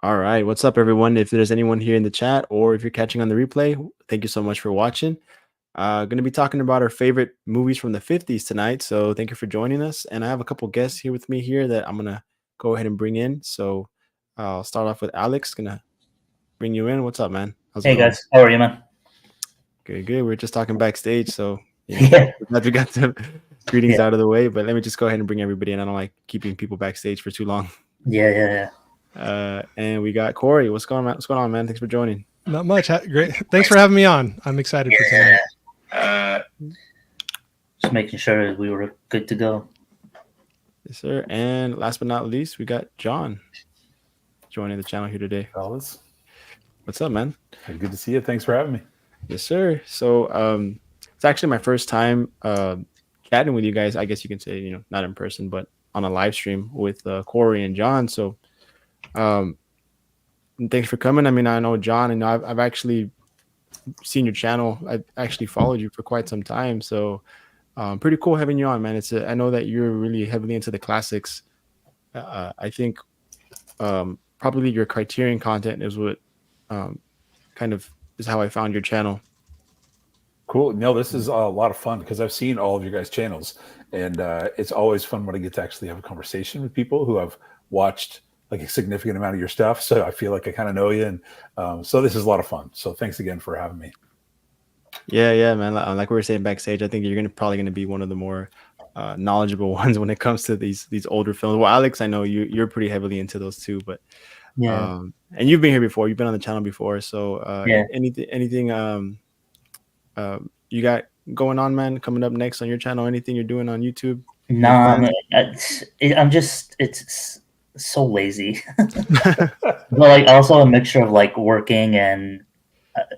All right, what's up, everyone? If there's anyone here in the chat or if you're catching on the replay, thank you so much for watching. Going to be talking about our favorite movies from the 50s tonight. So thank you for joining us. And I have a couple guests here with me here that I'm going to go ahead and bring in. So I'll start off with Alex. Going to bring you in. What's up, man? How's it Hey going? guys, how are you, man? Good, good. We're just talking backstage. So, Yeah, glad we got the greetings yeah, out of the way. But let me just go ahead and bring everybody in. I don't like keeping people backstage for too long. yeah. And we got Corey. What's going on? What's going on, man? Thanks for joining. Not much. Great. Thanks for having me on. I'm excited for tonight. Just making sure we were good to go. Yes, sir. And last but not least, we got John joining the channel here today. Fellas, What's up, man? good to see you. Thanks for having me. Yes, sir. So it's actually my first time chatting with you guys. I guess you can say, not in person, but on a live stream with Corey and John. So and thanks for coming. I mean, I know John, and I've actually seen your channel. I've actually followed you for quite some time. So pretty cool having you on, man. I know that you're really heavily into the classics. I think probably your Criterion content is what kind of is how I found your channel. Cool. No, this is a lot of fun because I've seen all of your guys' channels, and it's always fun when I get to actually have a conversation with people who have watched like a significant amount of your stuff. So I feel like I kind of know you, and so this is a lot of fun. So thanks again for having me. Yeah, man. Like we were saying backstage, I think you're probably gonna be one of the more knowledgeable ones when it comes to these older films. Well, Alex, I know you're pretty heavily into those too, but Yeah, and you've been here before. You've been on the channel before. So yeah. anything you got going on, man, coming up next on your channel? Anything you're doing on YouTube? Nah, man, it's so lazy. But like also a mixture of like working and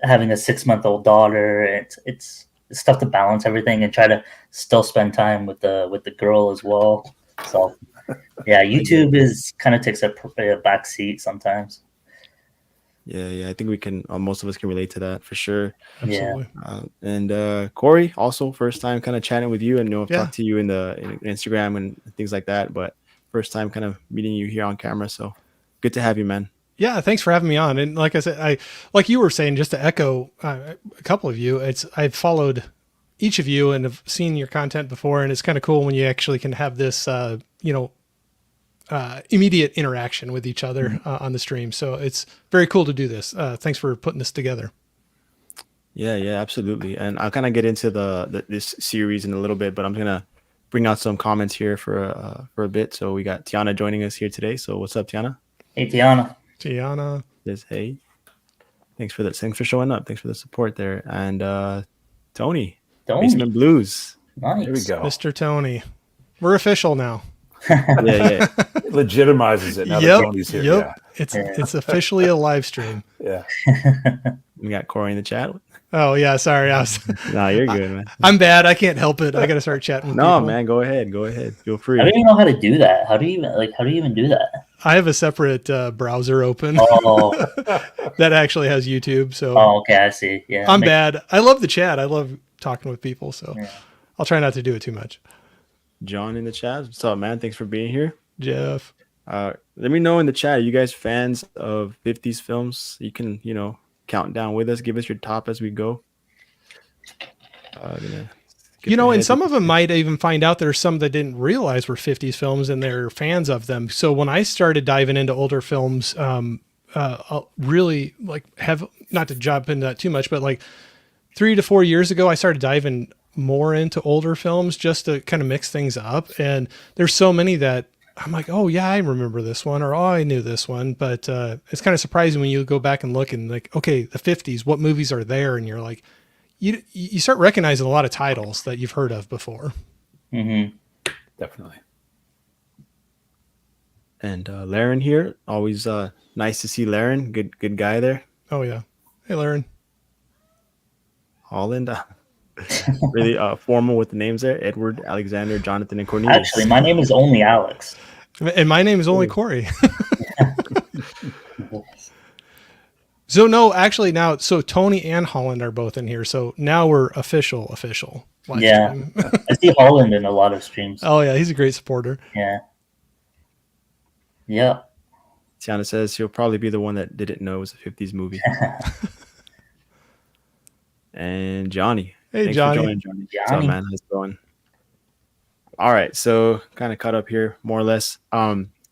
having a 6-month-old daughter. It's tough to balance everything and try to still spend time with the girl as well. So yeah, YouTube is kind of takes a back seat sometimes. Yeah. I think we can. Most of us can relate to that for sure. Absolutely. And Corey, also first time kind of chatting with you, and I've Yeah. talked to you in Instagram and things like that, but first time kind of meeting you here on camera. So good to have you, man. Yeah. Thanks for having me on. And like I said, like you were saying, just to echo a couple of you, I've followed each of you and have seen your content before. And it's kind of cool when you actually can have this, immediate interaction with each other on the stream. So it's very cool to do this. Thanks for putting this together. Yeah, absolutely. And I'll kind of get into this series in a little bit, but I'm gonna bring out some comments here for a bit. So we got Tiana joining us here today. So what's up, Tiana? Hey, Tiana. Gianna. Yes, hey. Thanks for showing up. Thanks for the support there. And Tony, Basement Blues. Nice. There we go. Mr. Tony. We're official now. Yeah. It legitimizes it now that Tony's here. Yep. It's officially a live stream. Yeah. We got Corey in the chat. Oh yeah, sorry. No, you're good, man. I'm bad. I can't help it. I got to start chatting with No, people. man, go ahead. Feel free. I don't even know how to do that. How do you even do that? I have a separate browser open Oh, that actually has YouTube. So okay, I see. Yeah, I'm bad. I love the chat. I love talking with people. So Yeah. I'll try not to do it too much. John in the chat. What's up, man? Thanks for being here. Jeff. Let me know in the chat. Are you guys fans of 50s films? You can, count down with us. Give us your top as we go. And some of them might even find out there's some that didn't realize were 50s films and they're fans of them. So when I started diving into older films, really have not to jump into that too much, but like 3 to 4 years ago, I started diving more into older films just to kind of mix things up. And there's so many that I'm like, oh yeah, I remember this one, or oh, I knew this one. But it's kind of surprising when you go back and look and like, okay, the 50s, what movies are there? And you're like, you start recognizing a lot of titles that you've heard of before. Mm-hmm. Definitely. And Laren here, always nice to see Laren. Good guy there. Oh yeah. Hey, Laren. Holland. Really formal with the names there. Edward, Alexander, Jonathan, and Cornelius. Actually, my name is only Alex. And my name is only Corey. So no, actually now, so Tony and Holland are both in here. So now we're official. Yeah. I see Holland in a lot of streams. Oh yeah. He's a great supporter. Yeah. Yeah. Tiana says he'll probably be the one that didn't know it was a 50s movie. And Johnny. Hey, Thanks Johnny. for joining, Johnny. What's up, Johnny. man? How's it going? All right. So kind of caught up here, more or less.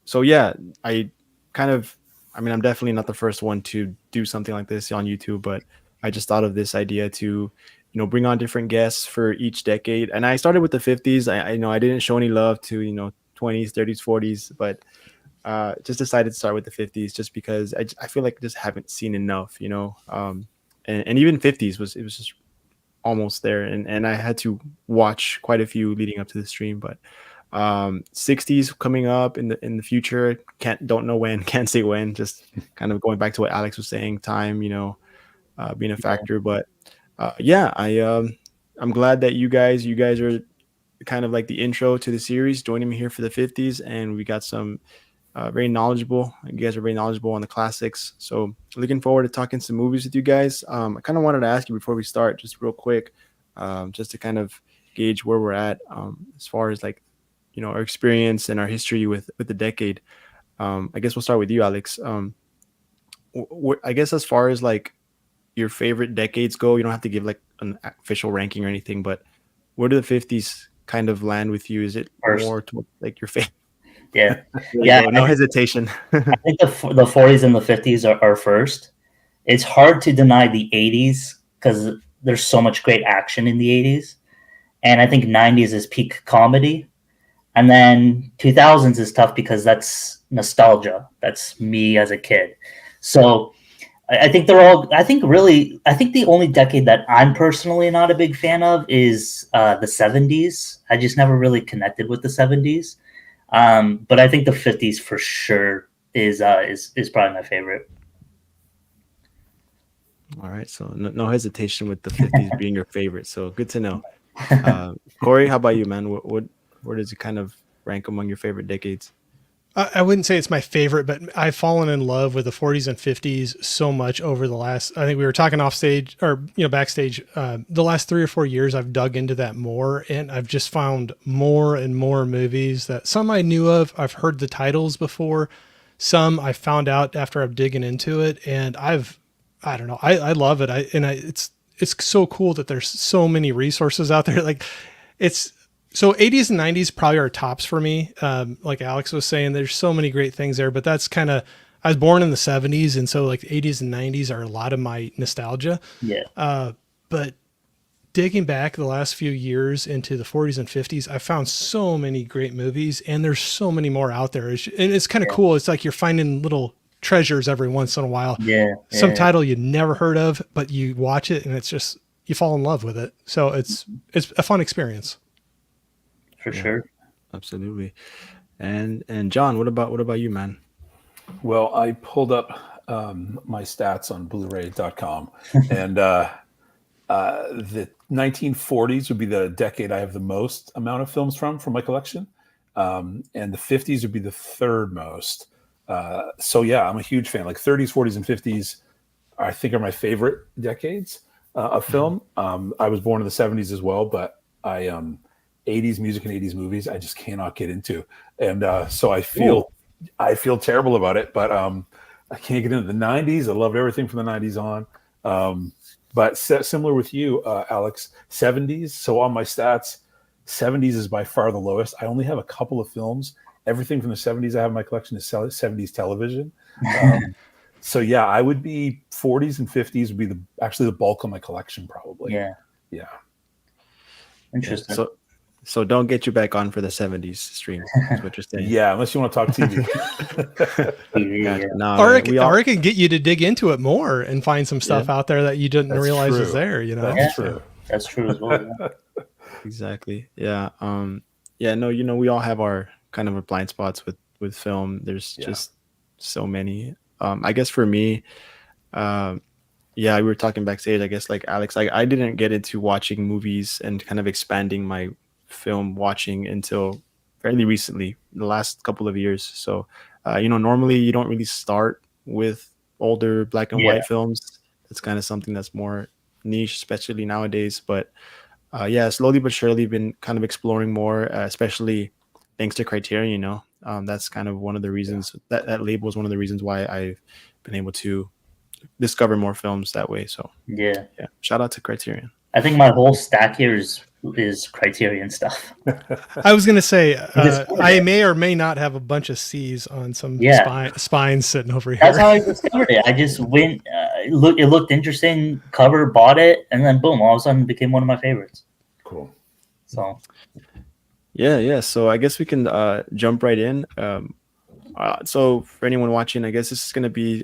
So yeah, I kind of, I mean, I'm definitely not the first one to do something like this on YouTube, but I just thought of this idea to, bring on different guests for each decade. And I started with the 50s. I know I didn't show any love to, 20s, 30s, 40s, but just decided to start with the 50s just because I feel like I just haven't seen enough, and even 50s was just almost there, and I had to watch quite a few leading up to the stream, but 60s coming up in the future, don't know when, can't say when, just kind of going back to what Alex was saying, time, being a factor. But yeah, I'm glad that you guys are kind of like the intro to the series, joining me here for the 50s, and we got some very knowledgeable. You guys are very knowledgeable on the classics. So looking forward to talking some movies with you guys. I kind of wanted to ask you before we start, just real quick, just to kind of gauge where we're at as far as like, our experience and our history with the decade. I guess we'll start with you, Alex. I guess as far as like your favorite decades go, you don't have to give like an official ranking or anything, but where do the 50s kind of land with you? Is it First. more to like your favorite? Yeah. Yeah, no hesitation. I think the 40s and the 50s are first. It's hard to deny the 80s because there's so much great action in the 80s. And I think 90s is peak comedy. And then 2000s is tough because that's nostalgia. That's me as a kid. So I think I think the only decade that I'm personally not a big fan of is the 70s. I just never really connected with the 70s. But I think the 50s for sure is probably my favorite. All right, so no hesitation with the 50s being your favorite. So good to know. Corey, how about you, man? Where does it kind of rank among your favorite decades? I wouldn't say it's my favorite, but I've fallen in love with the 40s and 50s so much over the last, I think we were talking off stage or, backstage, the last 3 or 4 years, I've dug into that more, and I've just found more and more movies that some I knew of, I've heard the titles before, some I found out after I'm digging into it, and I don't know, I love it. It's so cool that there's so many resources out there. Like so 80s and 90s probably are tops for me. Like Alex was saying, there's so many great things there, but that's kind of, I was born in the 70s. And so like the 80s and 90s are a lot of my nostalgia. Yeah. But digging back the last few years into the 40s and 50s, I found so many great movies, and there's so many more out there. And it's kind of cool. It's like you're finding little treasures every once in a while. Yeah. Some title you never heard of, but you watch it and it's just, you fall in love with it. So it's a fun experience. For sure. Absolutely. And John, what about you, man? Well, I pulled up my stats on Blu-ray.com, and the 1940s would be the decade I have the most amount of films from my collection, and the 50s would be the third most. So yeah, I'm a huge fan. Like 30s, 40s, and 50s, I think are my favorite decades of film. I was born in the 70s as well, but 80s music and 80s movies I just cannot get into, and so I feel terrible about it, but I can't get into the 90s. I loved everything from the 90s on, but similar with you, Alex, 70s. So on my stats, 70s is by far the lowest. I only have a couple of films. Everything from the 70s I have in my collection is 70s television. So yeah, I would be 40s and 50s would be actually the bulk of my collection probably. Yeah. Interesting. So don't get you back on for the 70s stream. That's what you're saying. Yeah, unless you want to talk TV. Yeah. No, Or man, it can get you to dig into it more and find some stuff out there that you didn't realize was there, That's true. That's true as well. Yeah. Exactly. Yeah. Yeah, no, we all have our kind of our blind spots with film. There's just so many. I guess for me, yeah, we were talking backstage. I guess like Alex, I didn't get into watching movies and kind of expanding my film watching until fairly recently, the last couple of years. So, normally you don't really start with older black and white films. That's kind of something that's more niche, especially nowadays. But yeah, slowly but surely been kind of exploring more, especially thanks to Criterion. That's kind of one of the reasons that label is one of the reasons why I've been able to discover more films that way. So Yeah. yeah, shout out to Criterion. I think my whole stack here is Criterion stuff. I was gonna say just- I may or may not have a bunch of C's on some Yeah. spines sitting over here. That's how I discovered it. I just went, it looked interesting, cover, bought it, and then boom, all of a sudden it became one of my favorites. Cool. So Yeah. So I guess we can jump right in. So for anyone watching, I guess this is going to be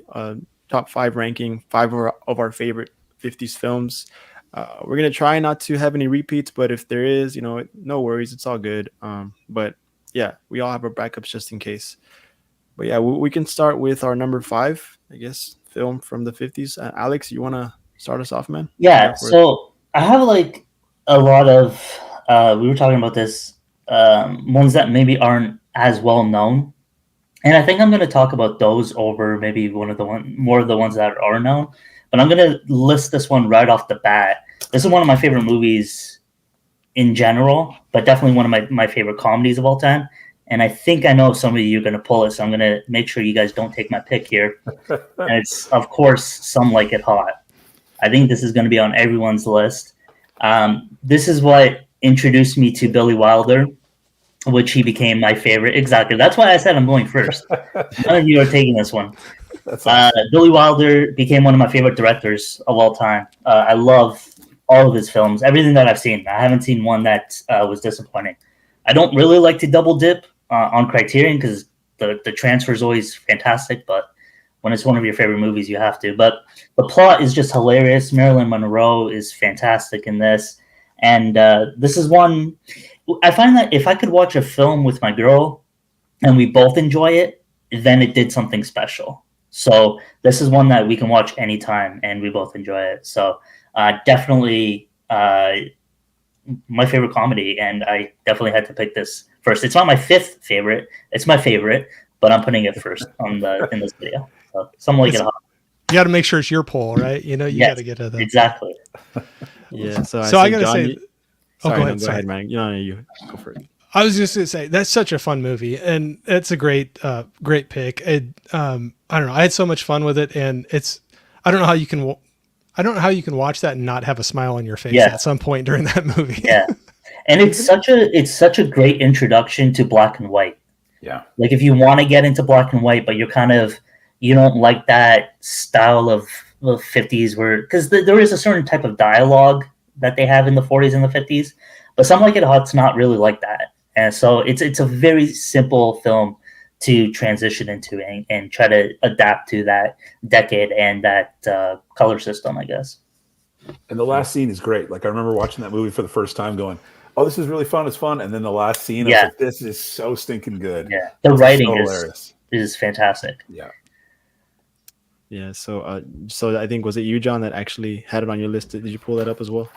top 5 ranking, 5 of our favorite 50s films. We're going to try not to have any repeats, but if there is, no worries. It's all good. But yeah, we all have our backups just in case. But yeah, we can start with our number 5, I guess, film from the 50s. Alex, you want to start us off, man? yeah, so I have like a lot of, we were talking about this, ones that maybe aren't as well known. And I think I'm going to talk about those over maybe more of the ones that are known. But I'm going to list this one right off the bat. This is one of my favorite movies in general, but definitely one of my favorite comedies of all time. And I think I know some of you are going to pull it, so I'm going to make sure you guys don't take my pick here. And it's, of course, Some Like It Hot. I think this is going to be on everyone's list. This is what introduced me to Billy Wilder, which he became my favorite. Exactly. That's why I said I'm going first. None of you are taking this one. That's awesome. Billy Wilder became one of my favorite directors of all time. I love all of his films, everything that I've seen. I haven't seen one that was disappointing. I don't really like to double dip on Criterion because the transfer is always fantastic, but when it's one of your favorite movies, you have to. But the plot is just hilarious. Marilyn Monroe is fantastic in this. And this is one, I find that if I could watch a film with my girl and we both enjoy it, then it did something special. So this is one that we can watch anytime and we both enjoy it. So definitely my favorite comedy, and I definitely had to pick this first. It's not my 5th favorite. It's my favorite, but I'm putting it first in this video. So Some Like It Hot. You got to make sure it's your poll, right? You Yes, got to get to that. exactly. Yeah. So I got to say, sorry, go ahead. Go ahead, man. You go for it. I was just going to say that's such a fun movie, and it's a great pick. I don't know. I had so much fun with it, and I don't know how you can watch that and not have a smile on your face at some point during that movie. Yeah, and it's such a great introduction to black and white. Yeah, like if you want to get into black and white, but you don't like that style of the 50s, because there is a certain type of dialogue that they have in the 40s and the 50s, but Some Like It Hot's not really like that. And so it's a very simple film to transition into and try to adapt to that decade and that color system, I guess. And the last scene is great. Like I remember watching that movie for the first time going, oh, this is really fun. It's fun. And then the last scene, I was like, this is so stinking good. Yeah. The writing hilarious. is fantastic. Yeah. Yeah. So I think, was it you, John, that actually had it on your list? Did you pull that up as well?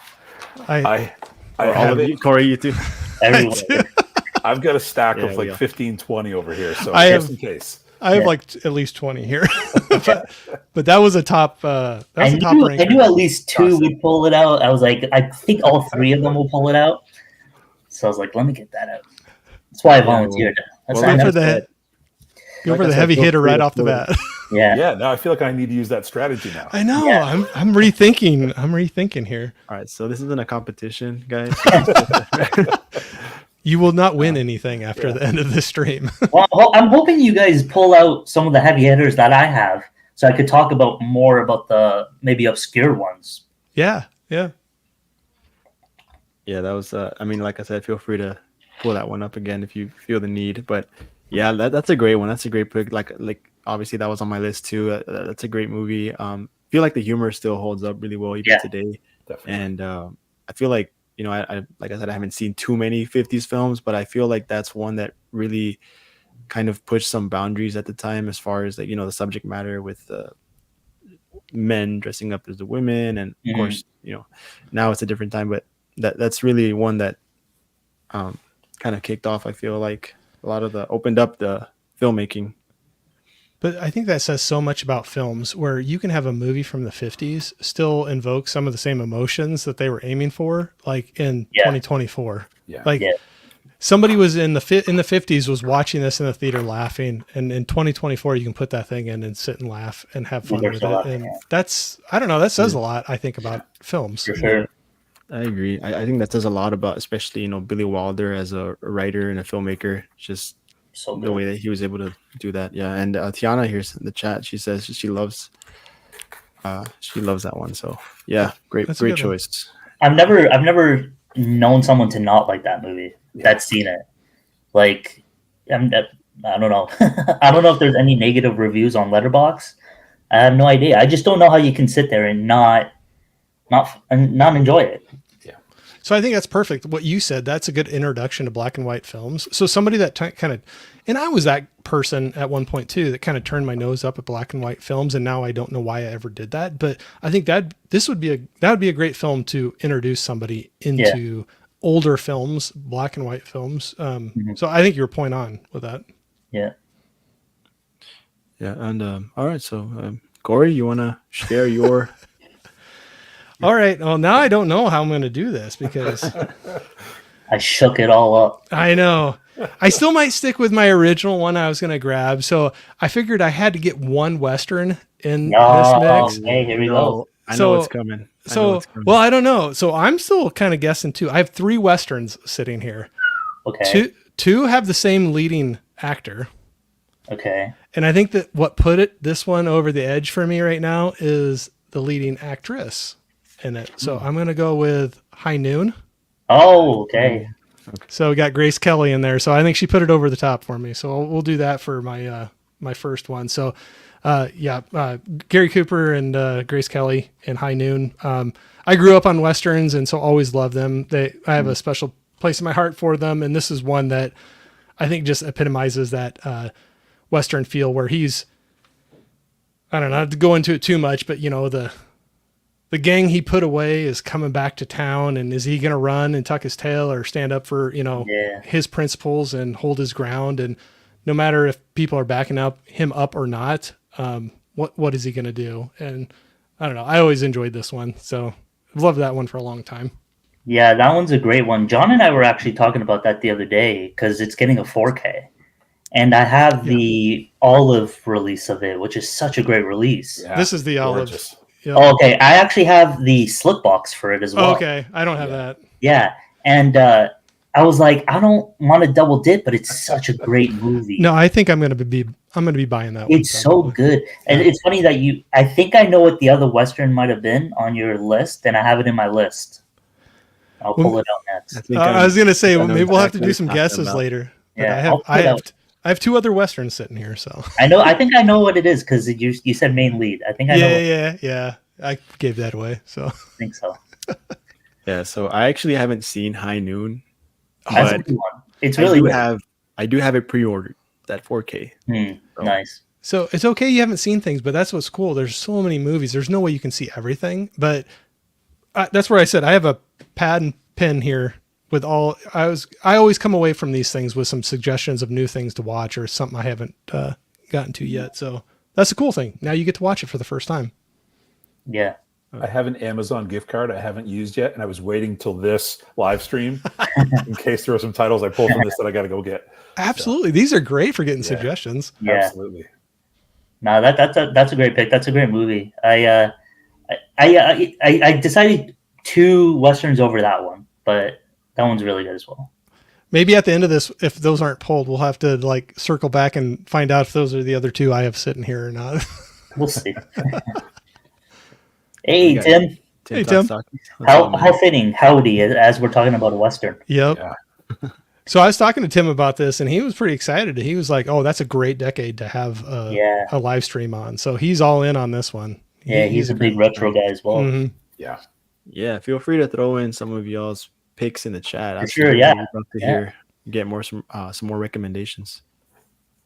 I all have of it. you, Corey, you too. Everyone. I've got a stack of like 15, 20 over here. So just in case. I have like at least 20 here, but that was a top. Top rank. I knew at least 2 would pull it out. I was like, I think all 3 of them will pull it out. So I was like, let me get that out. That's why I volunteered. Go for the heavy hitter right off the bat. Yeah. Now I feel like I need to use that strategy now. I know. Yeah. I'm rethinking. I'm rethinking here. All right. So this isn't a competition, guys. You will not win anything after the end of the stream. Well, I'm hoping you guys pull out some of the heavy hitters that I have, so I could talk about more about the maybe obscure ones. Yeah. That was. Like I said, feel free to pull that one up again if you feel the need. But yeah, that's a great one. That's a great pick. Like obviously that was on my list too. That's a great movie. Feel like the humor still holds up really well even today. Definitely. And I feel like, I like I said, I haven't seen too many 50s films, but I feel like that's one that really kind of pushed some boundaries at the time as far as the subject matter with men dressing up as the women, and of course, now it's a different time, but that's really one that kind of kicked off. I feel like a lot of opened up the filmmaking. But I think that says so much about films, where you can have a movie from the 50s still invoke some of the same emotions that they were aiming for, like in 2024. Yeah. somebody was in the 50s was watching this in the theater laughing, and in 2024 you can put that thing in and sit and laugh and have fun with it. And that's, I don't know, that says a lot, I think, about films. For sure. I agree. I think that says a lot about, especially, Billy Wilder as a writer and a filmmaker, just So the way that he was able to do that. Yeah. And Tiana here's in the chat. She says she loves that one. So yeah, great choice. I've never known someone to not like that movie. That's seen it. Like, I don't know. I don't know if there's any negative reviews on Letterboxd. I have no idea. I just don't know how you can sit there and not enjoy it. Yeah. So I think that's perfect. What you said, that's a good introduction to black and white films. So somebody that kind of, and I was that person at one point too, that kind of turned my nose up at black and white films. And now I don't know why I ever did that, but I think that would be a great film to introduce somebody into older films, black and white films. So I think you're point on with that. Yeah. Yeah. And all right. So Corey, you want to share your... All right. Well, now I don't know how I'm going to do this because I shook it all up. I know. I still might stick with my original one I was going to grab. So I figured I had to get one Western in this mix. Okay, here we go. I know what's coming. Well, I don't know. So I'm still kind of guessing too. I have 3 Westerns sitting here. Okay. Two have the same leading actor. Okay. And I think that what put this one over the edge for me right now is the leading actress in it. So I'm going to go with High Noon. Oh, okay. So we got Grace Kelly in there. So I think she put it over the top for me. So we'll do that for my my first one. So Gary Cooper and Grace Kelly in High Noon. I grew up on Westerns and so always loved them. I have a special place in my heart for them. And this is one that I think just epitomizes that Western feel where he's, I don't know, not to go into it too much, but the gang he put away is coming back to town, and is he going to run and tuck his tail or stand up for, his principles and hold his ground? And no matter if people are backing him up or not, what is he going to do? And I don't know. I always enjoyed this one. So I've loved that one for a long time. Yeah, that one's a great one. John and I were actually talking about that the other day because it's getting a 4K. And I have the olive release of it, which is such a great release. Yeah, this is the olive. Yep. Oh, okay. I actually have the slip box for it as well. Oh, okay. I don't have that. Yeah. And I was like, I don't want to double dip, but it's such a great movie. No, I think I'm going to be buying that one. It's so good. And it's funny that I think I know what the other Western might have been on your list, and I have it in my list. I'll pull it out next. I was going to say, maybe we'll have to do some guesses later. Yeah. I have 2 other Westerns sitting here, so I think I know what it is because you said main lead. I think I know. Yeah. I gave that away, so I think so. Yeah, so I actually haven't seen High Noon. That's a good one. It's really good. I do have it pre-ordered, that 4K. So. Nice. So it's okay you haven't seen things, but that's what's cool. There's so many movies. There's no way you can see everything, but that's where I said I have a pad and pen here with all. I always come away from these things with some suggestions of new things to watch or something I haven't gotten to yet. So that's a cool thing. Now you get to watch it for the first time. Yeah. I have an Amazon gift card I haven't used yet, and I was waiting till this live stream in case there were some titles I pulled from this that I got to go get. Absolutely, so. These are great for getting suggestions. Yeah, absolutely. No, that's a great pick. That's a great movie. I decided 2 Westerns over that one, but that one's really good as well. Maybe at the end of this, if those aren't pulled, we'll have to circle back and find out if those are the other 2 I have sitting here or not. We'll see. Hey, Tim. Hey, Tim. How fitting, howdy, as we're talking about a Western. Yep. Yeah. So I was talking to Tim about this, and he was pretty excited. He was like, "Oh, that's a great decade to have a live stream on." So he's all in on this one. Yeah, he's a big retro guy as well. Mm-hmm. Yeah. Feel free to throw in some of y'all's picks in the chat. For sure. Yeah. I'd love to get some more recommendations.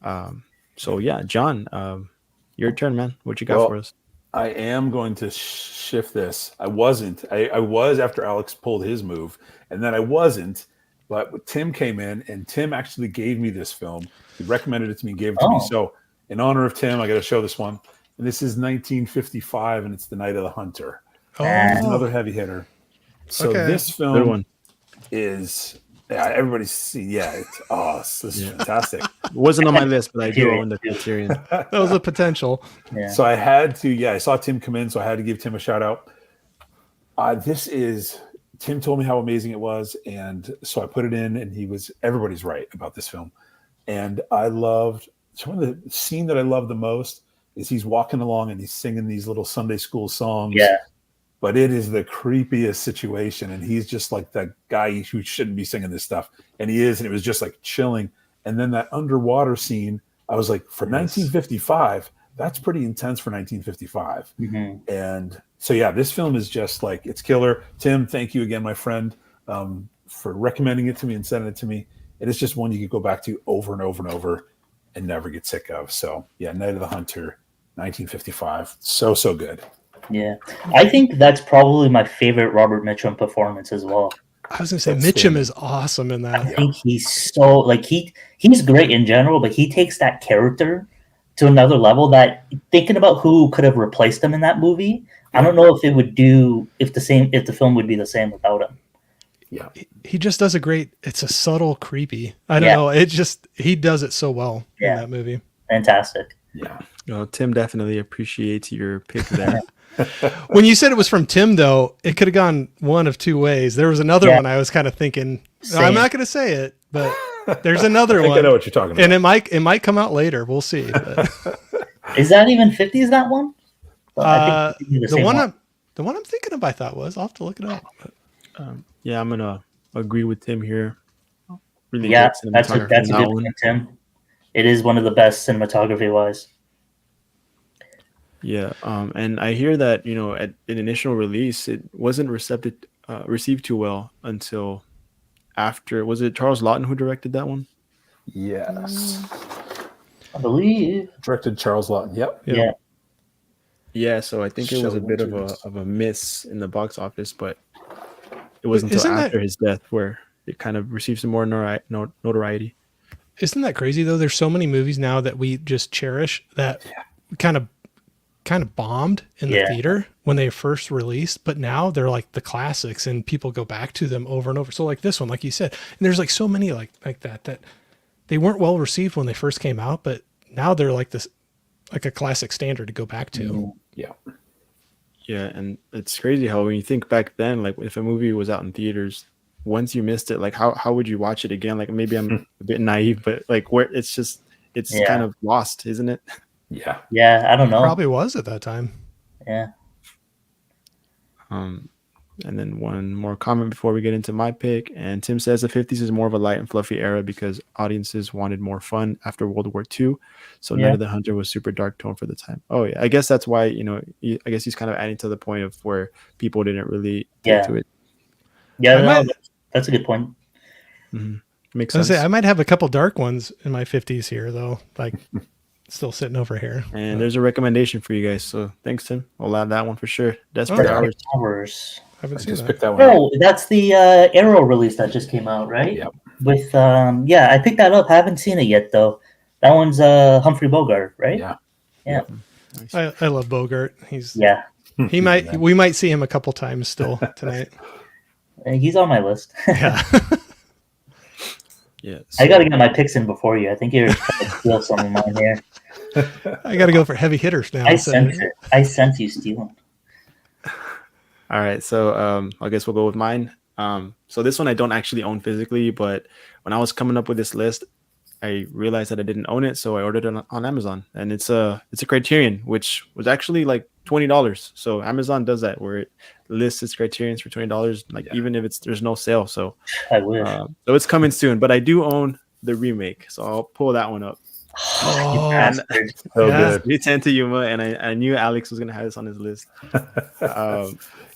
So yeah, John, your turn, man. What you got for us? I am going to shift this. I wasn't. I was after Alex pulled his move, and then I wasn't. But Tim came in, and Tim actually gave me this film. He recommended it to me, gave it to me. So in honor of Tim, I got to show this one. And this is 1955, and it's The Night of the Hunter. Oh, it's another heavy hitter. So this film is Yeah, everybody's seen. Yeah, this is fantastic. It wasn't on my list, but I do Criterion, own the too. Criterion. That was a potential. Yeah. So I had to. Yeah, I saw Tim come in, so I had to give Tim a shout out. Tim told me how amazing it was, and so I put it in, and everybody's right about this film. And I loved some of the scene that I love the most is he's walking along and he's singing these little Sunday school songs. Yeah. But it is the creepiest situation, and he's just like that guy who shouldn't be singing this stuff, and he is, and it was just like chilling. And then that underwater scene, I was like, for 1955, that's pretty intense for 1955. Mm-hmm. And so, yeah, this film is just like, it's killer. Tim, thank you again, my friend, for recommending it to me and sending it to me. It is just one you could go back to over and over and over and never get sick of. So, yeah, Night of the Hunter, 1955, so good. Yeah, I think that's probably my favorite Robert Mitchum performance as well. I was gonna say Mitchum is awesome in that. I think he's so like he's great in general, but he takes that character to another level. That thinking about who could have replaced him in that movie, I don't know if it would do if the film would be the same without him. Yeah, he just does it's a subtle creepy. I don't know. He does it so well in that movie. Fantastic. Yeah. Tim definitely appreciates your pick there. When you said it was from Tim, though, it could have gone one of two ways. There was another one I was kind of thinking. I'm not going to say it, but there's another one. I know what you're talking about, and it might come out later. We'll see. Is that even 50s? That one? I think the one I'm thinking of, I thought was. I'll have to look it up. Yeah, I'm gonna agree with Tim here. Really yeah, good that's a cinematography good point, Tim. It is one of the best cinematography wise. Yeah, and I hear that at an initial release, it wasn't received too well until after. Was it Charles Lawton who directed that one? Yes, I believe directed Charles Lawton. Yep. Yeah. Yeah, so I think it was a bit of a miss in the box office, but it wasn't until after his death where it kind of received some more notoriety. Isn't that crazy though? There's so many movies now that we just cherish that kind of bombed in the theater when they first released, but now they're like the classics and people go back to them over and over. So like this one, like you said, and there's like so many like that they weren't well received when they first came out, but now they're like this, like a classic standard to go back to. Yeah. Yeah, and it's crazy how when you think back then, like if a movie was out in theaters, once you missed it, like how would you watch it again? Like maybe I'm a bit naive, but like where it's kind of lost, isn't it? Yeah. Yeah, I don't know. Probably was at that time. Yeah. And then one more comment before we get into my pick. And Tim says the 50s is more of a light and fluffy era because audiences wanted more fun after World War II. So Night of the Hunter was super dark tone for the time. Oh, yeah. I guess that's why, I guess he's kind of adding to the point of where people didn't really take to it. Yeah, that's a good point. Mm-hmm. Makes sense. I might have a couple dark ones in my 50s here, though. Like, still sitting over here. And there's a recommendation for you guys. So thanks, Tim. I'll add that one for sure. Desperate Hours. I haven't I seen just that. picked that one. Oh, that's the Arrow release that just came out, right? Yep. With I picked that up. I haven't seen it yet though. That one's Humphrey Bogart, right? Yeah. Nice. I love Bogart. We might see him a couple times still tonight. He's on my list. Yeah. Yeah. I got to get my picks in before you. I think you're trying to steal some of mine here. I got to go for heavy hitters now. I sense it. I sense you stealing. All right, so I guess we'll go with mine. So this one I don't actually own physically, but when I was coming up with this list, I realized that I didn't own it, so I ordered it on Amazon, and it's a Criterion, which was actually like $20. So Amazon does that where it lists its Criterions for $20, even if there's no sale. So I wish. So it's coming soon, but I do own the remake, so I'll pull that one up. Oh, And So good. it's to Yuma, and I knew Alex was gonna have this on his list.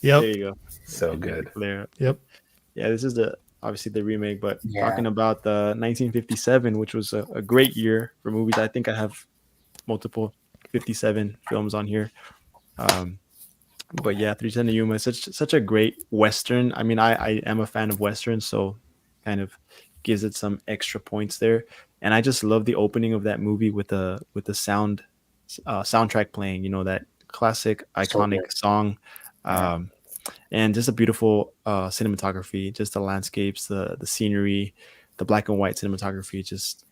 Yep. There you go. So good. There. Yep. Yeah, this is obviously the remake, but talking about the 1957, which was a great year for movies. I think I have multiple 57 films on here. But yeah, 310 to Yuma is such a great Western. I mean, I am a fan of Westerns, so kind of gives it some extra points there. And I just love the opening of that movie with the soundtrack playing, that classic iconic song. and just a beautiful cinematography, just the landscapes, the scenery, the black and white cinematography, just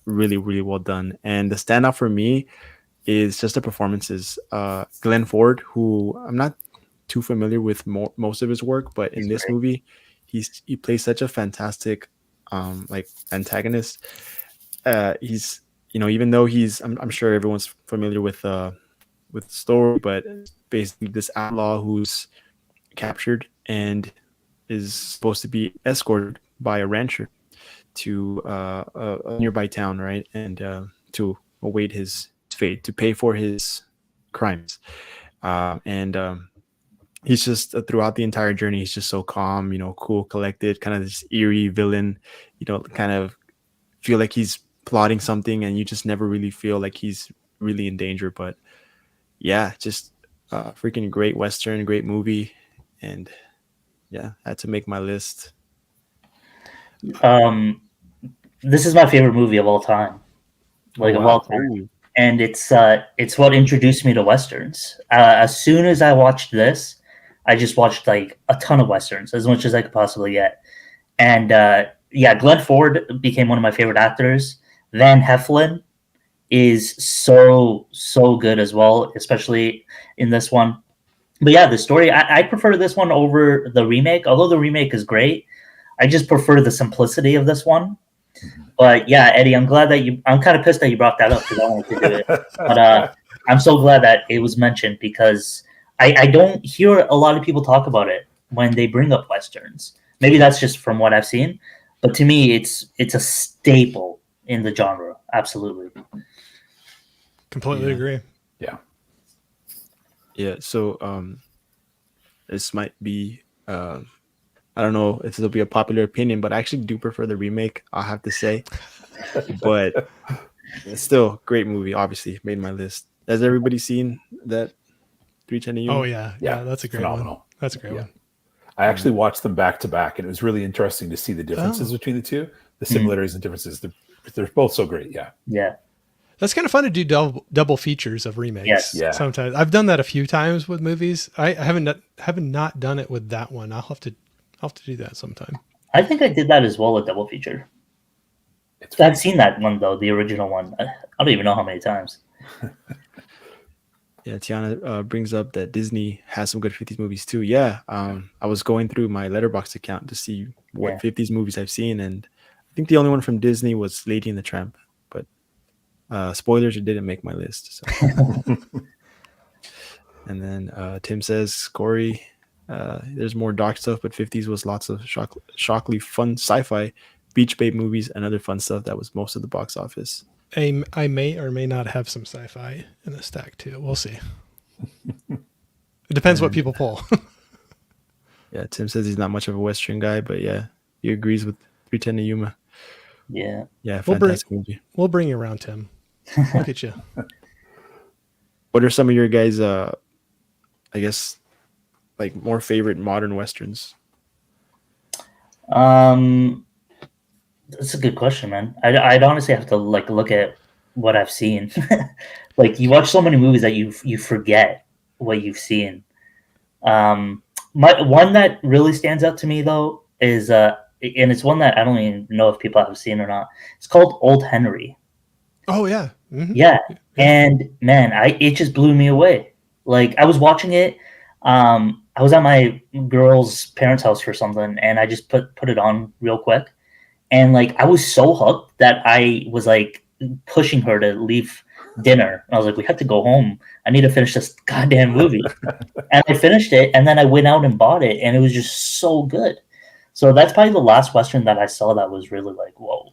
really really well done. And the standout for me is just the performances. Glenn Ford, who I'm not too familiar with most of his work, but in He's this great. movie, he plays such a fantastic like antagonist. He's even though I'm sure everyone's familiar with the story, but it's basically this outlaw who's captured and is supposed to be escorted by a rancher to a nearby town, right? And to await his fate, to pay for his crimes. And he's just throughout the entire journey, he's just so calm, cool, collected, kind of this eerie villain, kind of feel like he's plotting something, and you just never really feel like he's really in danger. But yeah, just freaking great Western, great movie. And yeah, I had to make my list. Um, this is my favorite movie of all time, Oh, like of all wow. time, Ooh. and it's what introduced me to westerns. As soon as I watched this, I just watched like a ton of westerns, as much as I could possibly get. And yeah, Glenn Ford became one of my favorite actors. Van Heflin is so good as well, especially in this one. But yeah, the story, I prefer this one over the remake. Although the remake is great, I just prefer the simplicity of this one. But yeah, Eddie, I'm glad that I'm kind of pissed that you brought that up because I wanted to do it. But I'm so glad that it was mentioned because I don't hear a lot of people talk about it when they bring up westerns. Maybe that's just from what I've seen, but to me, it's a staple in the genre. Absolutely. Completely Yeah. agree. Yeah. Yeah. So this might be I don't know if it'll be a popular opinion, but I actually do prefer the remake, I'll have to say. But it's still great movie. Obviously, made my list. Has everybody seen that 310 to Oh Yuma? yeah, that's a great one. Phenomenal. That's a great Yeah. one. I actually watched them back to back, and it was really interesting to see the differences Oh. between the two, the similarities and differences. They're both so great. Yeah. Yeah. That's kind of fun to do double features of remakes. Yes. Yeah. Sometimes I've done that a few times with movies. I haven't not done it with that one. I'll have to do that sometime. I think I did that as well, a double feature. It's I've seen that one though, the original one. I don't even know how many times. Yeah, Tiana brings up that Disney has some good 50s movies too. Yeah, I was going through my Letterboxd account to see what Yeah. 50s movies I've seen, and I think the only one from Disney was Lady and the Tramp. But spoilers, it didn't make my list. So. And then Tim says, Corey, there's more dark stuff, but 50s was lots of shockingly fun sci-fi, beach babe movies, and other fun stuff that was most of the box office. I may or may not have some sci-fi in the stack too. We'll see. It depends what people pull. Yeah, Tim says he's not much of a Western guy, but yeah, he agrees with 310 to Yuma. Yeah. Yeah, We'll fantastic movie. We'll bring you around, Tim. Look at you. What are some of your guys' I guess like more favorite modern westerns? That's a good question, man. I'd honestly have to like look at what I've seen. Like you watch so many movies that you forget what you've seen. My one that really stands out to me though is and it's one that I don't even know if people have seen or not. It's called Old Henry. Oh yeah. Mhm. Yeah. And man, it just blew me away. Like I was watching it. I was at my girl's parents' house for something, and I just put it on real quick. And like I was so hooked that I was like pushing her to leave dinner. I was like, we have to go home. I need to finish this goddamn movie. And I finished it, and then I went out and bought it, and it was just so good. So that's probably the last Western that I saw that was really like, whoa.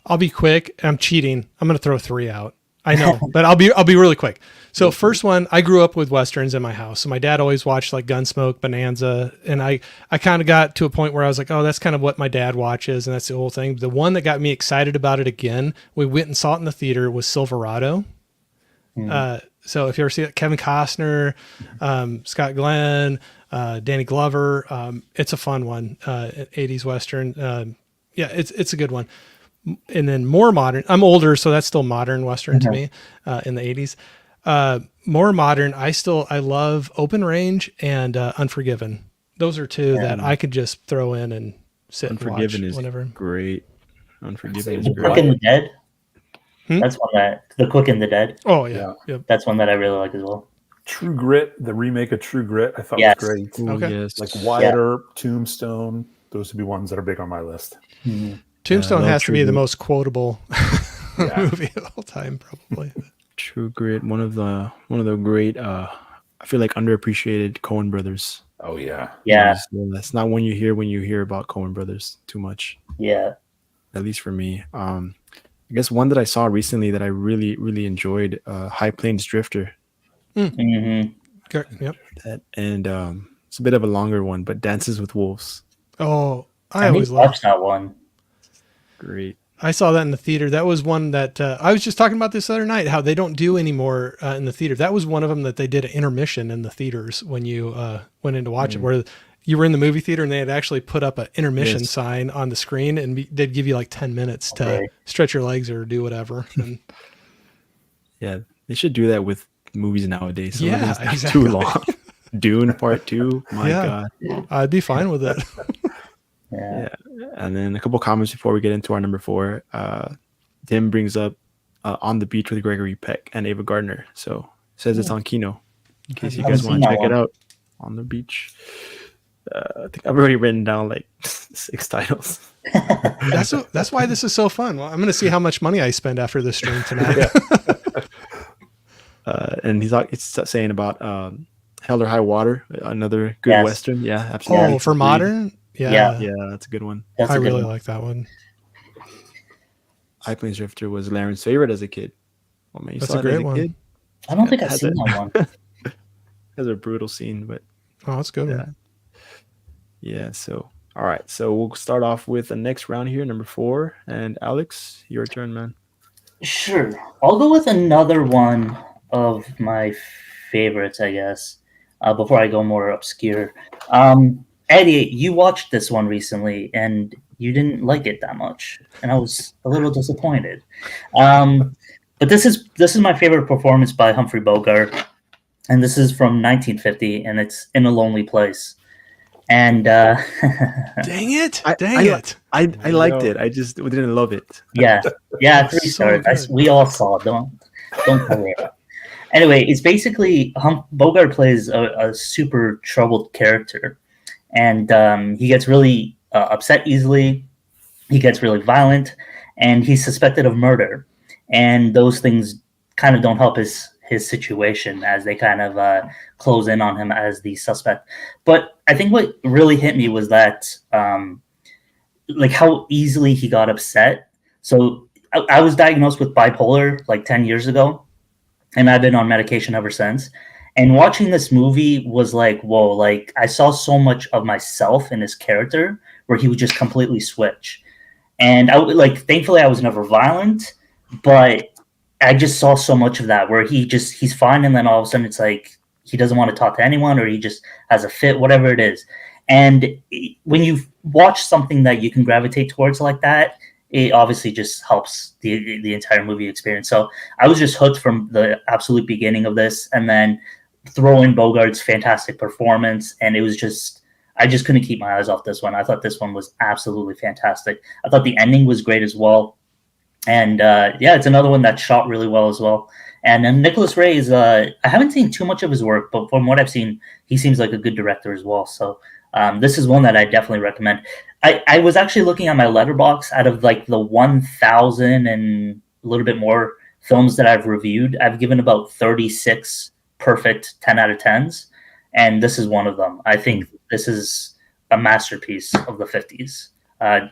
I'll be quick. I'm cheating. I'm going to throw 3 out. I know, but I'll be really quick. So first one, I grew up with Westerns in my house. So my dad always watched like Gunsmoke, Bonanza. And I kind of got to a point where I was like, oh, that's kind of what my dad watches. And that's the whole thing. The one that got me excited about it again, we went and saw it in the theater, was Silverado. So if you ever see it, Kevin Costner, Scott Glenn, Danny Glover, it's a fun one. 80s Western. Yeah, it's a good one. And then more modern, I'm older, so that's still modern Western to me, in the 80s. More modern, I love Open Range and Unforgiven. Those are two that I could just throw in and sit and watch Unforgiven is whenever. great. Unforgiven is The Quick great. and the Dead. Hmm? That's one that The Quick and the Dead. Oh yeah. Yep. That's one that I really like as well. True Grit, the remake of True Grit, I thought Yes. was great. Ooh, Okay. yes. Like Wyatt Earp, Tombstone, those would be ones that are big on my list. Mhm. Tombstone love has to True be the Grit. most quotable Yeah. movie of all time, probably. True Grit, one of the great I feel like underappreciated Coen brothers. Oh yeah. Yeah, That's not one you hear when you hear about Coen brothers too much. yeah. At least for me. I guess one that I saw recently that I really, really enjoyed, High Plains Drifter. hmm Okay, yep. That and it's a bit of a longer one, but Dances with Wolves. Oh, I I always need to love. watch that one. Great. I saw that in the theater. That was one that I was just talking about this other night. How they don't do anymore in the theater. That was one of them that they did an intermission in the theaters when you went in to watch it, where you were in the movie theater and they had actually put up an intermission Yes. sign on the screen, and they'd give you like 10 minutes to Okay. stretch your legs or do whatever. And Yeah, they should do that with movies nowadays. Some of Yeah, them is exactly. too long. Dune Part 2. My Yeah. God. I'd be fine with it. Yeah. Yeah. And then a couple comments before we get into our number 4. Tim brings up On the Beach with Gregory Peck and Ava Gardner. So it says it's on Kino. In case you guys want haven't to seen check that it one. out. On the Beach. I think I've already written down like 6 titles. That's why this is so fun. Well, I'm going to see how much money I spend after this stream tonight. And it's saying about Hell or High Water, another good Yes. Western. Yeah, absolutely. Oh, for modern? Yeah. Yeah, that's a good one. That's I a good really one. like that one. High Plains Drifter was Laren's favorite as a kid. Oh man, you That's saw a it as great a one. kid? I don't think I've Has seen a- that one. Has a brutal scene, but Oh, that's a good yeah. one. Yeah, so all right. So we'll start off with the next round here, number 4. And Alex, your turn, man. Sure. I'll go with another one of my favorites, I guess, before I go more obscure. Eddie, you watched this one recently and you didn't like it that much, and I was a little disappointed. But this is my favorite performance by Humphrey Bogart, and this is from 1950, and it's In a Lonely Place. And Dang it. I- Dang I- it. I liked go. it. I just didn't love it. yeah, 3 So stars. good. We all saw it. Don't cover it. Anyway, it's basically Bogart plays a super troubled character, and he gets really upset easily. He gets really violent, and he's suspected of murder. And those things kind of don't help his situation as they kind of close in on him as the suspect. But I think what really hit me was that like how easily he got upset. So I was diagnosed with bipolar like 10 years ago, and I've been on medication ever since. And watching this movie was like, whoa, like I saw so much of myself in his character where he would just completely switch. And thankfully I was never violent, but I just saw so much of that where he's fine. And then all of a sudden it's like, he doesn't want to talk to anyone, or he just has a fit, whatever it is. And when you watch something that you can gravitate towards like that, it obviously just helps the entire movie experience. So I was just hooked from the absolute beginning of this, and then throw in Bogart's fantastic performance, and it was just I just couldn't keep my eyes off this one. I thought this one was absolutely fantastic. I thought the ending was great as well, and it's another one that's shot really well as well. And then Nicholas Ray is I haven't seen too much of his work, but from what I've seen, he seems like a good director as well. So this is one that I definitely recommend. I was actually looking at my letterbox. Out of like the 1,000 and a little bit more films that I've reviewed, I've given about 36 perfect 10 out of 10s, and this is one of them. I think this is a masterpiece of the 50s.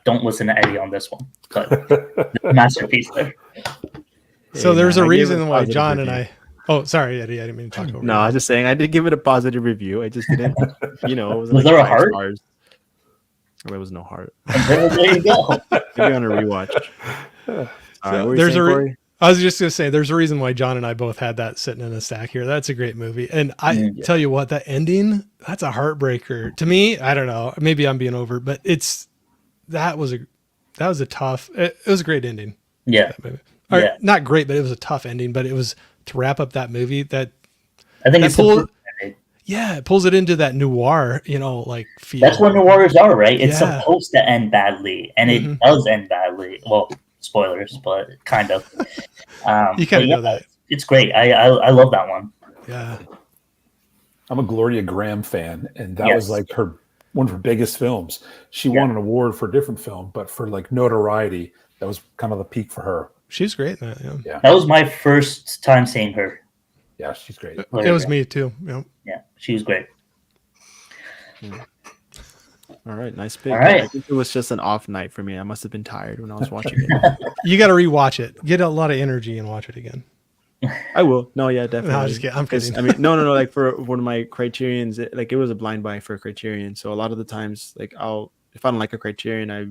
Don't listen to Eddie on this one, but masterpiece there. So Hey, there's man, a I gave it reason why positive John and review. Oh, sorry, Eddie. I didn't mean to talk over No, you. I was just saying I did give it a positive review. I just didn't, it wasn't Was like there a 5 heart? stars. There was no heart. There you go. Maybe on a rewatch. All right, what were you there's saying, a Corey? I was just going to say, there's a reason why John and I both had that sitting in a stack here. That's a great movie. And I tell you what, that ending, that's a heartbreaker. To me, I don't know, maybe I'm being over, but that was a tough, it was a great ending. Yeah. That movie. Or, Yeah. not great, but it was a tough ending, but it was to wrap up that movie. That I think that it's the pull, perfect ending. yeah, it pulls it into that noir, like feel. That's what noirs are, right? It's Yeah. supposed to end badly, and Mhm. it does end badly. Well, spoilers, but kind of. You kind But of yeah, know that. it's great. I love that one. Yeah. I'm a Gloria Graham fan, and that was Yes. like one of her biggest films. She Yeah. won an award for a different film, but for like notoriety, that was kind of the peak for her. She's great in that. Yeah. Yeah, That was my first time seeing her. yeah, she's great. It was me too. Yeah. Yeah, she was great. All right, nice pick. All right. I think it was just an off night for me. I must have been tired when I was watching it. You got to rewatch it. Get a lot of energy and watch it again. I will. No, yeah, definitely. No, I'm just kidding. I'm 'Cause, kidding. I mean, no. Like for one of my criterions, it was a blind buy for a criterion. So a lot of the times, like if I don't like a criterion, I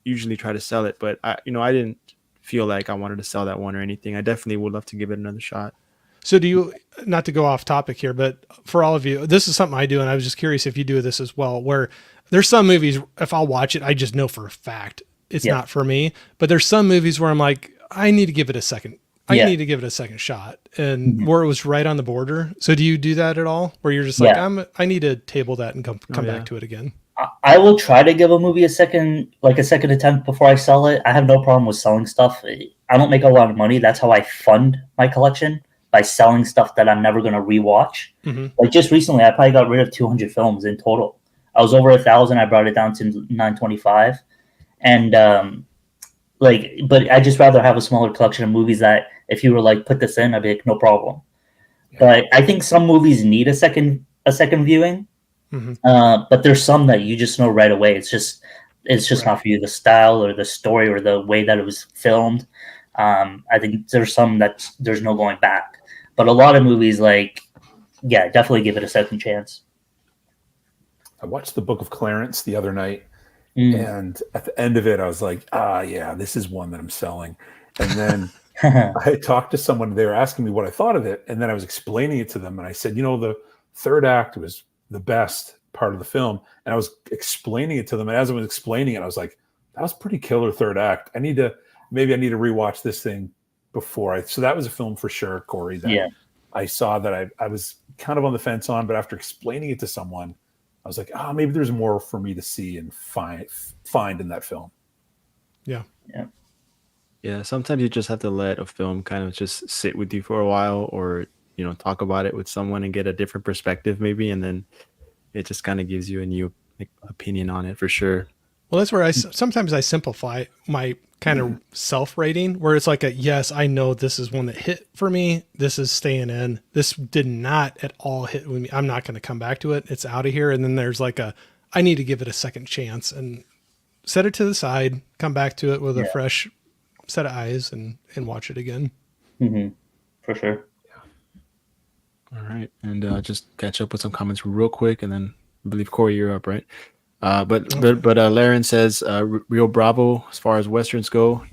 usually try to sell it. But I didn't feel like I wanted to sell that one or anything. I definitely would love to give it another shot. So do you, not to go off topic here, but for all of you, this is something I do. And I was just curious if you do this as well, where there's some movies, if I'll watch it, I just know for a fact it's not for me. But there's some movies where I'm like, I need to give it a second. I need to give it a second shot, and where it was right on the border. So do you do that at all? Where you're just like, I need to table that and come back to it again. I will try to give a movie a second attempt before I sell it. I have no problem with selling stuff. I don't make a lot of money. That's how I fund my collection, by selling stuff that I'm never going to rewatch. Mm-hmm. Like just recently, I probably got rid of 200 films in total. I was over 1,000. I brought it down to 925, and but I just rather have a smaller collection of movies that if you were like, put this in, I'd be like, no problem. Yeah. But I think some movies need a second viewing. Mm-hmm. But there's some that you just know right away. It's just right. Not for you. The style or the story or the way that it was filmed. I think there's some that there's no going back. But a lot of movies, definitely give it a second chance. I watched The Book of Clarence the other night, and at the end of it, I was like, this is one that I'm selling. And then I talked to someone, they were asking me what I thought of it, and then I was explaining it to them, and I said, the third act was the best part of the film, and I was explaining it to them, and as I was explaining it, I was like, that was pretty killer third act. I need to rewatch this thing before so that was a film for sure, Corey, that I saw that I was kind of on the fence on, but after explaining it to someone, I was like, maybe there's more for me to see and find in that film. Yeah. Yeah, sometimes you just have to let a film kind of just sit with you for a while, or talk about it with someone and get a different perspective maybe, and then it just kind of gives you a new opinion on it for sure. Well, that's where sometimes I simplify my kind of self-rating, where it's like yes, I know this is one that hit for me. This is staying in. This did not at all hit with me. I'm not going to come back to it. It's out of here. And then there's I need to give it a second chance and set it to the side, come back to it with a fresh set of eyes and watch it again. Mm-hmm. For sure. All right. And just catch up with some comments real quick, and then I believe Corey, you're up, right? But Laren says Rio Bravo, as far as westerns go,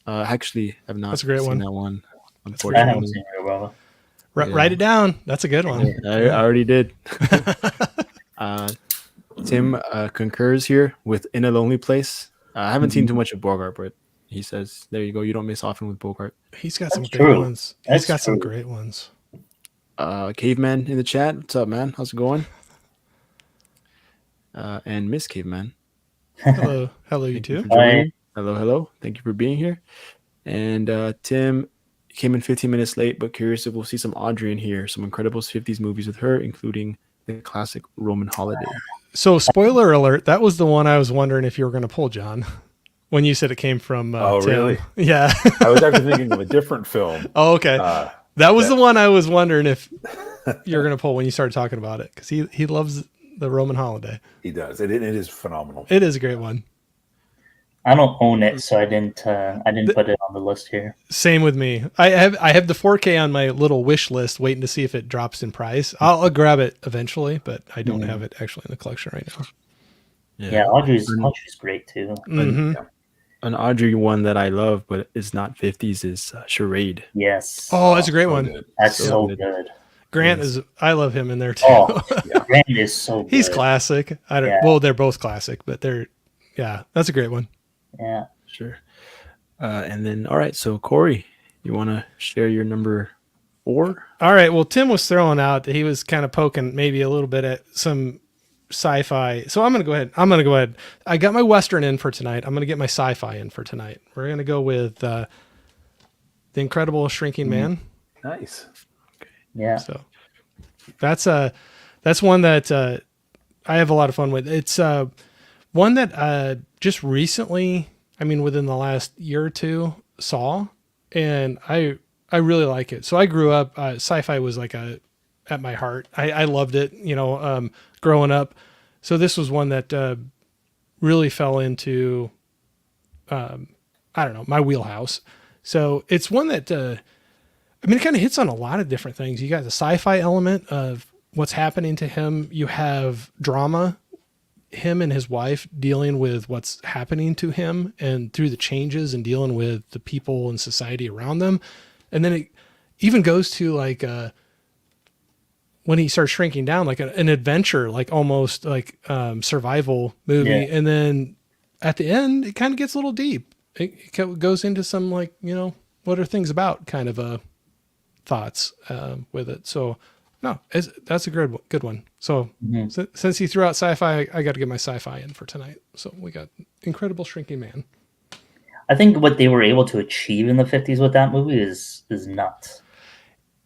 actually have not seen that one. Unfortunately, I haven't seen Rio Bravo. Write it down. That's a good one. I already did. Tim concurs here with In a Lonely Place. I haven't seen too much of Bogart, but he says, there you go. You don't miss often with Bogart. He's got some great ones. He's got some great ones. Caveman in the chat. What's up, man? How's it going? And Miss Caveman. Hello, you too. Hello. Thank you for being here. And Tim came in 15 minutes late, but curious if we'll see some Audrey in here. Some Incredibles 50s movies with her, including the classic Roman Holiday. So, spoiler alert, that was the one I was wondering if you were going to pull, John, when you said it came from Tim. Really? Yeah. I was actually thinking of a different film. Oh, okay. That was the one I was wondering if you were going to pull when you started talking about it, because he loves the Roman Holiday. He does. It is phenomenal. It is a great one. I don't own it, so I didn't put it on the list here. Same with me. I have the 4K on my little wish list, waiting to see if it drops in price. I'll grab it eventually, but I don't have it actually in the collection right now. Yeah, Audrey's great too. Mm-hmm. An Audrey one that I love, but it's not 50s, is Charade. Yes. Oh, that's a great one. Good. That's so good. Grant I love him in there too. Oh, Grant is so good. He's classic. Well, they're both classic, but that's a great one. Yeah. Sure. And then, all right. So Corey, you want to share your number 4. All right. Well, Tim was throwing out that he was kind of poking maybe a little bit at some sci-fi. So I'm going to go ahead. I got my Western in for tonight. I'm going to get my sci-fi in for tonight. We're going to go with The Incredible Shrinking Man. Nice. Yeah. So that's one that I have a lot of fun with. It's one that just recently, I mean, within the last year or two, saw, and I really like it. So I grew up, sci-fi was like at my heart. I loved it, growing up. So this was one that really fell into, I don't know, my wheelhouse. So it's one that, I mean, it kind of hits on a lot of different things. You got the sci-fi element of what's happening to him. You have drama, him and his wife dealing with what's happening to him and through the changes and dealing with the people and society around them. And then it even goes to like, when he starts shrinking down, like an adventure, like almost like survival movie. Yeah. And then at the end, it kind of gets a little deep. It goes into some like, what are things about kind of thoughts with it. So no, that's a good one. So since he threw out sci-fi, I got to get my sci-fi in for tonight. So we got Incredible Shrinking Man. I think what they were able to achieve in the 50s with that movie is nuts.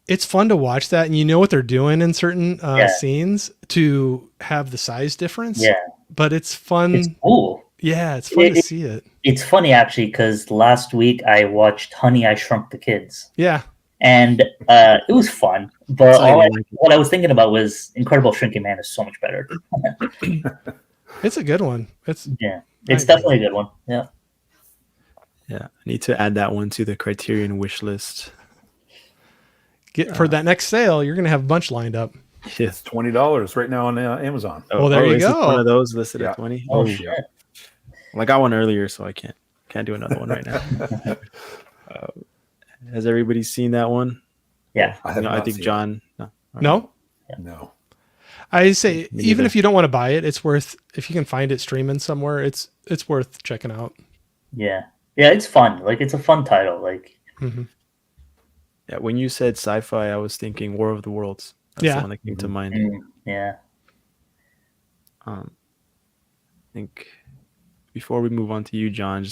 It's fun to watch that, and you know what they're doing in certain scenes to have the size difference. Yeah. But it's fun. It's cool. Yeah, it's fun to see it. It's funny, actually, because last week I watched Honey, I Shrunk the Kids. Yeah. And it was fun. But what I was thinking about was Incredible Shrinking Man is so much better. It's a good one. It's definitely a good one. Yeah. Yeah, I need to add that one to the Criterion wish list. For that next sale, you're going to have a bunch lined up. It's $20 right now on Amazon. Well, there you go. One of those listed at 20. Oh shit! Well, I got one earlier, so I can't do another one right now. Has everybody seen that one? Yeah, I think John. No. No. I say even if you don't want to buy it, it's worth, if you can find it streaming somewhere, it's worth checking out. Yeah, it's fun. Like, it's a fun title. Like, yeah. When you said sci-fi, I was thinking War of the Worlds. That's the one that came to mind. Yeah. I think before we move on to you, John,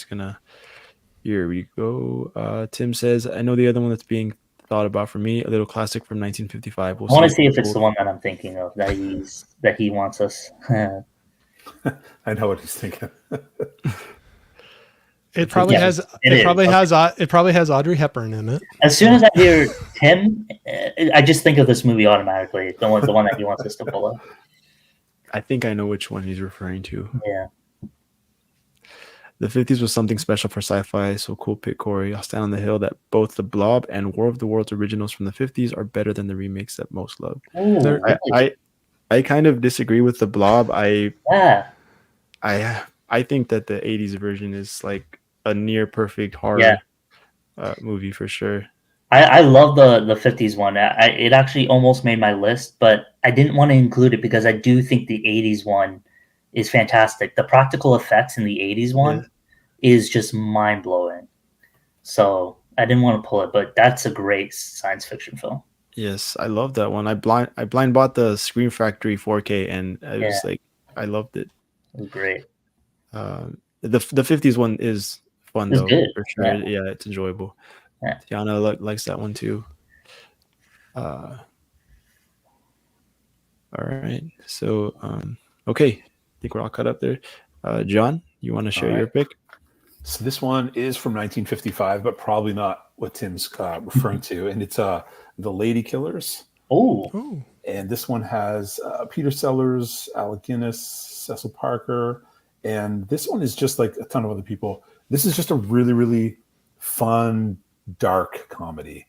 here we go. Tim says, I know the other one that's being thought about for me, a little classic from 1955. I want to see if it's the one that I'm thinking of that he wants us. I know what he's thinking. It probably has Audrey Hepburn in it. As soon as I hear Tim, I just think of this movie automatically. The one that he wants us to pull up. I think I know which one he's referring to. Yeah. The 50s was something special for sci-fi, so cool pick, Corey. I'll stand on the hill that both the Blob and War of the Worlds originals from the 50s are better than the remakes that most love. Ooh, really? I kind of disagree with the Blob. I think that the 80s version is like a near perfect horror movie for sure. I love the 50s one. It actually almost made my list, but I didn't want to include it because I do think the 80s one is fantastic. The practical effects in the 80s one is just mind-blowing. So I didn't want to pull it, but that's a great science fiction film. Yes, I love that one. I blind bought the Scream Factory 4K, and it was like, I loved it. It was great. The 50s one is fun though, good. For sure. Yeah, it's enjoyable. Yeah. Tiana likes that one too. All right. So okay. I think we're all cut up there. John, you want to share your pick? So this one is from 1955, but probably not what Tim's referring to. And it's The Lady Killers. Oh. And this one has Peter Sellers, Alec Guinness, Cecil Parker. And this one is just like a ton of other people. This is just a really, really fun, dark comedy.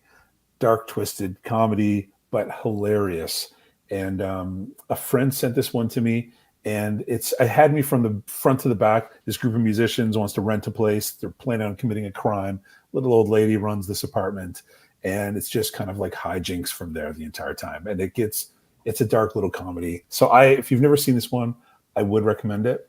Dark, twisted comedy, but hilarious. And a friend sent this one to me. And it had me from the front to the back. This group of musicians wants to rent a place. They're planning on committing a crime. Little old lady runs this apartment. And it's just kind of like hijinks from there the entire time. And it's a dark little comedy. So if you've never seen this one, I would recommend it.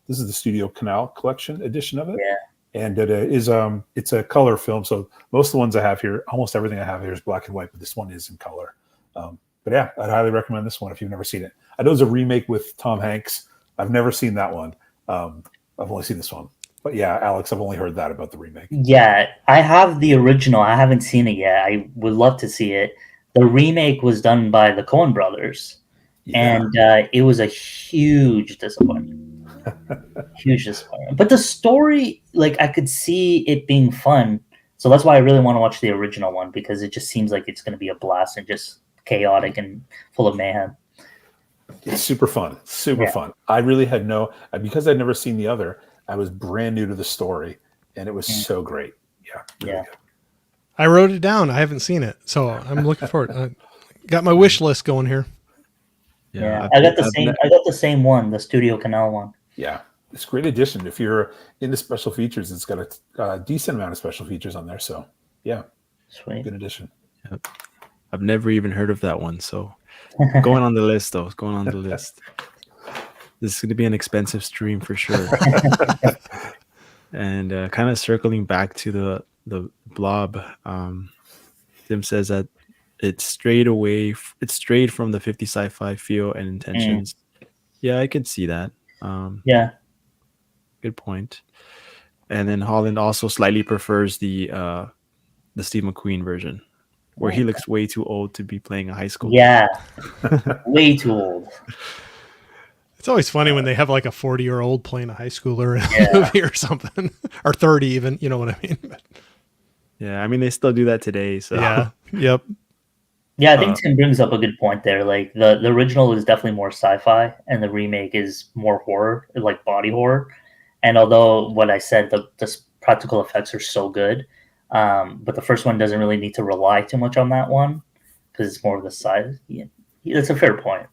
This is the Studio Canal Collection edition of it. Yeah. and it is it's a color film. So most of the ones I have here, almost everything I have here is black and white, but this one is in color. But yeah, I'd highly recommend this one if you've never seen it. I know there's a remake with Tom Hanks. I've never seen that one. I've only seen this one. But yeah, Alex, I've only heard that about the remake. Yeah, I have the original. I haven't seen it yet. I would love to see it. The remake was done by the Coen brothers, Yeah. and it was a huge disappointment. Huge disappointment. But the story, like, I could see it being fun. So that's why I really want to watch the original one, because it just seems like it's going to be a blast and just chaotic and full of mayhem. It's super fun. Super fun. I really had because I'd never seen the other, I was brand new to the story, and it was so great. Yeah. Really good. I wrote it down. I haven't seen it, so I'm looking forward. I got my wish list going here. Yeah, I got the same one, the Studio Canal one. Yeah, it's a great addition. If you're into special features, it's got a decent amount of special features on there. So yeah, sweet, good addition. Yep. I've never even heard of that one. So going on the list, though. It's going on the list. This is going to be an expensive stream for sure. And kind of circling back to the blob, Tim says that it's strayed from the 50 sci-fi feel and intentions. Yeah, I could see that. Yeah, good point. And then Holland also slightly prefers the Steve McQueen version, where he looks way too old to be playing a high school. Yeah, way too old. It's always funny when they have like a 40-year-old playing a high schooler in a movie or something, or 30 even. You know what I mean? Yeah, I mean they still do that today. So yeah, yep. Yeah, I think Tim brings up a good point there. Like the original is definitely more sci-fi, and the remake is more horror, like body horror. And although what I said, the practical effects are so good, but the first one doesn't really need to rely too much on that one because it's more of the size. Yeah, that's a fair point.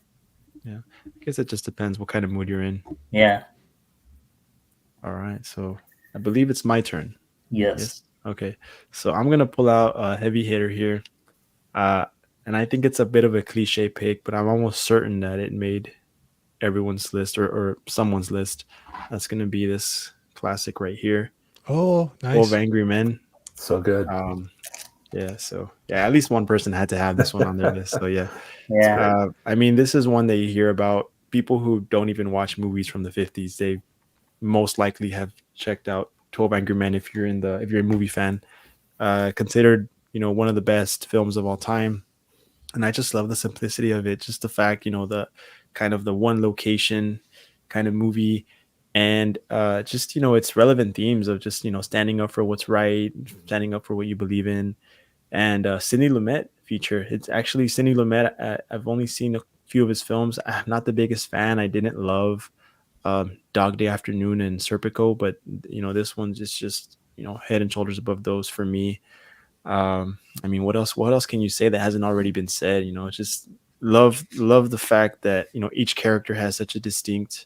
Yeah, I guess it just depends what kind of mood you're in. Yeah. All right, so I believe it's my turn. Yes. Okay, so I'm gonna pull out a heavy hitter here, and I think it's a bit of a cliche pick, but I'm almost certain that it made everyone's list or someone's list. That's gonna be this classic right here. Oh, nice. 12 Angry Men. So good. Yeah, so yeah, at least one person had to have this one on their list. So yeah. Yeah. I mean, this is one that you hear about people who don't even watch movies from the 50s. They most likely have checked out 12 Angry Men if you're a movie fan. Considered, one of the best films of all time. And I just love the simplicity of it. Just the fact, the kind of the one location kind of movie, and just its relevant themes of just standing up for what's right, standing up for what you believe in. And Sidney Lumet feature. It's actually Sidney Lumet. I've only seen a few of his films. I'm not the biggest fan. I didn't love Dog Day Afternoon and Serpico, but this one's just head and shoulders above those for me. I mean, what else can you say that hasn't already been said? Just love the fact that each character has such a distinct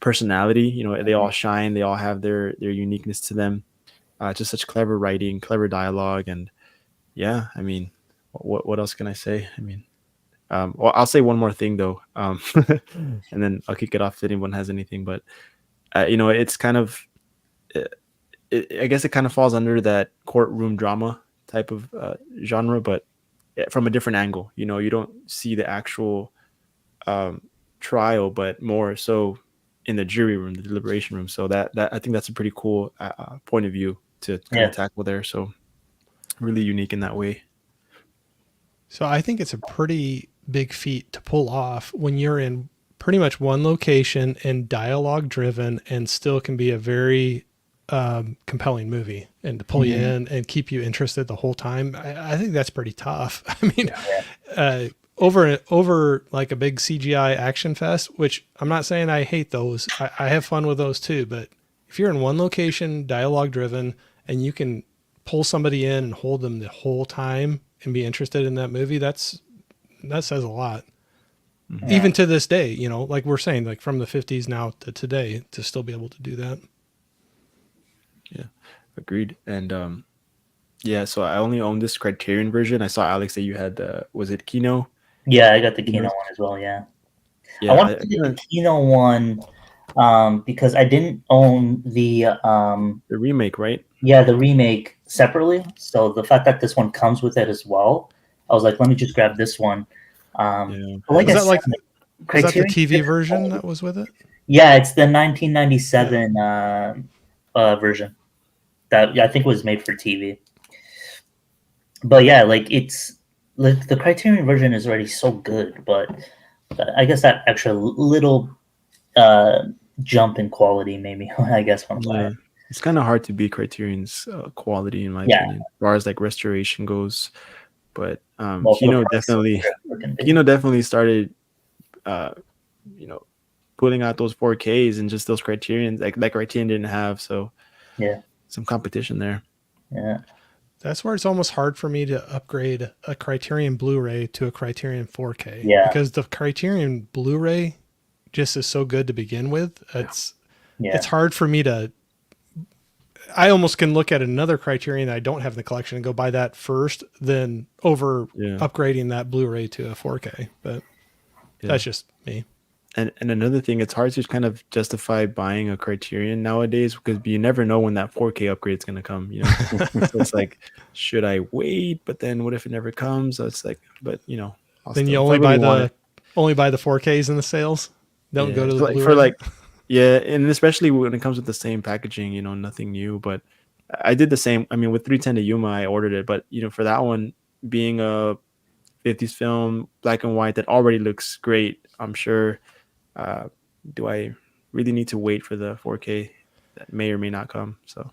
personality. They all shine. They all have their uniqueness to them. Just such clever writing, clever dialogue, and yeah, I mean, what else can I say? I mean, well, I'll say one more thing though, and then I'll kick it off if anyone has anything. But it's kind of, I guess it kind of falls under that courtroom drama type of genre, but from a different angle. You don't see the actual trial, but more so in the jury room, the deliberation room. So that I think that's a pretty cool point of view to kind of tackle there. So really unique in that way. So I think it's a pretty big feat to pull off when you're in pretty much one location and dialogue driven, and still can be a very compelling movie, and to pull you in and keep you interested the whole time. I think that's pretty tough. I mean, over like a big CGI action fest, which I'm not saying I hate those. I have fun with those too. But if you're in one location, dialogue driven, and you can pull somebody in and hold them the whole time and be interested in that movie, that says a lot. Even to this day, like we're saying, like from the 50s now to today, to still be able to do that. Yeah, agreed. And so I only own this Criterion version. I saw Alex that you had was it Kino? Yeah, I got the Kino one as well. Yeah. I want to get the Kino one. because I didn't own the remake, right? yeah, the remake separately. So the fact that this one comes with it as well, I was like, let me just grab this one. Yeah. But like Was I that said, like like, was that the Criterion TV did version all- that was with it? Yeah, it's the 1997 version that I think was made for TV. But yeah, like it's like the Criterion version is already so good, but I guess that extra little uh, jump in quality made me, I guess, want to buy Yeah. it. It's kind of hard to beat Criterion's quality, in my Yeah, opinion, as far as like restoration goes. But well, for the Kino price of definitely, what it can be. Kino definitely started, uh, you know, putting out those 4Ks and just those Criterions like that Criterion didn't have. So Yeah, some competition there. yeah, That's where it's almost hard for me to upgrade a Criterion Blu-ray to a Criterion 4K yeah, because the Criterion Blu-ray just is so good to begin with. It's yeah. hard for me to. I almost can look at another Criterion that I don't have in the collection and go buy that first, then over Yeah. upgrading that Blu-ray to a 4K. But that's just me. And another thing, it's hard to kind of justify buying a Criterion nowadays because you never know when that 4K upgrade is going to come. You know, so it's like, should I wait? But then what if it never comes? So it's like, but you know, Then you if I only really buy want it, only buy the 4Ks in the sales. Don't yeah, go to the like, Blu-ray. for like, yeah, and especially when it comes with the same packaging, you know, nothing new. But I did the same. I mean, with 310 to Yuma, I ordered it, but you know, for that one being a 50s film, black and white, that already looks great, I'm sure. Do I really need to wait for the 4K that may or may not come? So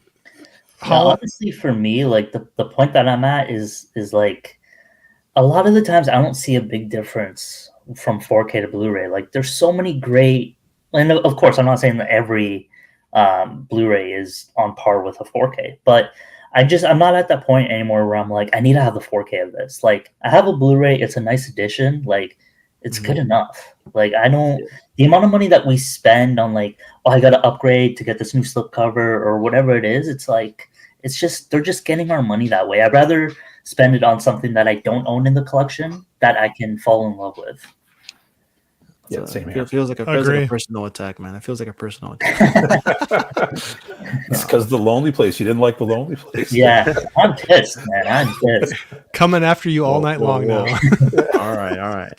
Yeah, honestly, for me, like the point that I'm at is like a lot of the times I don't see a big difference from 4K to Blu-ray. Like there's so many great, and of course, I'm not saying that every Blu-ray is on par with a 4K, but I'm not at that point anymore where I'm like, I need to have the 4K of this. Like I have a Blu-ray, it's a nice addition, like it's good enough. Like I don't, the amount of money that we spend on like, oh, I got to upgrade to get this new slipcover or whatever it is, it's like, it's just, they're just getting our money that way. I'd rather spend it on something that I don't own in the collection that I can fall in love with. Yeah, same here. It feels like a personal attack, man. It feels like a personal attack. It's because the lonely place. You didn't like the lonely place. Yeah, I'm pissed, man. I'm pissed. Coming after you all night long now. All right.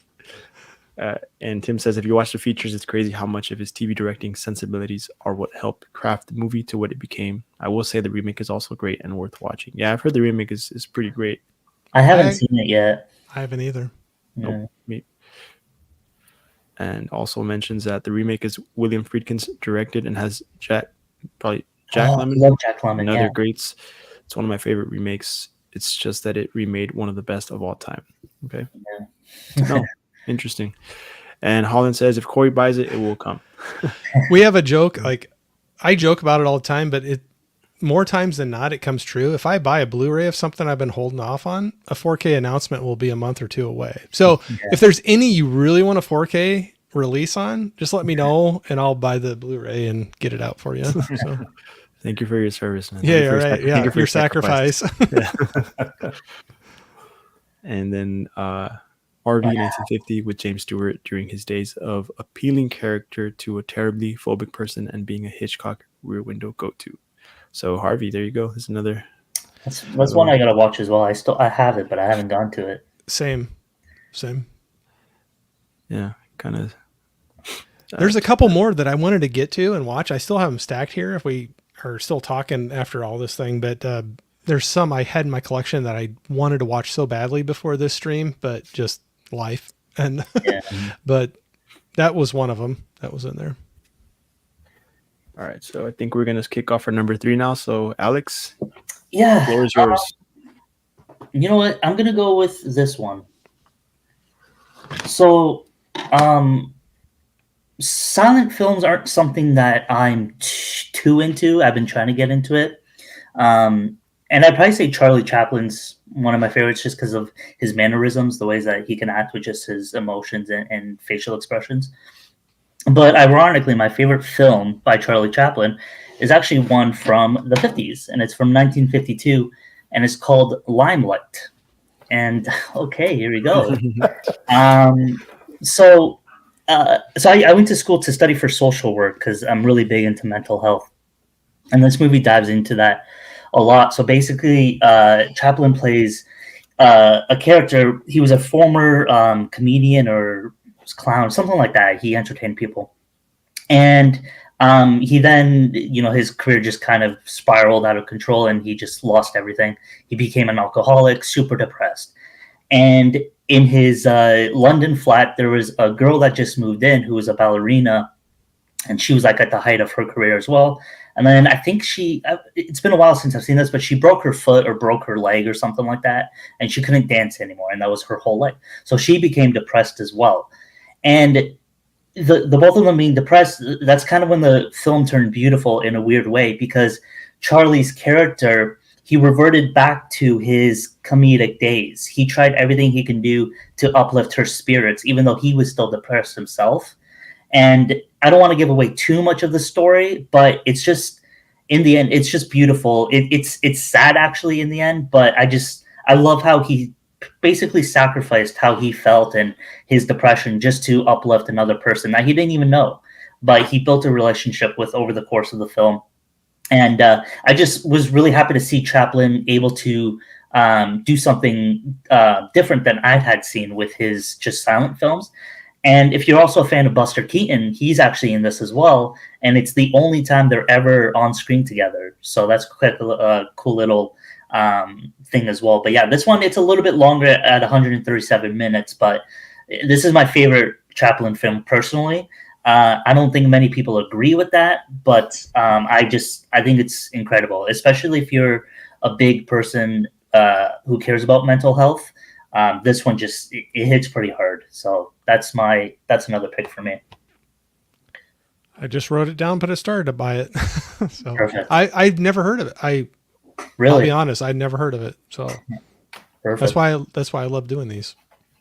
And Tim says, if you watch the features, it's crazy how much of his TV directing sensibilities are what helped craft the movie to what it became. I will say the remake is also great and worth watching. Yeah, I've heard the remake is pretty great. I haven't seen it yet. I haven't either. Nope. Me. And also mentions that the remake is William Friedkin's directed and has Jack Lemmon. I love Jack Lemmon, Another yeah. greats. It's one of my favorite remakes. It's just that it remade one of the best of all time. Okay. Yeah. No, interesting. And Holland says, if Corey buys it, it will come. We have a joke, like I joke about it all the time, but it more times than not, it comes true. If I buy a Blu-ray of something I've been holding off on, a 4K announcement will be a month or two away. So if there's any you really want a 4K release on, just let me know and I'll buy the Blu-ray and get it out for you. So thank you for your service, man. Yeah, right. Yeah, your sacrifice. Yeah. And then RV 1950 with James Stewart during his days of appealing character to a terribly phobic person and being a Hitchcock rear window go-to. So Harvey, there you go. There's another. That's one I gotta watch as well. I have it, but I haven't gone to it. Same. Yeah, kind of. There's a couple more that I wanted to get to and watch. I still have them stacked here if we are still talking after all this thing, but there's some I had in my collection that I wanted to watch so badly before this stream, but just life. And but that was one of them that was in there. All right, so I think we're gonna kick off for number 3 now. So Alex, yeah, the floor is yours. You know what? I'm gonna go with this one. So, silent films aren't something that I'm too into. I've been trying to get into it. And I'd probably say Charlie Chaplin's one of my favorites just because of his mannerisms, the ways that he can act with just his emotions and facial expressions. But ironically, my favorite film by Charlie Chaplin is actually one from the 50s, and it's from 1952, and it's called Limelight. And okay, here we go. So so I went to school to study for social work because I'm really big into mental health, and this movie dives into that a lot. So basically, Chaplin plays a character. He was a former comedian or clown, something like that. He entertained people, and he then, his career just kind of spiraled out of control, and he just lost everything. He became an alcoholic, super depressed, and in his London flat, there was a girl that just moved in who was a ballerina, and she was like at the height of her career as well. And then I think it's been a while since I've seen this, but she broke her foot or broke her leg or something like that, and she couldn't dance anymore, and that was her whole life. So she became depressed as well. And the both of them being depressed, that's kind of when the film turned beautiful in a weird way, because Charlie's character, he reverted back to his comedic days. He tried everything he can do to uplift her spirits, even though he was still depressed himself. And I don't want to give away too much of the story, but it's just, in the end, it's just beautiful. It's sad actually in the end, but I love how he basically sacrificed how he felt and his depression just to uplift another person that he didn't even know, but he built a relationship with over the course of the film. And I just was really happy to see Chaplin able to do something different than I had seen with his just silent films. And if you're also a fan of Buster Keaton, he's actually in this as well, and it's the only time they're ever on screen together. So that's quite a cool little thing as well. But yeah, this one, it's a little bit longer at 137 minutes, but this is my favorite Chaplin film personally. I don't think many people agree with that, but I think it's incredible, especially if you're a big person who cares about mental health. This one just it hits pretty hard. So that's another pick for me. I just wrote it down, but I started to buy it. So Perfect. I'd never heard of it. Really? I'll be honest, I'd never heard of it. So Perfect. that's why I love doing these.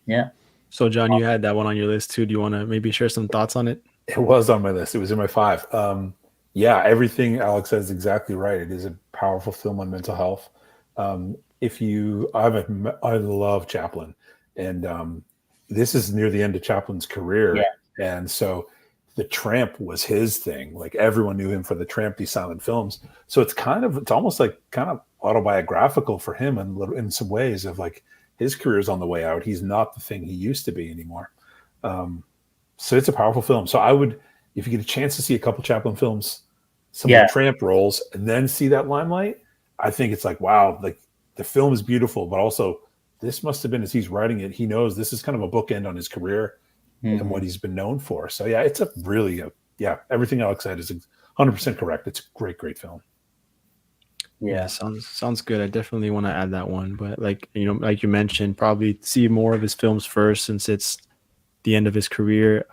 Yeah. So John, you had that one on your list too. Do you want to maybe share some thoughts on it? It was on my list. It was in my 5. Yeah, everything Alex says is exactly right. It is a powerful film on mental health. I love Chaplin, and this is near the end of Chaplin's career. Yeah. And so The Tramp was his thing. Like everyone knew him for The Tramp, these silent films. So it's almost like kind of autobiographical for him in some ways of like his career's on the way out. He's not the thing he used to be anymore. So it's a powerful film. So I would, if you get a chance to see a couple Chaplin films, some of the Tramp roles, and then see that Limelight, I think it's like, wow, like the film is beautiful, but also this must have been, as he's writing it, he knows this is kind of a bookend on his career and what he's been known for. So yeah, it's a really, everything Alex said is 100% correct. It's a great, great film. Yeah, sounds good. I definitely want to add that one, but like you mentioned, probably see more of his films first, since it's the end of his career.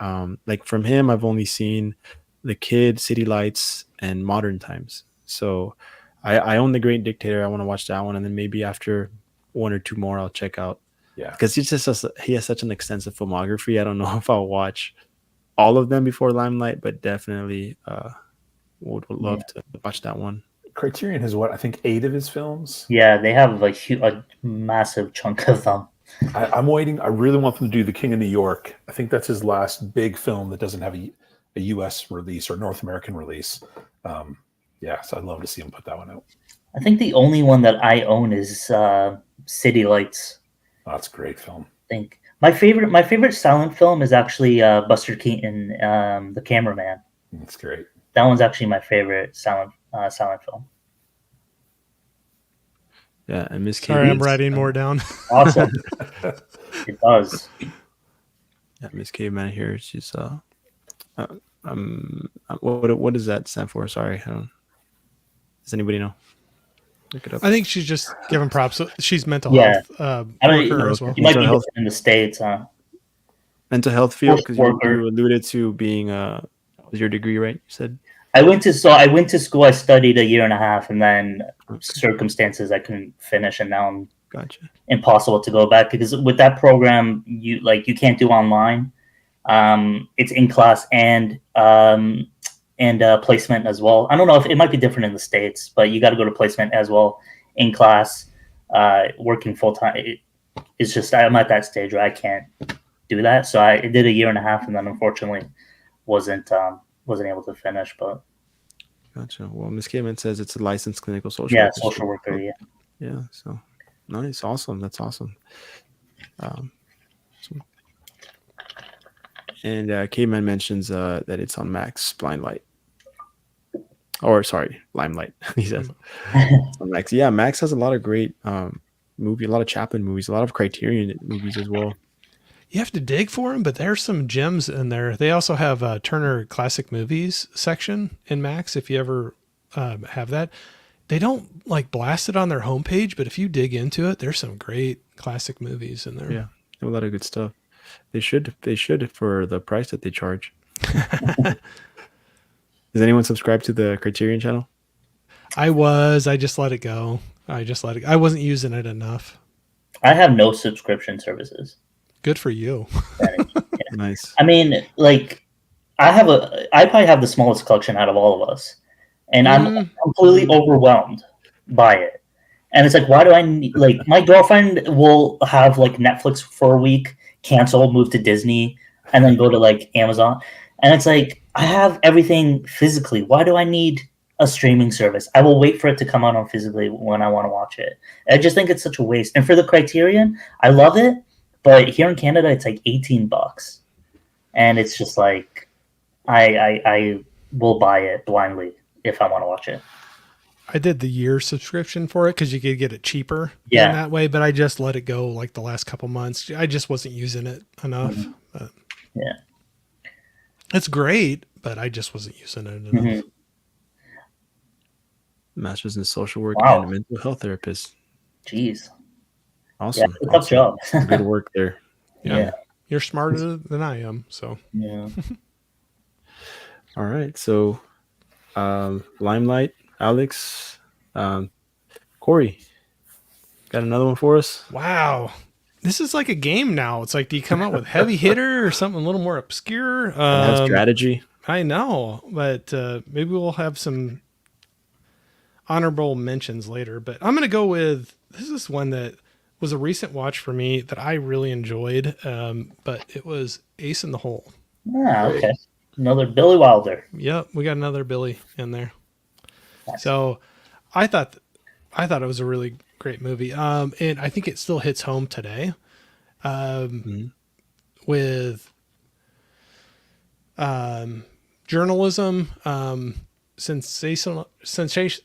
Like from him, I've only seen The Kid, City Lights, and Modern Times. So I own The Great Dictator. I want to watch that one, and then maybe after one or two more, I'll check out. Yeah, because he has such an extensive filmography. I don't know if I'll watch all of them before Limelight, but definitely would love to watch that one. Criterion has I think 8 of his films. Yeah, they have a massive chunk of them. I'm waiting. I really want them to do The King of New York. I think that's his last big film that doesn't have a U.S. release or North American release. So I'd love to see him put that one out. I think the only one that I own is City Lights. Oh, that's a great film. I think my favorite silent film is actually Buster Keaton, The Cameraman. That's great. That one's actually my favorite silent film. Yeah, and Miss K. Sorry, I'm writing more down. Awesome. It does. Yeah, Miss Caveman here. She's what does that stand for? Sorry, does anybody know? Look it up. I think she's just giving props. She's mental health worker as well. You might be different in the States, huh? Mental health field, because you alluded to being was your degree, right? You said. I went to school. I studied a year and a half, and then circumstances I couldn't finish, and now I'm impossible to go back, because with that program you can't do online. It's in class and placement as well. I don't know if it might be different in the States, but you got to go to placement as well, in class, working full time. It's just I'm at that stage where I can't do that. So I did a year and a half, and then unfortunately wasn't able to finish. But Gotcha. Well, Ms. Kamen says it's a licensed clinical social yeah, worker. social worker. So, Yeah. yeah. So nice. Awesome. That's awesome. And K-Man mentions that it's on Max Blind Light. Or sorry, Limelight. He says it's on Max. Yeah, Max has a lot of great a lot of Chaplin movies, a lot of Criterion movies as well. You have to dig for them, but there's some gems in there. They also have a Turner Classic Movies section in Max. If you ever have that, they don't like blast it on their homepage, but if you dig into it, there's some great classic movies in there. Yeah, a lot of good stuff. They should for the price that they charge. Does anyone subscribe to the Criterion channel? I just let it go. I wasn't using it enough. I have no subscription services. Good for you. Nice. I mean, like, I probably have the smallest collection out of all of us, and I'm completely overwhelmed by it. And it's like, why do I need, like, my girlfriend will have like Netflix for a week, cancel, move to Disney, and then go to like Amazon. And it's like, I have everything physically. Why do I need a streaming service? I will wait for it to come out on physically when I want to watch it. I just think it's such a waste. And for the Criterion, I love it, but here in Canada, it's like $18, and it's just like, I will buy it blindly if I want to watch it. I did the year subscription for it because you could get it cheaper Yeah. in that way, but I just let it go like the last couple months. I just wasn't using it enough. But Yeah. it's great, but I just wasn't using it enough. Mhm. Masters in social work Wow. and mental health therapist. Jeez. Awesome. Yeah, tough job. Good work there. Yeah. You're smarter than I am, so. Yeah. All right. So, Limelight, Alex, Corey, got another one for us? Wow. This is like a game now. It's like, do you come up with heavy hitter or something a little more obscure? Have strategy. I know, but maybe we'll have some honorable mentions later. But I'm going to go with, this is one that was a recent watch for me that I really enjoyed, but it was Ace in the Hole. Ah, okay. Another Billy Wilder. Yep, we got another Billy in there. Nice. So I thought it was a really great movie, and I think it still hits home today with journalism, sensation.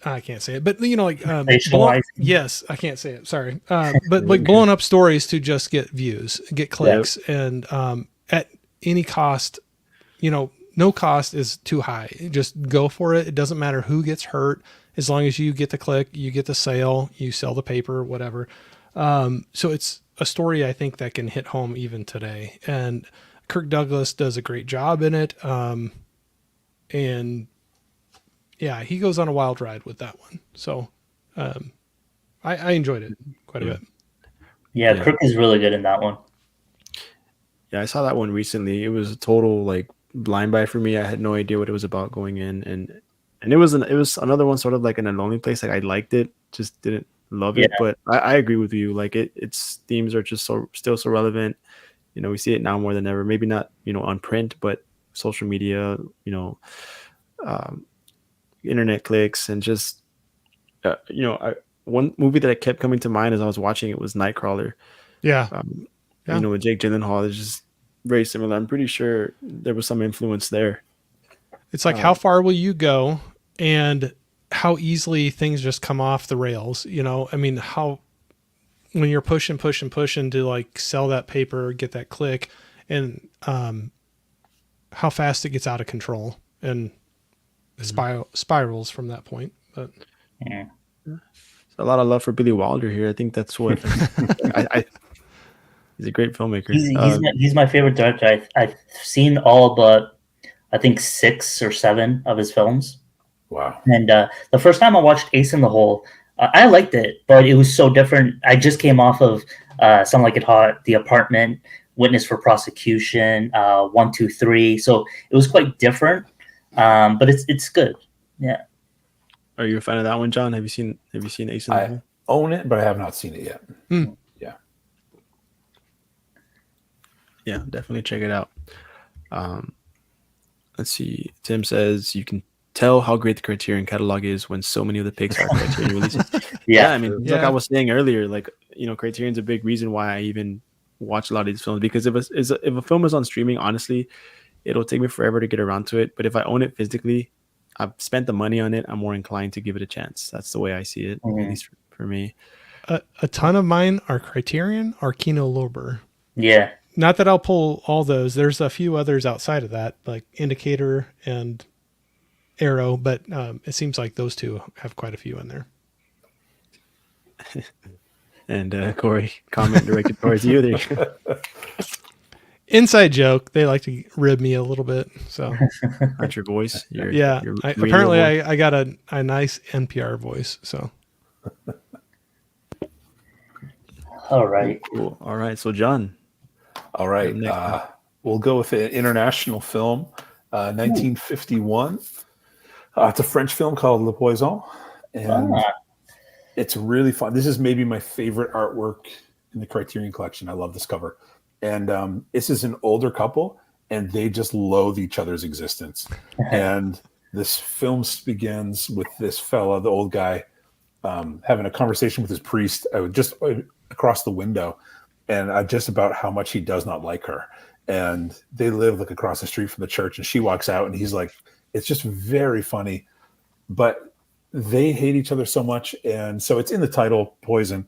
I can't say it, but you know, like Sensationalizing. yes, I can't say it. Sorry, but like blowing up stories to just get views, get clicks, and at any cost, you know, no cost is too high. Just go for it. It doesn't matter who gets hurt, as long as you get the click, you get the sale, you sell the paper, whatever. So it's a story I think that can hit home even today. And Kirk Douglas does a great job in it. And yeah, he goes on a wild ride with that one. So I enjoyed it quite a bit. Yeah, Kirk is really good in that one. Yeah, I saw that one recently. It was a total like blind buy for me. I had no idea what it was about going in, and it was another one sort of like in a lonely place. Like I liked it, just didn't love it. But I agree with you. Like its themes are just still so relevant. You know, we see it now more than ever. Maybe not, you know, on print, but social media, you know, internet clicks, and just you know, one movie that kept coming to mind as I was watching it was Nightcrawler. Yeah. You know, with Jake Gyllenhaal is just very similar. I'm pretty sure there was some influence there. It's like, how far will you go, and how easily things just come off the rails? You know, I mean, when you're pushing to like sell that paper, get that click, and how fast it gets out of control and spirals from that point. But Yeah. A lot of love for Billy Wilder here. I think that's what he's a great filmmaker. He's my favorite director. I've seen all but I think 6 or 7 of his films. Wow. And the first time I watched Ace in the Hole, I liked it, but it was so different. I just came off of Some Like It Hot, The Apartment, Witness for Prosecution, 1, 2, 3. So it was quite different, but it's good. Yeah. Are you a fan of that one, John? Have you seen Ace in the Hole? I own it, but I have not seen it yet. Hmm. Yeah. Yeah, definitely check it out. Um, let's see. Tim says you can tell how great the Criterion catalog is when so many of the Pixar Criterion releases. Yeah, Yeah. I mean, like I was saying earlier, like Criterion's a big reason why I even watch a lot of these films, because if a film is on streaming, honestly, it'll take me forever to get around to it. But if I own it physically, I've spent the money on it, I'm more inclined to give it a chance. That's the way I see it, at least for me. A ton of mine are Criterion or Kino Lorber. Yeah. Not that I'll pull all those. There's a few others outside of that, like Indicator and Arrow, but it seems like those two have quite a few in there. And Corey, comment directed towards you. There you go. Inside joke. They like to rib me a little bit. So Hurt your voice. Apparently I got a nice NPR voice. So. All right. Cool. All right. So John. All right. We'll go with an international film, 1951. It's a French film called Le Poison, and it's really fun. This is maybe my favorite artwork in the Criterion collection. I love this cover. And this is an older couple, and they just loathe each other's existence. And this film begins with this fella, the old guy, having a conversation with his priest just across the window, and just about how much he does not like her. And they live like across the street from the church, and she walks out, and he's like, it's just very funny. But they hate each other so much, and so it's in the title, Poison.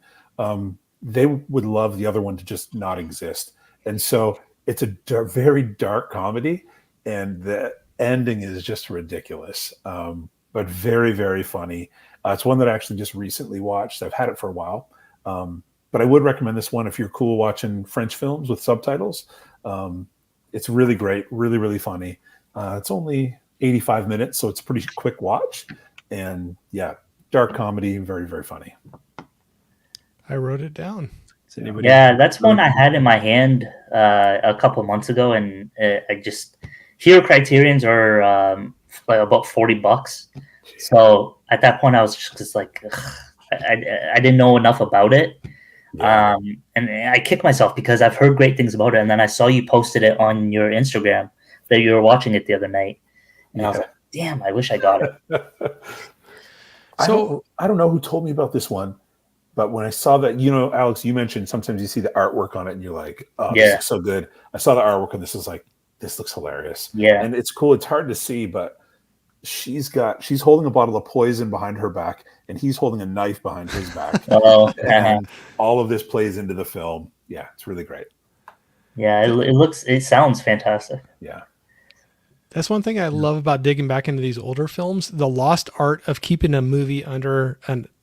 They would love the other one to just not exist. And so it's a very dark comedy, and the ending is just ridiculous, but very, very funny. It's one that I actually just recently watched. I've had it for a while, but I would recommend this one if you're cool watching French films with subtitles. It's really great, really, really funny. It's only 85 minutes, so it's a pretty quick watch. And yeah, dark comedy, very, very funny. I wrote it down. Yeah, that's one I had in my hand a couple of months ago, and I just here Criterions are like about $40. So at that point, I was just like, I didn't know enough about it, and I kicked myself because I've heard great things about it, and then I saw you posted it on your Instagram that you were watching it the other night, and I was like, damn, I wish I got it. So I don't know who told me about this one. But when I saw that, Alex, you mentioned sometimes you see the artwork on it and you're like, oh, this looks so good. I saw the artwork and this is like, this looks hilarious. Yeah. And it's cool. It's hard to see, but she's holding a bottle of poison behind her back and he's holding a knife behind his back. And all of this plays into the film. Yeah, it's really great. Yeah, it sounds fantastic. Yeah. That's one thing I love about digging back into these older films, the lost art of keeping a movie under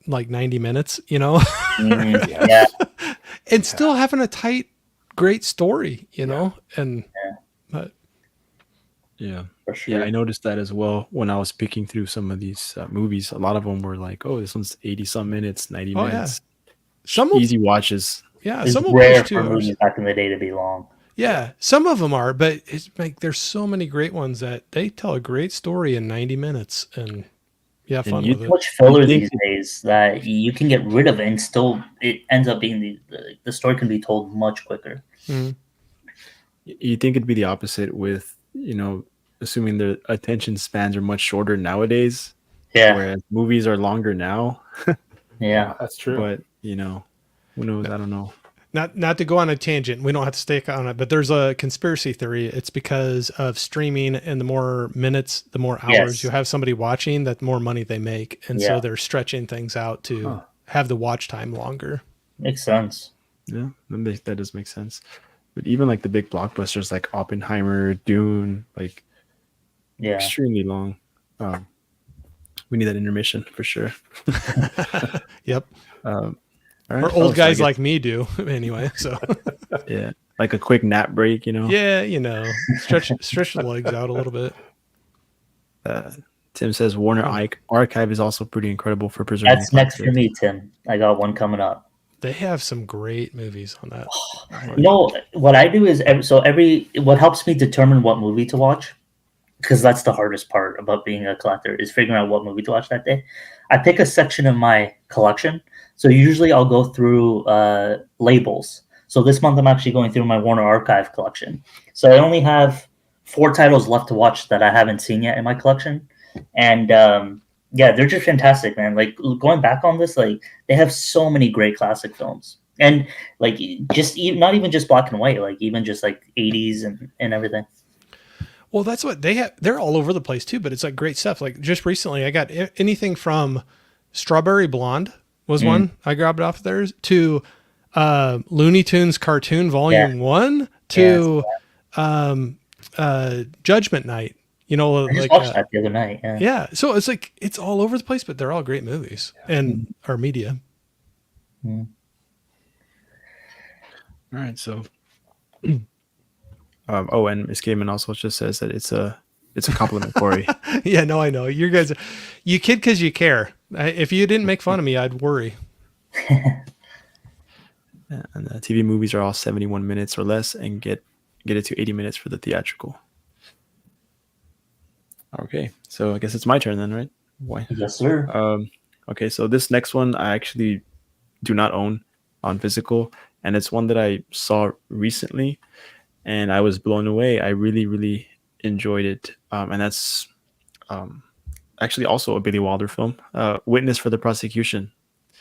like 90 minutes, Yeah. And still having a tight, great story, and but for sure. Yeah, I noticed that as well when I was picking through some of these movies. A lot of them were like, oh, this one's 80 some minutes, 90 minutes. Some easy watches. Yeah, it's some will rare push for 2 movies hours. back in the day to be long. Yeah, some of them are, but it's like there's so many great ones that they tell a great story in 90 minutes, and fun with So it. much filler these days that you can get rid of it, and still it ends up being the story can be told much quicker. Mm-hmm. You think it'd be the opposite with, assuming the attention spans are much shorter nowadays. Yeah. Whereas movies are longer now. Yeah, that's true. But, who knows? I don't know. Not to go on a tangent, we don't have to stick on it, but there's a conspiracy theory. It's because of streaming, and the more minutes, the more hours you have somebody watching, that the more money they make. And so they're stretching things out to have the watch time longer. Makes sense. Yeah, that does make sense. But even like the big blockbusters like Oppenheimer, Dune, like extremely long. We need that intermission for sure. Yep. All right. Or old guys like me do anyway. So yeah, like a quick nap break, Yeah, stretch the legs out a little bit. Tim says Warner Archive is also pretty incredible for preserving. That's next for me, Tim. I got one coming up. They have some great movies on that. What I do is what helps me determine what movie to watch, because that's the hardest part about being a collector, is figuring out what movie to watch that day. I pick a section of my collection. So usually I'll go through labels. So this month I'm actually going through my Warner Archive collection. So I only have 4 titles left to watch that I haven't seen yet in my collection, and yeah, they're just fantastic, man. Like going back on this, like they have so many great classic films, and like just not even just black and white, like even just like 80s and everything. Well, that's what they have. They're all over the place too, but it's like great stuff. Like just recently, I got anything from Strawberry Blonde was one I grabbed off theirs to Looney Tunes Cartoon Volume 1 to Judgment Night. You know, I just like watched that the other night. Yeah. yeah. So it's like it's all over the place, but they're all great movies and our media. All right, so oh, and Miss Gaiman also just says that it's a compliment, Corey. Yeah, no, I know you guys. You kid because you care. If you didn't make fun of me, I'd worry. Yeah, and the TV movies are all 71 minutes or less, and get it to 80 minutes for the theatrical. Okay, so I guess it's my turn then, right? Why? Yes, sir. Okay, so this next one I actually do not own on physical, and it's one that I saw recently, and I was blown away. I really, really enjoyed it, and that's actually also a Billy Wilder film, Witness for the Prosecution.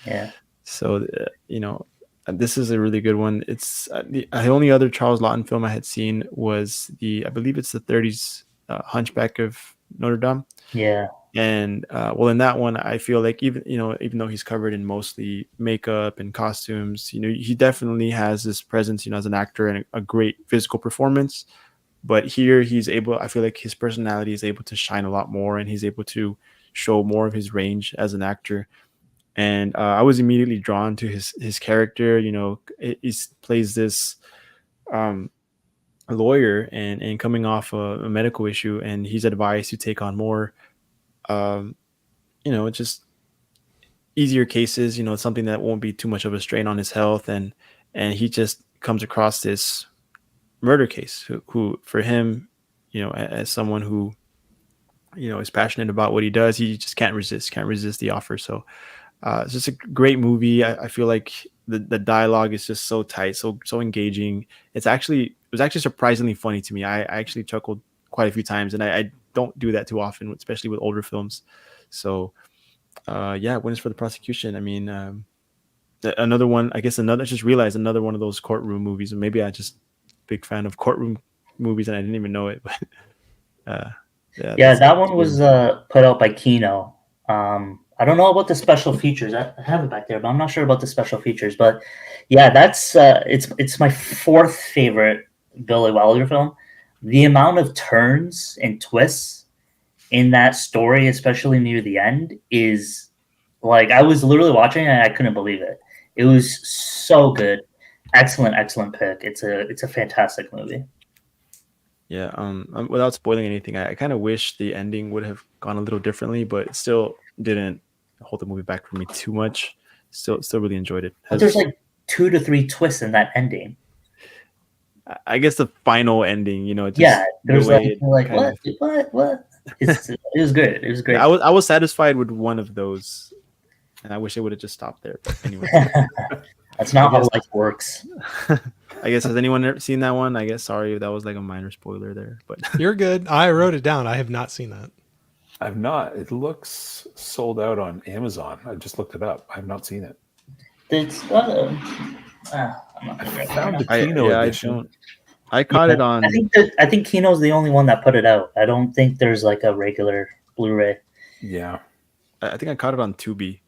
Yeah. So, this is a really good one. It's the only other Charles Lawton film I had seen was I believe it's the 30s Hunchback of Notre Dame. Yeah. And well, in that one, I feel like even though he's covered in mostly makeup and costumes, he definitely has this presence, as an actor and a great physical performance. But here I feel like his personality is able to shine a lot more, and he's able to show more of his range as an actor. And I was immediately drawn to his character. He plays this lawyer and coming off a medical issue, and he's advised to take on more, just easier cases. Something that won't be too much of a strain on his health, and he just comes across this murder case. Who for him, as someone who, is passionate about what he does, he just can't resist the offer. So. It's just a great movie. I feel like the dialogue is just so tight, so engaging. It was actually surprisingly funny to me. I actually chuckled quite a few times, and I don't do that too often, especially with older films. So, Witness for the Prosecution. I mean, another one. I just realized another one of those courtroom movies, and maybe I just big fan of courtroom movies, and I didn't even know it. But that one was put out by Kino. I don't know about the special features. I have it back there, but I'm not sure about the special features. But yeah, that's it's my 4th favorite Billy Wilder film. The amount of turns and twists in that story, especially near the end, is like I was literally watching it and I couldn't believe it. It was so good. Excellent pick. It's a fantastic movie. Yeah. Without spoiling anything, I kind of wish the ending would have gone a little differently, but it still didn't hold the movie back for me too much. Still really enjoyed it. But there's like 2 to 3 twists in that ending. I guess the final ending, there's like what? It was good. It was great. I was satisfied with one of those, and I wish it would have just stopped there. But anyway, that's not how life works. I guess, has anyone ever seen that one? I guess, sorry, that was like a minor spoiler there, but You're good. I wrote it down. I have not seen that. I've not. It looks sold out on Amazon. I just looked it up. I've not seen it. It's I found the Kino edition. I caught it on. I think Kino's the only one that put it out. I don't think there's like a regular Blu-ray. Yeah, I think I caught it on Tubi.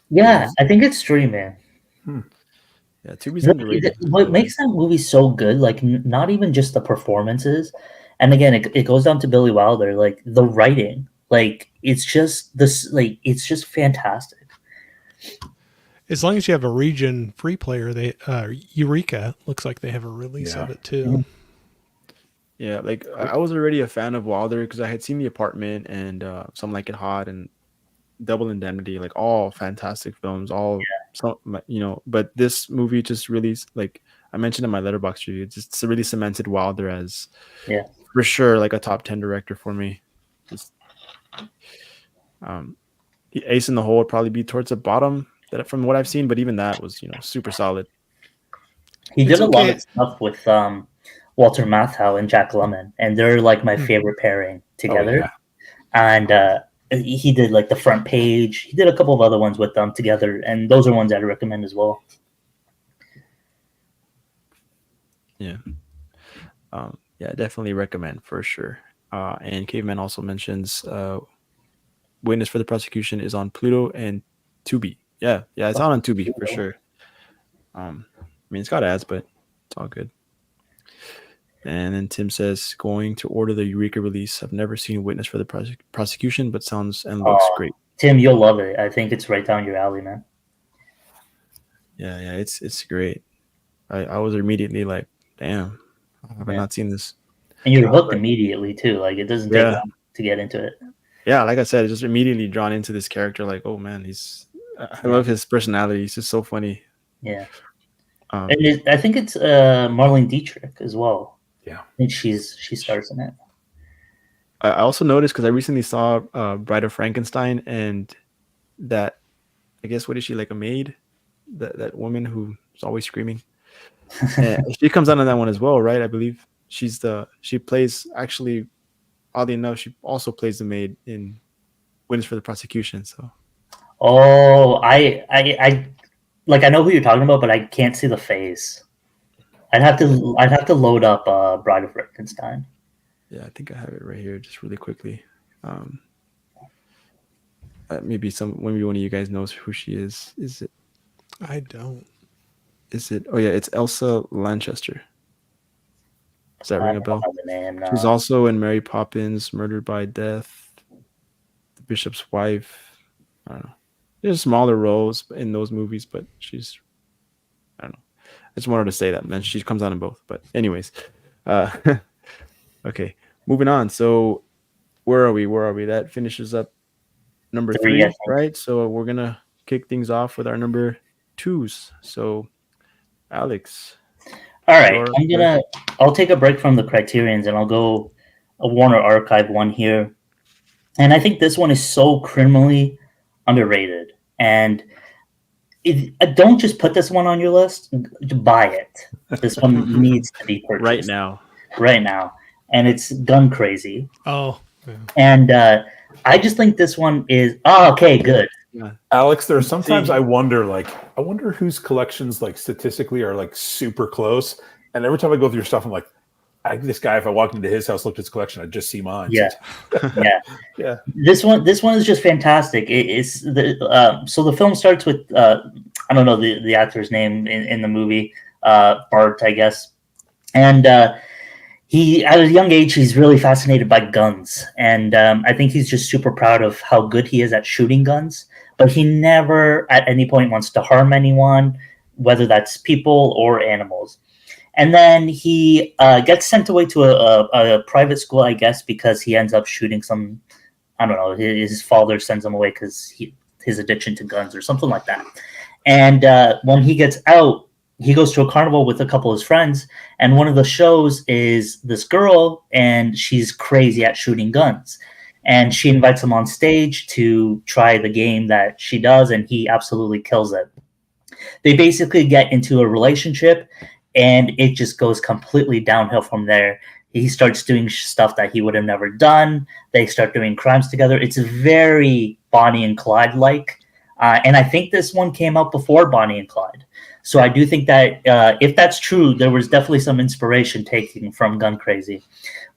Yeah, I think it's streaming. Yeah, Tubi's underrated. What makes that movie so good, like not even just the performances, and again, it goes down to Billy Wilder, like the writing, like it's just it's just fantastic. As long as you have a region free player, they Eureka looks like they have a release of it too. Yeah, like I was already a fan of Wilder because I had seen The Apartment and Some Like It Hot and Double Indemnity, like all fantastic films, but this movie just really, like I mentioned in my Letterboxd review, it's really cemented Wilder as for sure like a top 10 director for me. Just Ace in the Hole would probably be towards the bottom from what I've seen, but even that was super solid. He It's did a lot okay. of stuff with Walter Matthau and Jack Lemmon, and they're like my favorite pairing together. yeah. And he did like The Front Page. He did a couple of other ones with them together, and those are ones I'd recommend as well. Yeah. Yeah, definitely recommend for sure. And Caveman also mentions Witness for the Prosecution is on Pluto and Tubi. Yeah, it's on Tubi for sure. I mean, it's got ads, but it's all good. And then Tim says, going to order the Eureka release. I've never seen Witness for the Prosecution, but sounds and looks great. Tim, you'll love it. I think it's right down your alley, man. Yeah, it's great. I was immediately like, damn, have I not seen this? And you're hooked immediately too. Like it doesn't take long to get into it. Yeah, like I said, just immediately drawn into this character. Like, oh man, I love his personality. He's just so funny. Yeah. And I think it's Marlene Dietrich as well. Yeah. I think she stars in it. I also noticed because I recently saw Bride of Frankenstein, and that, I guess, what is she, like a maid? That woman who's always screaming. She comes out on that one as well, right? I believe she plays, actually, oddly enough, she also plays the maid in Witness for the Prosecution. So. Oh, I like, I know who you're talking about, but I can't see the face. I'd have to load up Bride of Frankenstein. Yeah, I think I have it right here, just really quickly. Maybe one of you guys knows who she is. Is it? I don't. Is it? Oh yeah, it's Elsa Lanchester. Does that ring a bell? The name, no. She's also in Mary Poppins, Murdered by Death, The Bishop's Wife. I don't know. There's smaller roles in those movies, but she's, I don't know. I just wanted to say that, man. She comes out in both. But anyways, okay, moving on. So where are we? That finishes up number 3, right? So we're gonna kick things off with our number 2s. So Alex. All right, I'll take a break from the Criterions and I'll go a Warner Archive one here. And I think this one is so criminally underrated. And don't just put this one on your list, buy it. This one needs to be purchased right now. And it's Gun Crazy. Oh. Yeah. And I just think this one is okay, good. Yeah. Alex, there are sometimes I wonder whose collections, like, statistically are like super close. And every time I go through your stuff, I'm like, this guy, if I walked into his house, looked at his collection, I'd just see mine. Yeah. Yeah. This one is just fantastic. It's so the film starts with I don't know the actor's name in the movie, Bart, I guess. And he, at a young age, he's really fascinated by guns. And I think he's just super proud of how good he is at shooting guns. But he never at any point wants to harm anyone, whether that's people or animals. And then he gets sent away to a private school, I guess, because he ends up shooting some, I don't know, his father sends him away because his addiction to guns or something like that. And when he gets out, he goes to a carnival with a couple of his friends. And one of the shows is this girl, and she's crazy at shooting guns. And she invites him on stage to try the game that she does, and he absolutely kills it. They basically get into a relationship, and it just goes completely downhill from there. He starts doing stuff that he would have never done. They start doing crimes together. It's very Bonnie and Clyde-like. And I think this one came out before Bonnie and Clyde. So I do think that if that's true, there was definitely some inspiration taken from Gun Crazy.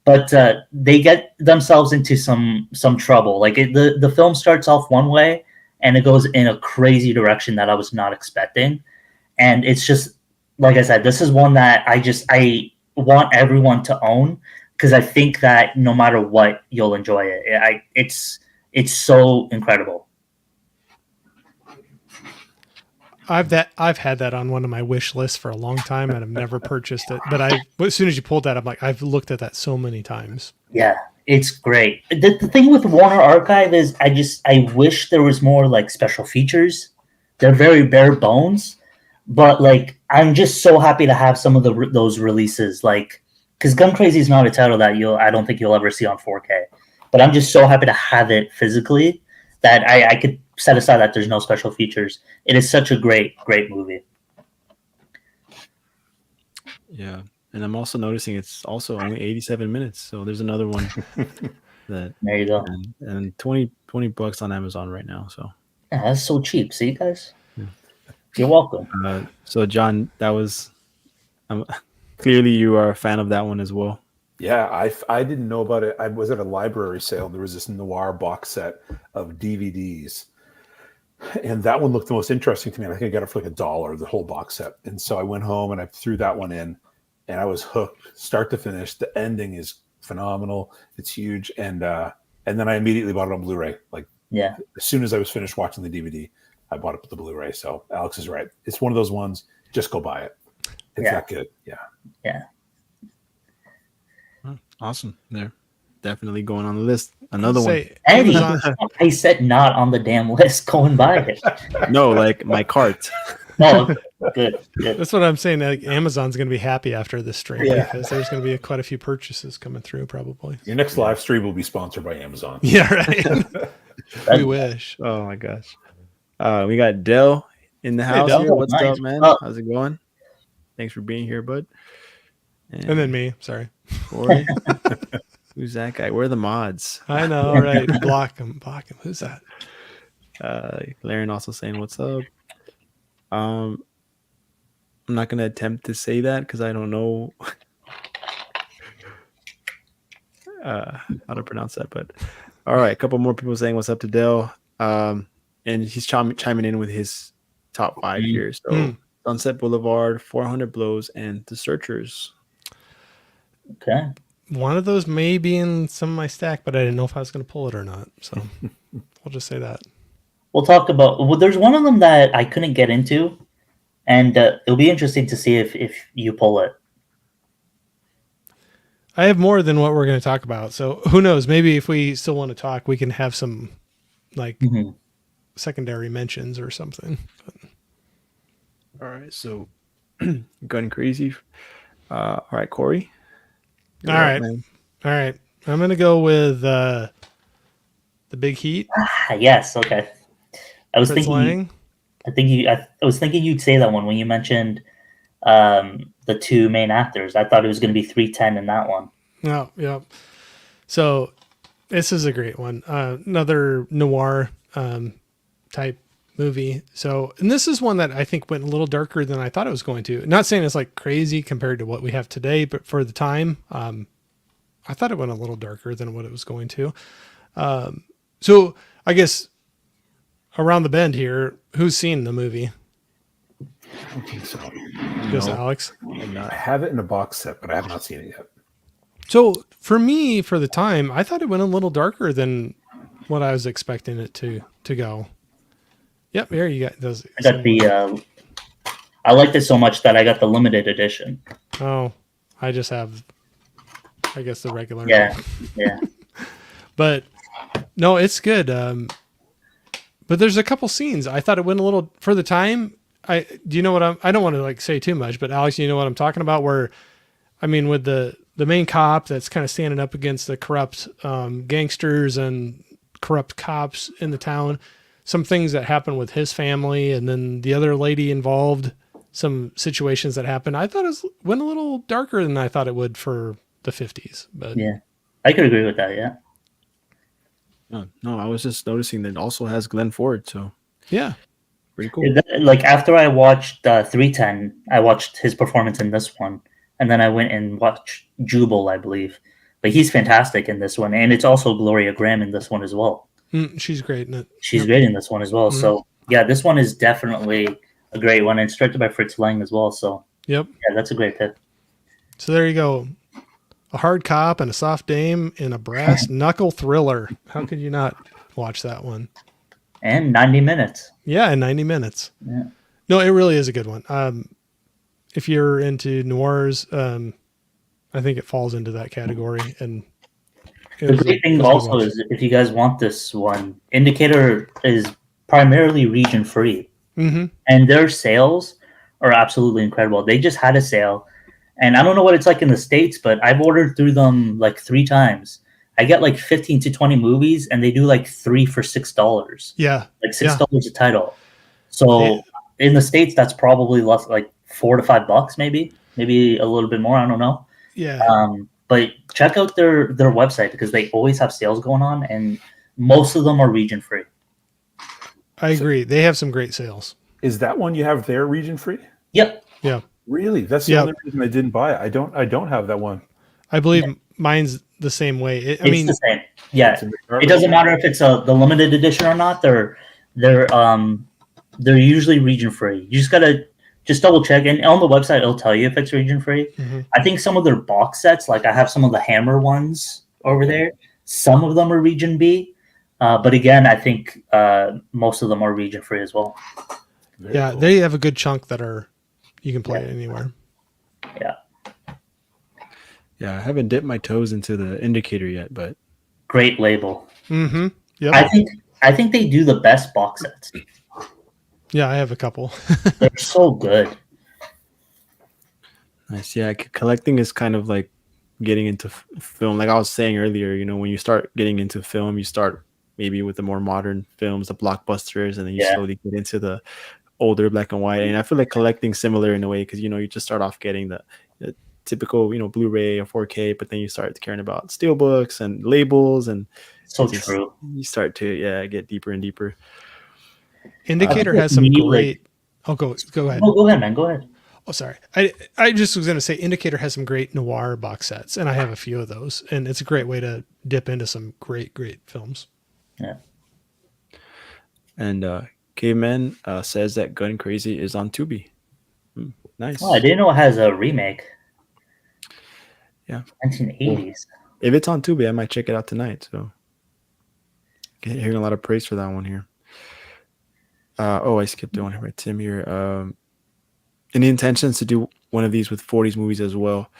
But they get themselves into some trouble. Like the film starts off one way, and it goes in a crazy direction that I was not expecting. And it's just, like I said, this is one that I want everyone to own, because I think that no matter what, you'll enjoy it. It's so incredible. I've had that on one of my wish lists for a long time, and I've never purchased it. But as soon as you pulled that, I'm like, I've looked at that so many times. Yeah, it's great. The thing with Warner Archive is I wish there was more like special features. They're very bare bones, but like I'm just so happy to have some of those releases, like, because Gun Crazy is not a title that I don't think you'll ever see on 4K. But I'm just so happy to have it physically that I could set aside that there's no special features. It is such a great movie. Yeah, and I'm also noticing it's also only 87 minutes. So there's another one that There you go. and 20 bucks on Amazon right now. So Yeah, that's so cheap. See, guys, yeah. you're welcome. So John, that was um, clearly you are a fan of that one as well. Yeah, I didn't know about it. I was at a library sale. There was this noir box set of DVDs, and that one looked the most interesting to me. I think I got it for like $1, the whole box set. And so I went home and I threw that one in, and I was hooked, start to finish. The ending is phenomenal. It's huge, and then I immediately bought it on Blu-ray. Like Yeah, as soon as I was finished watching the DVD, I bought it with the Blu-ray. So Alex is right. It's one of those ones. Just go buy it. It's that good. Yeah. yeah. Oh, awesome. There, definitely going on the list. Another one. Say, Eddie, Amazon, I said not on the damn list. Go and buy it. No, like my cart. No, good. that's what I'm saying. Like, Amazon's going to be happy after this stream Yeah. because there's going to be quite a few purchases coming through, probably. Your next live stream will be sponsored by Amazon. Yeah, right. We wish. Oh my gosh. We got Dell in the house Dell. here. What's Nice. up, man? Oh. How's it going? Thanks for being here, bud. And then me. Sorry. Corey. Who's that guy? Where are the mods? I know, right? Block him. Block him. Who's that? Laren also saying what's up. I'm not gonna attempt to say that because I don't know how to pronounce that. But all right, a couple more people saying what's up to Dell. And he's chiming in with his top 5 here. So Sunset Boulevard, 400 Blows, and The Searchers. Okay. One of those may be in some of my stack, but I didn't know if I was going to pull it or not. So we'll just say that. We'll talk about. Well, there's one of them that I couldn't get into, and it'll be interesting to see if you pull it. I have more than what we're going to talk about. So who knows? Maybe if we still want to talk, we can have some like secondary mentions or something. But All right, so Gun Crazy. All right, Corey. all right. All right. I'm going to go with The Big Heat. Ah, yes. Okay. I was Fritz thinking. Lang. I was thinking you'd say that one when you mentioned the two main actors. I thought it was going to be 310 in that one. Oh, yeah. So this is a great one. Another noir type movie. So, and this is one that I think went a little darker than I thought it was going to. Not saying it's like crazy compared to what we have today, but for the time, I thought it went a little darker than what it was going to. So I guess around the bend here, who's seen the movie? I don't think so. Just Alex. I have it in a box set, but I have not seen it yet. So for me, for the time, I thought it went a little darker than what I was expecting it to go. Yep, here you got those. I got the. I liked it so much that I got the limited edition. Oh, I just have, I guess, the regular. Yeah, yeah. But no, it's good. But there's a couple scenes I thought it went a little for the time. Do you know what I don't want to like say too much, but Alex, you know what I'm talking about? Where, I mean, with the main cop that's kind of standing up against the corrupt gangsters and corrupt cops in the town. Some things that happen with his family, and then the other lady involved. Some situations that happened. I thought it went a little darker than I thought it would for the 50s. But Yeah, I could agree with that. Yeah. No, I was just noticing that it also has Glenn Ford. So yeah. pretty cool. Like after I watched 310, I watched his performance in this one, and then I went and watched Jubal, I believe. But he's fantastic in this one, and it's also Gloria Graham in this one as well. She's great in it. She's great in this one as well. Mhm. So yeah, this one is definitely a great one, and it's directed by Fritz Lang as well. So Yep. yeah, that's a great pick. So there you go. A hard cop and a soft dame in a brass knuckle thriller. How could you not watch that one? And 90 minutes. Yeah, in 90 minutes. Yeah. No, it really is a good one. If you're into noirs, I think it falls into that category. And The great thing also is if you guys want this one, Indicator is primarily region free, and their sales are absolutely incredible. They just had a sale, and I don't know what it's like in the States, but I've ordered through them like 3 times. I get like 15 to 20 movies, and they do like 3 for $6. Yeah, like $6 a title. So in the States, that's probably less, like $4 to $5 maybe. maybe a little bit more. I don't know. Yeah. But check out their website because they always have sales going on, and most of them are region free. I agree. They have some great sales. Is that one you have there region free? Yep. Yeah. Really? That's the Yep. only reason I didn't buy it. I don't have that one. I believe mine's the same way. It's the same. Yeah. It's in the It garbage. doesn't matter if it's the limited edition or not. They're usually region free. You just gotta double check, and on the website it'll tell you if it's region free. I think some of their box sets, like I have some of the Hammer ones over there. Some of them are region B, but again, I think most of them are region free as well. Very Yeah, cool. they have a good chunk that are you can play it anywhere. Yeah. Yeah, I haven't dipped my toes into the Indicator yet, but Great label. Mm-hmm. Yep. I think they do the best box sets. Yeah, I have a couple. They're so good. nice. Yeah, collecting is kind of like getting into film. Like I was saying earlier, when you start getting into film, you start maybe with the more modern films, the blockbusters, and then you Yeah. slowly get into the older black and white. And I feel like collecting similar in a way because you just start off getting the typical Blu-ray or 4K, but then you start caring about steelbooks and labels, and So just- true. you start to get deeper and deeper. Indicator has some great. Oh, go ahead. No, go ahead, man. Go ahead. Oh, sorry. I just was going to say Indicator has some great noir box sets, and I have a few of those, and it's a great way to dip into some great films. Yeah. And Caveman says that Gun Crazy is on Tubi. Nice. Oh, I didn't know it has a remake. Yeah. 1980s. If it's on Tubi, I might check it out tonight. So, hearing a lot of praise for that one here. I skipped one here. Tim here. Any intentions to do one of these with 40s movies as well?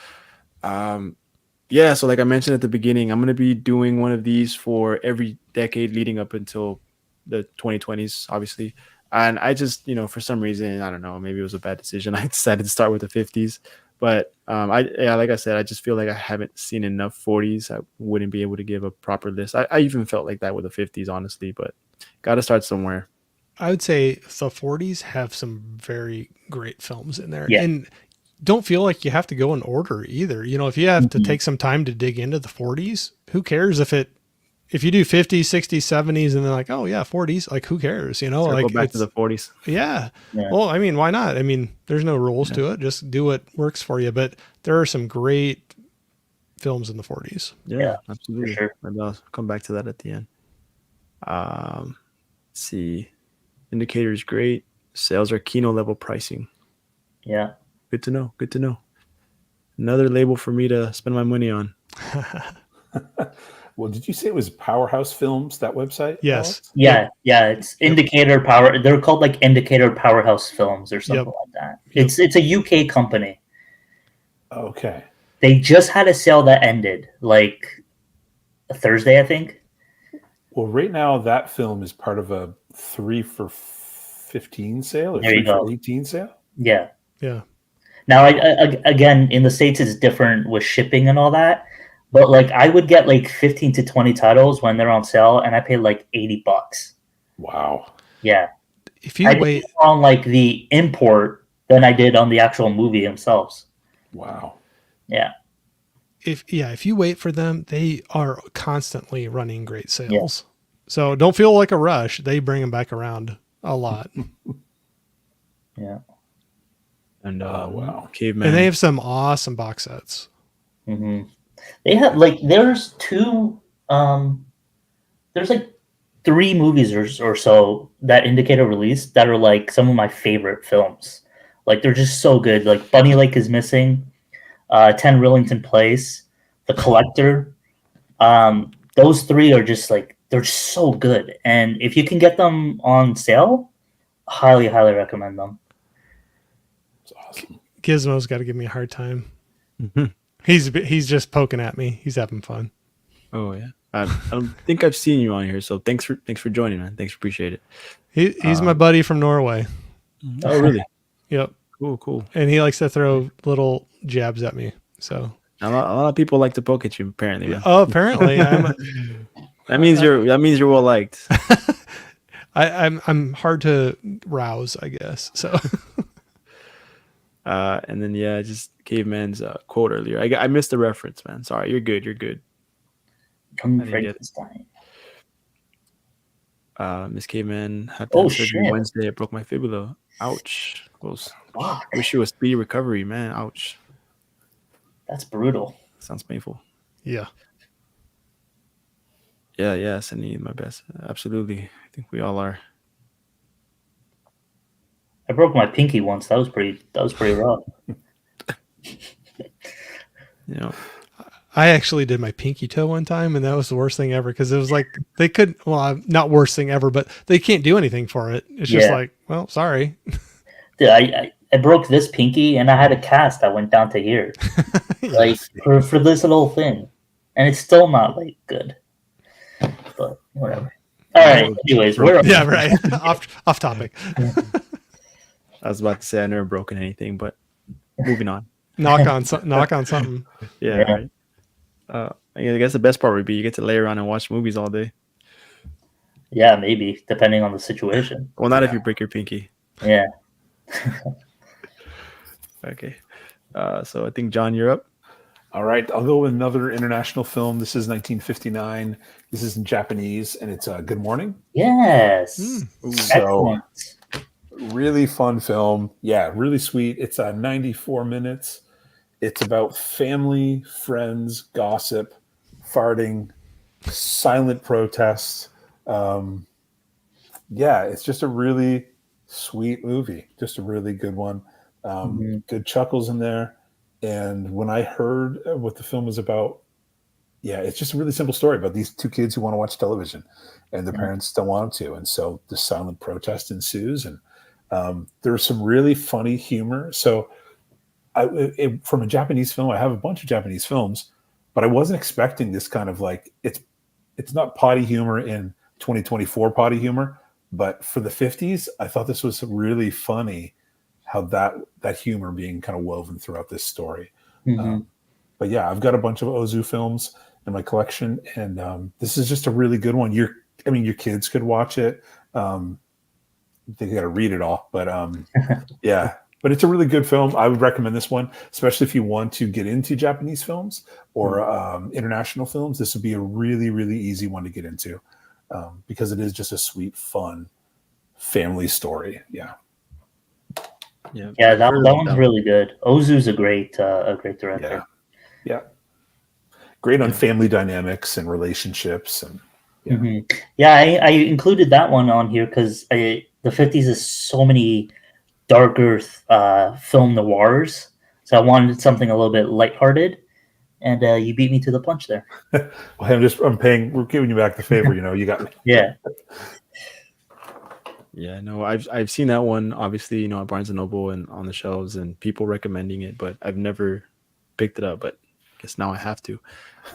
So like I mentioned at the beginning, I'm going to be doing one of these for every decade leading up until the 2020s, obviously. And I just, for some reason, I don't know, maybe it was a bad decision. I decided to start with the 50s. But like I said, I just feel like I haven't seen enough 40s. I wouldn't be able to give a proper list. I even felt like that with the 50s, honestly, but got to start somewhere. I would say the 40s have some very great films in there. Yeah. And don't feel like you have to go in order either. If you have to take some time to dig into the 40s, who cares if you do 50s, 60s, 70s, and then like, oh yeah, 40s, like who cares? Go back to the 40s. Yeah. Yeah. Well, I mean, why not? I mean, there's no rules to it. Just do what works for you. But there are some great films in the 40s. Yeah, absolutely. sure. Maybe I'll come back to that at the end. Let's see. Indicator is great. Sales are Kino level pricing. Yeah. Good to know. Another label for me to spend my money on. Well, did you say it was Powerhouse Films, that website? Yes. Yeah. Yeah. It's Indicator Power. They're called like Indicator Powerhouse Films or something Yep. like that. It's a UK company. Okay. They just had a sale that ended like a Thursday, I think. Well, right now that film is part of a 3 for 15 sale or There you 3 for go. 18 sale. Yeah. Yeah. Now, again, in the States, it's different with shipping and all that. But like, I would get like 15 to 20 titles when they're on sale, and I paid like $80. Wow. Yeah, If you I did wait, more on like the import than I did on the actual movie themselves. Wow. Yeah, if you wait for them, they are constantly running great sales. So don't feel like a rush. They bring them back around a lot. yeah. And wow. Caveman. And they have some awesome box sets. hmm They have like there's two there's like 3 movies or so that Indicator released that are like some of my favorite films. Like they're just so good. Like Bunny Lake is Missing, 10 Rillington Place, The Collector. Those 3 are just like they're so good. And if you can get them on sale, highly recommend them. It's awesome. Gizmo's got to give me a hard time. Mhm. He's just poking at me. He's having fun. Oh yeah. I don't think I've seen you on here, so thanks for joining, man. Thanks, appreciate it. He's my buddy from Norway. Oh really? Yep. Cool. And he likes to throw little jabs at me. So A lot of people like to poke at you, apparently. Man. apparently That means you're well liked. I'm hard to rouse, I guess. So And then just Caveman's quote earlier. I missed the reference, man. Sorry. You're good. You're good. Young I didn't get it. Frankenstein. Miss Caveman had to Oh have surgery shit! Wednesday. I broke my fibula. Ouch. Close. Fuck, Wish you a speedy recovery, man. Ouch. that's brutal. Sounds painful. Yeah. Yeah, sending my best. Absolutely. I think we all are. I broke my pinky once. That was pretty rough. You know, I actually did my pinky toe one time, and that was the worst thing ever because it was like they couldn't. Well, not worst thing ever, but they can't do anything for it. It's just Yeah. like, well, sorry. Dude, I broke this pinky and I had a cast that went down to here, like for this little thing, and it's still not like good. But whatever. All right. Anyways, we're Yeah, right. off topic. I was about to say I never broken anything, but moving on. knock on something. Yeah, Yeah. right. I guess the best part would be you get to lay around and watch movies all day. Yeah, maybe depending on the situation. Well, not if you break your pinky. Yeah. Okay. So I think John, you're up. All right, I'll go with another international film. This is 1959. This is in Japanese, and it's Good Morning. Yes. So Excellent. really fun film. Yeah, really sweet. It's 94 minutes. It's about family, friends, gossip, farting, silent protests. Yeah, it's just a really sweet movie. Just a really good one. Good chuckles in there. And when I heard what the film was about, yeah, it's just a really simple story about these two kids who want to watch television and their parents don't want them to. And so the silent protest ensues. And there's some really funny humor. So from a Japanese film, I have a bunch of Japanese films, but I wasn't expecting this kind of like, it's not potty humor in 2024 potty humor, but for the 50s, I thought this was really funny how that humor being kind of woven throughout this story. But yeah, I've got a bunch of Ozu films in my collection, and this is just a really good one. Your kids could watch it. They got to read it all, but yeah. But it's a really good film. I would recommend this one, especially if you want to get into Japanese films or international films. This would be a really, really easy one to get into because it is just a sweet, fun family story. Yeah. Yeah, that one's really good. Ozu's a great director. Yeah. Great on family dynamics and relationships, and I included that one on here because the 50s is so many darker film noirs, so I wanted something a little bit lighthearted, and you beat me to the punch there. Well, we're giving you back the favor. You got me. Yeah. Yeah, no, I've seen that one obviously, at Barnes and Noble and on the shelves and people recommending it, but I've never picked it up. But I guess now I have to.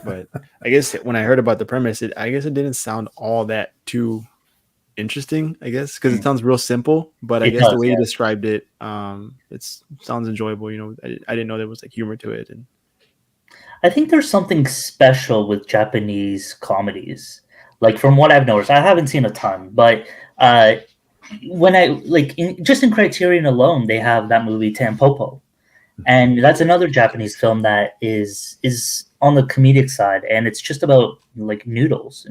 But I guess when I heard about the premise, I guess it didn't sound all that too interesting. I guess because it sounds real simple, but I guess the way you described it, it sounds enjoyable. I didn't know there was like humor to it, and I think there's something special with Japanese comedies. Like from what I've noticed, I haven't seen a ton, but when I just in Criterion alone, they have that movie Tampopo, and that's another Japanese film that is on the comedic side, and it's just about like noodles,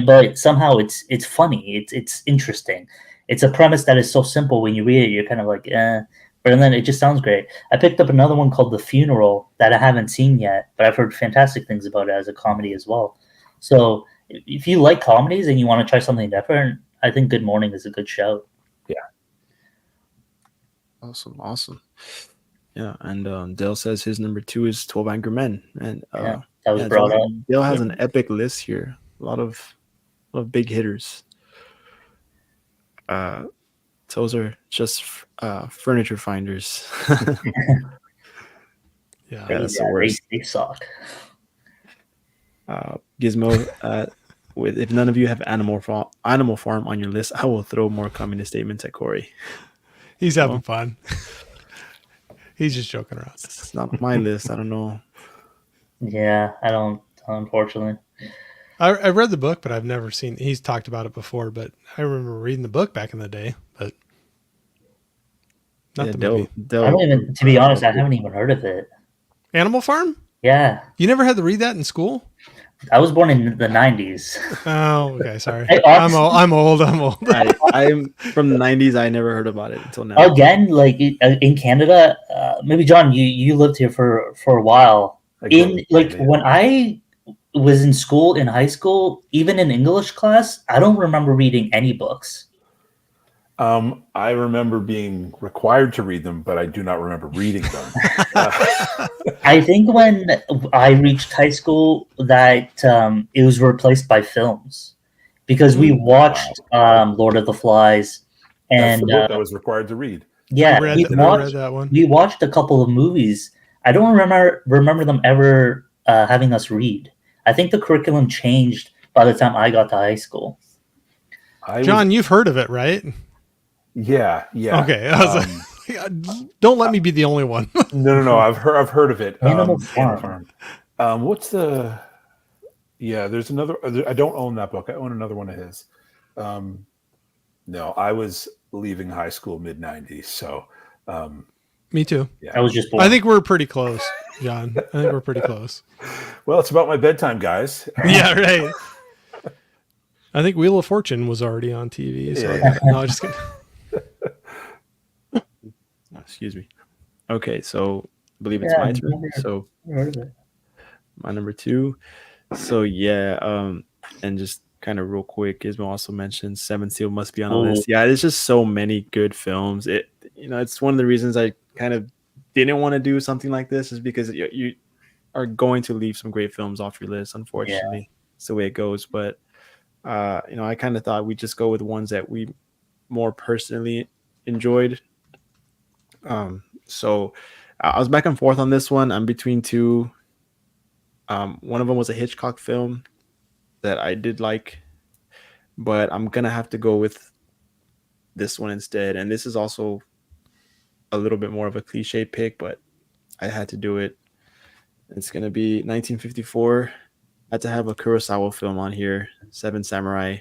but somehow it's funny, it's interesting. It's a premise that is so simple when you read it, you're kind of like, but then it just sounds great. I picked up another one called The Funeral that I haven't seen yet, but I've heard fantastic things about it as a comedy as well. So if you like comedies and you want to try something different, I think Good Morning is a good shout. Yeah. Awesome. Yeah, and Dale says his number 2 is 12 Angry Men, and that was brought up. Dale has an epic list here. A lot of big hitters. Those are just furniture finders. Yeah, that's the worst. They suck. Gizmo, if none of you have Animal Farm on your list, I will throw more communist statements at Corey. He's having fun. He's just joking around. It's not on my list. I don't know. Yeah, I don't. Unfortunately, I read the book, but I've never seen. He's talked about it before, but I remember reading the book back in the day. But Not Yeah, the movie. I don't even, to be honest, I haven't even heard of it. Animal Farm? Yeah, You never had to read that in school? I was born in the 90s. Oh, okay. Sorry. I I'm honestly, old. I'm old. I'm old. I'm from the '90s. I never heard about it until now. again, like in Canada, maybe John, you lived here for a while. I grew up In like Canada. when I was in school, in high school, even in English class, I don't remember reading any books. I remember being required to read them, but I do not remember reading them. I think when I reached high school, that it was replaced by films because we watched Lord of the Flies, That's the and book I was required to read. I yeah, read that one. we watched a couple of movies. I don't remember them ever having us read. I think the curriculum changed by the time I got to high school. John, you've heard of it, right? Yeah. Okay. I was like, don't let me be the only one. No. I've heard of it. Animal Farm. What's the? Yeah, there's another. I don't own that book. I own another one of his. No, I was leaving high school mid '90s, so. Me too. Yeah. I was just born. I think we're pretty close, John. I think we're pretty close. Well, it's about my bedtime, guys. Yeah, right. I think Wheel of Fortune was already on TV. So Yeah. no, just kidding. Excuse me. Okay, so I believe it's my turn. So my number 2. So yeah, and just kind of real quick, Ismail also mentioned Seven Seal must be on the list. Yeah, there's just so many good films. It's one of the reasons I kind of didn't want to do something like this is because you are going to leave some great films off your list. Unfortunately, it's the way it goes. But I kind of thought we'd just go with ones that we more personally enjoyed. So I was back and forth on this one. I'm between two. One of them was a Hitchcock film that I did like, but I'm gonna have to go with this one instead. And this is also a little bit more of a cliche pick, but I had to do it. It's gonna be 1954. I had to have a Kurosawa film on here, Seven Samurai.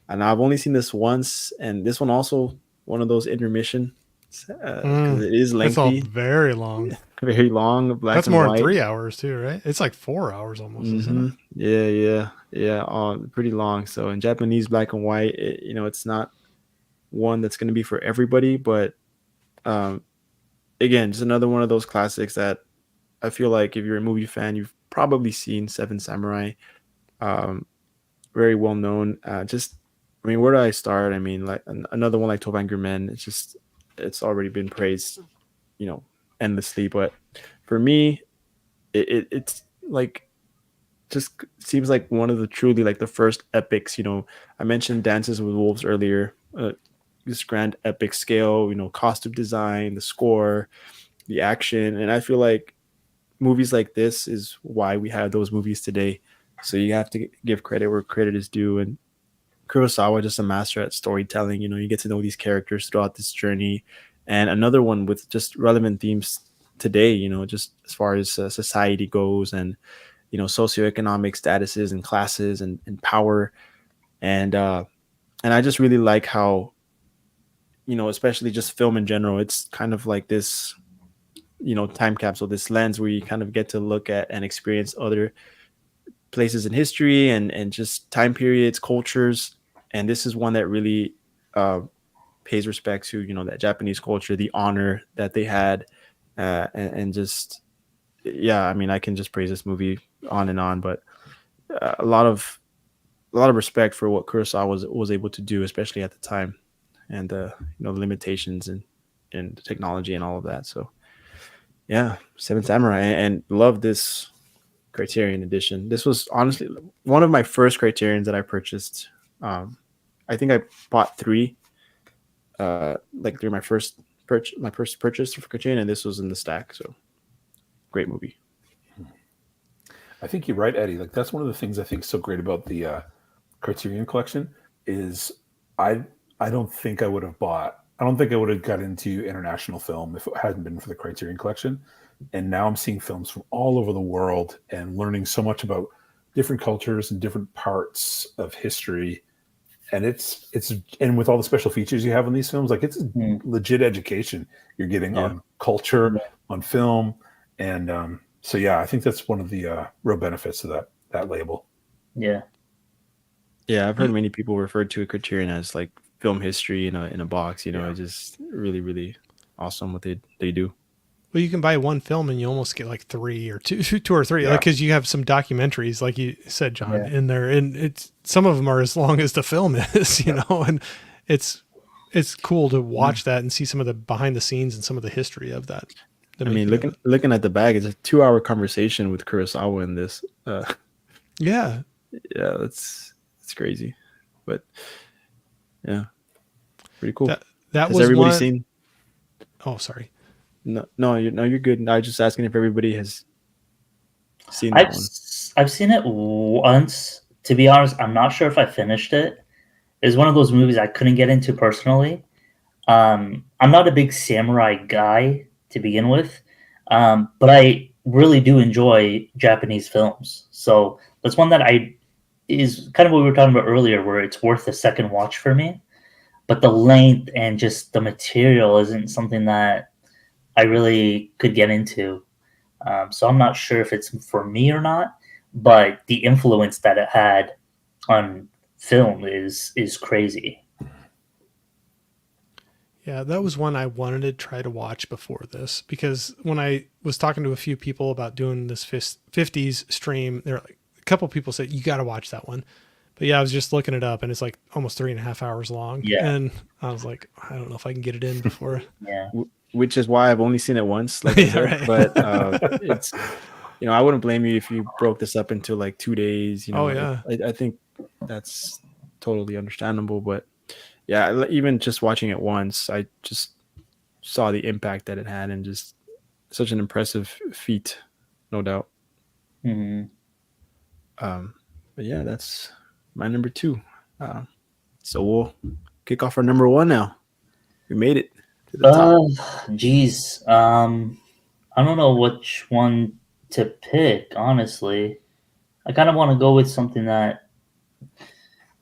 And I've only seen this once, and this one also one of those intermission because it is lengthy. It's all very long. Very long. Black That's and more white. than 3 hours too, right? It's like 4 hours almost, isn't it? Yeah. Pretty long. So in Japanese, black and white, it's not one that's going to be for everybody, but again, just another one of those classics that I feel like if you're a movie fan, you've probably seen Seven Samurai. Very well known. Where do I start? I mean, like another one like 12 Angry Men. It's already been praised, endlessly. But for me, it's like just seems like one of the truly like the first epics. I mentioned Dances with Wolves earlier. This grand epic scale, costume design, the score, the action, and I feel like movies like this is why we have those movies today. So you have to give credit where credit is due. And Kurosawa, just a master at storytelling. You get to know these characters throughout this journey. And another one with just relevant themes today, just as far as society goes and, socioeconomic statuses and classes and power. And I just really like how, especially just film in general, it's kind of like this, time capsule, this lens where you kind of get to look at and experience other places in history and just time periods, cultures. And this is one that really pays respect to, that Japanese culture, the honor that they had. And just, yeah, I mean, I can just praise this movie on and on, but a lot of respect for what Kurosawa was able to do, especially at the time, and the limitations and technology and all of that. So yeah, Seven Samurai, and love this Criterion edition. This was honestly one of my first Criterions that I purchased. I think I bought 3 like through my first purchase for Criterion, and this was in the stack. So great movie. I think you're right, Eddie. Like that's one of the things I think is so great about the Criterion collection is I don't think I would have got into international film if it hadn't been for the Criterion collection. And now I'm seeing films from all over the world and learning so much about different cultures and different parts of history. and it's and with all the special features you have on these films, like it's a legit education you're getting on culture, on film, and so yeah, I think that's one of the real benefits of that label. Yeah. Yeah, I've heard many people refer to Criterion as like film history in a box. It's just really, really awesome what they do. Well, you can buy one film and you almost get like three or two or three, Yeah. like because you have some documentaries, like you said, John, in there, and it's some of them are as long as the film is, and it's cool to watch that and see some of the behind the scenes and some of the history of that. I mean, looking at the bag, it's a 2-hour conversation with Kurosawa in this. Yeah, it's crazy, but yeah, pretty cool. That Has was everybody one... seen? Oh, sorry. No, you're good. I was just asking if everybody has seen that one. I've seen it once. To be honest, I'm not sure if I finished it. It's one of those movies I couldn't get into personally. I'm not a big samurai guy to begin with, but I really do enjoy Japanese films. So that's one that is kind of what we were talking about earlier, where it's worth a second watch for me. But the length and just the material isn't something that I really could get into. So I'm not sure if it's for me or not, but the influence that it had on film is crazy. Yeah, that was one I wanted to try to watch before this, because when I was talking to a few people about doing this 50s stream, there like a couple people said, you got to watch that one. But yeah, I was just looking it up and it's like almost 3.5 hours long. Yeah. And I was like, I don't know if I can get it in before. Yeah. Which is why I've only seen it once, like I said. Right. But it's, I wouldn't blame you if you broke this up into like 2 days. Oh, yeah. I think that's totally understandable. But yeah, even just watching it once, I just saw the impact that it had, and just such an impressive feat, no doubt. Mm-hmm. But yeah, that's my number 2. So we'll kick off our number 1 now. We made it to the top. Geez. I don't know which one to pick, honestly. I kind of want to go with something that...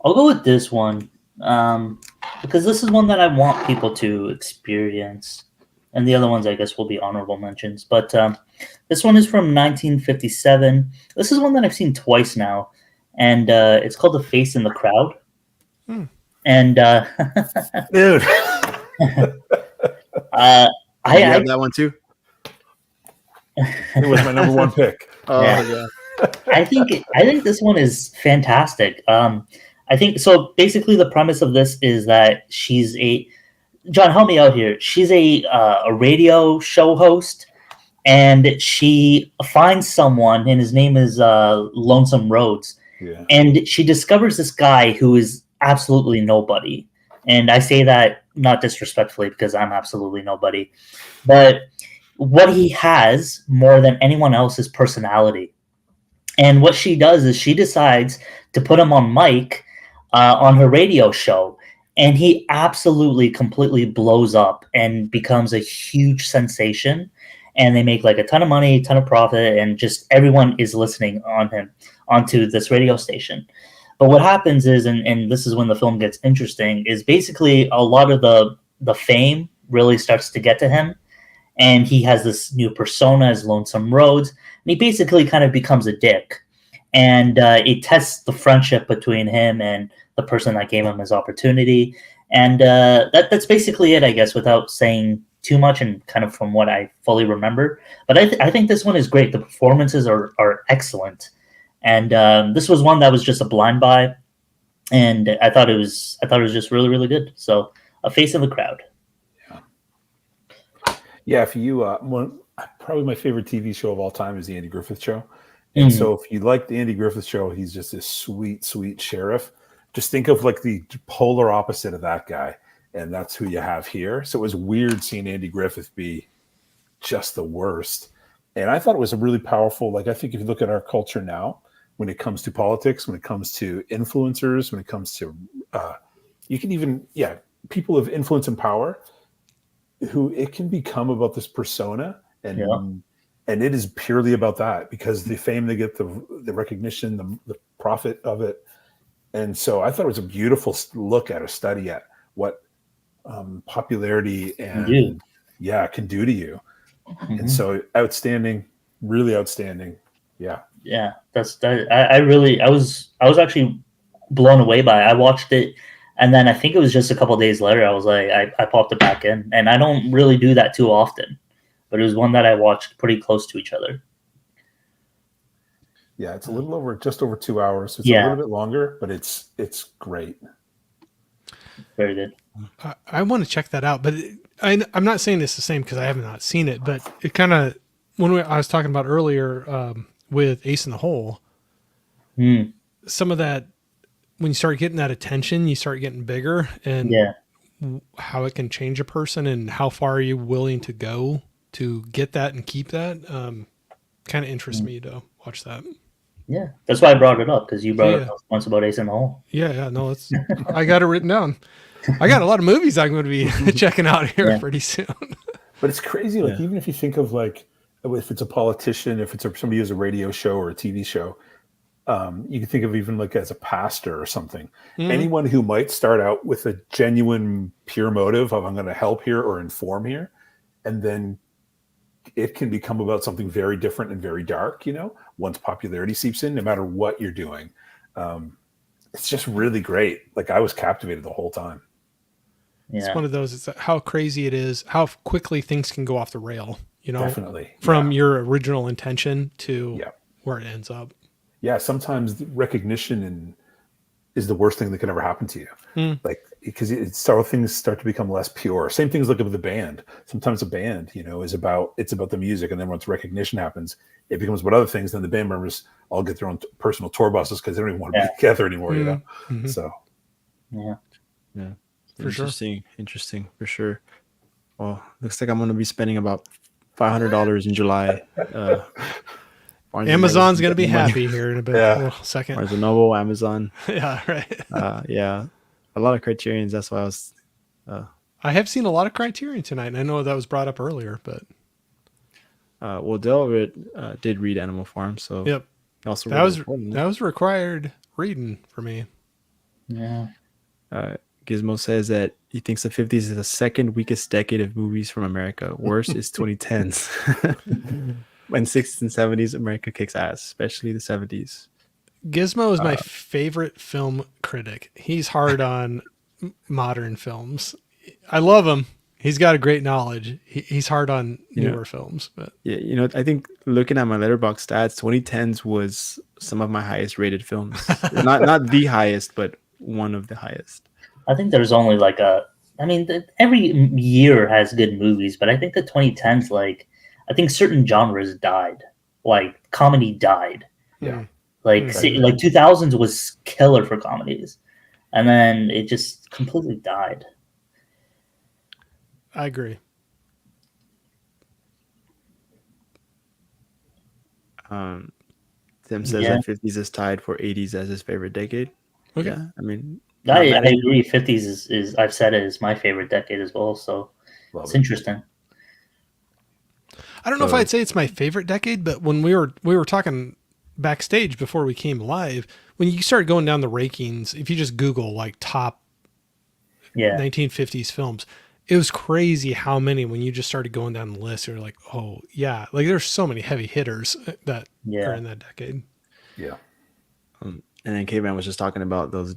I'll go with this one, because this is one that I want people to experience. And the other ones, I guess, will be honorable mentions. But this one is from 1957. This is one that I've seen twice now. And it's called The Face in the Crowd. And Dude. I have that one too. It was my number 1 pick. Oh yeah. I think this one is fantastic. I think so. Basically, the premise of this is that she's John, help me out here. She's a radio show host, and she finds someone, and his name is Lonesome Rhodes. Yeah. And she discovers this guy who is absolutely nobody. And I say that not disrespectfully, because I'm absolutely nobody. But what he has more than anyone else is personality. And what she does is she decides to put him on mic on her radio show. And he absolutely, completely blows up and becomes a huge sensation. And they make like a ton of money, a ton of profit, and just everyone is listening onto this radio station. But what happens is, and this is when the film gets interesting, is basically a lot of the fame really starts to get to him. And he has this new persona as Lonesome Rhodes. And he basically kind of becomes a dick. And it tests the friendship between him and the person that gave him his opportunity. And that's basically it, I guess, without saying too much, and kind of from what I fully remember. But I think this one is great. The performances are excellent. And this was one that was just a blind buy. And I thought it was just really, really good. So A Face in the Crowd. Yeah, if you probably my favorite TV show of all time is the Andy Griffith Show. And so if you like the Andy Griffith Show, he's just this sweet, sweet sheriff. Just think of like the polar opposite of that guy. And that's who you have here. So it was weird seeing Andy Griffith be just the worst. And I thought it was a really powerful, like, I think if you look at our culture now, when it comes to politics, when it comes to influencers, when it comes to, you can even, people of influence and power, who it can become about this persona, and it is purely about that, because the fame they get, the recognition, the profit of it, And so I thought it was a beautiful look at a study at what popularity and can do to you. Mm-hmm. And so outstanding, really outstanding. Yeah. Yeah, that's that. I was actually blown away by it. I watched it, and then I think it was just a couple of days later I was like, I popped it back in, and I don't really do that too often, but it was one that I watched pretty close to each other. Yeah, it's a little over, just over 2 hours. It's a little bit longer, but it's great. Very good. I want to check that out, but I'm not saying it's the same because I have not seen it, but it kind of, I was talking about earlier with Ace in the Hole, some of that, when you start getting that attention, you start getting bigger, and how it can change a person and how far are you willing to go to get that and keep that, kind of interests me to watch that. Yeah, that's why I brought it up, because you brought it up once about Ace in the Hole. Yeah, no, it's I got it written down. I got a lot of movies I'm going to be checking out here pretty soon. But it's crazy, like even if you think of like if it's a politician, if it's somebody who has a radio show or a TV show, you can think of even like as a pastor or something. Anyone who might start out with a genuine, pure motive of I'm going to help here or inform here, and then it can become about something very different and very dark, once popularity seeps in, no matter what you're doing. It's just really great. Like I was captivated the whole time. Yeah. It's one of those, it's how crazy it is, how quickly things can go off the rail, Definitely. From your original intention to where it ends up. Yeah. Sometimes recognition is the worst thing that can ever happen to you. Like, because things start to become less pure. Same things like with the band. Sometimes a band, it's about the music. And then once recognition happens, it becomes about other things. Then the band members all get their own personal tour buses because they don't even want to be together anymore, Mm-hmm. So. Yeah. Interesting for sure. Well, looks like I'm going to be spending about $500 in July. Amazon's going to be happy here in a bit. A second. Barnes & Noble, Amazon. Yeah, right. A lot of Criterions. That's why I was. I have seen a lot of Criterion tonight, and I know that was brought up earlier, but. Dell did read Animal Farm, so. Yep. Also, that was required reading for me. Yeah. Gizmo says that he thinks the 50s is the second weakest decade of movies from America. Worst is 2010s. When 60s and 70s, America kicks ass, especially the 70s. Gizmo is my favorite film critic. He's hard on modern films. I love him. He's got a great knowledge. He's hard on newer films. But yeah, I think looking at my Letterboxd stats, 2010s was some of my highest rated films. not the highest, but one of the highest. I think there's only every year has good movies, but I think the 2010s, I think certain genres died. Like comedy died. Yeah. Like 2000s was killer for comedies, and then it just completely died. I agree. Tim says that 50s is tied for 80s as his favorite decade. Okay. Yeah, I mean, I agree. 50s is I've said it is my favorite decade as well. So it's interesting. I don't know if I'd say it's my favorite decade, but when we were talking backstage before we came live, when you start going down the rankings, if you just Google like top 1950s films, it was crazy how many, when you just started going down the list, you're like, oh yeah, like there's so many heavy hitters that are in that decade. Yeah. And then Caveman was just talking about those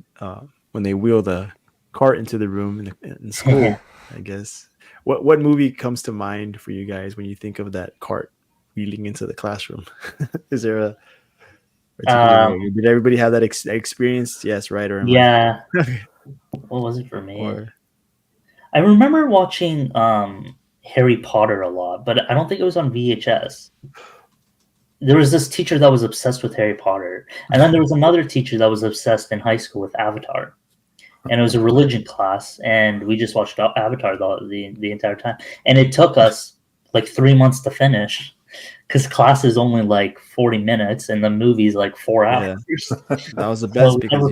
when they wheel the cart into the room in school. I guess what movie comes to mind for you guys when you think of that cart wheeling into the classroom? Is there a did everybody have that experience? Yes, right? Or what was it for me? I remember watching Harry Potter a lot, but I don't think it was on VHS. There was this teacher that was obsessed with Harry Potter. And then there was another teacher that was obsessed in high school with Avatar. And it was a religion class. And we just watched Avatar the entire time. And it took us like 3 months to finish because class is only like 40 minutes and the movie's like 4 hours. That was the best because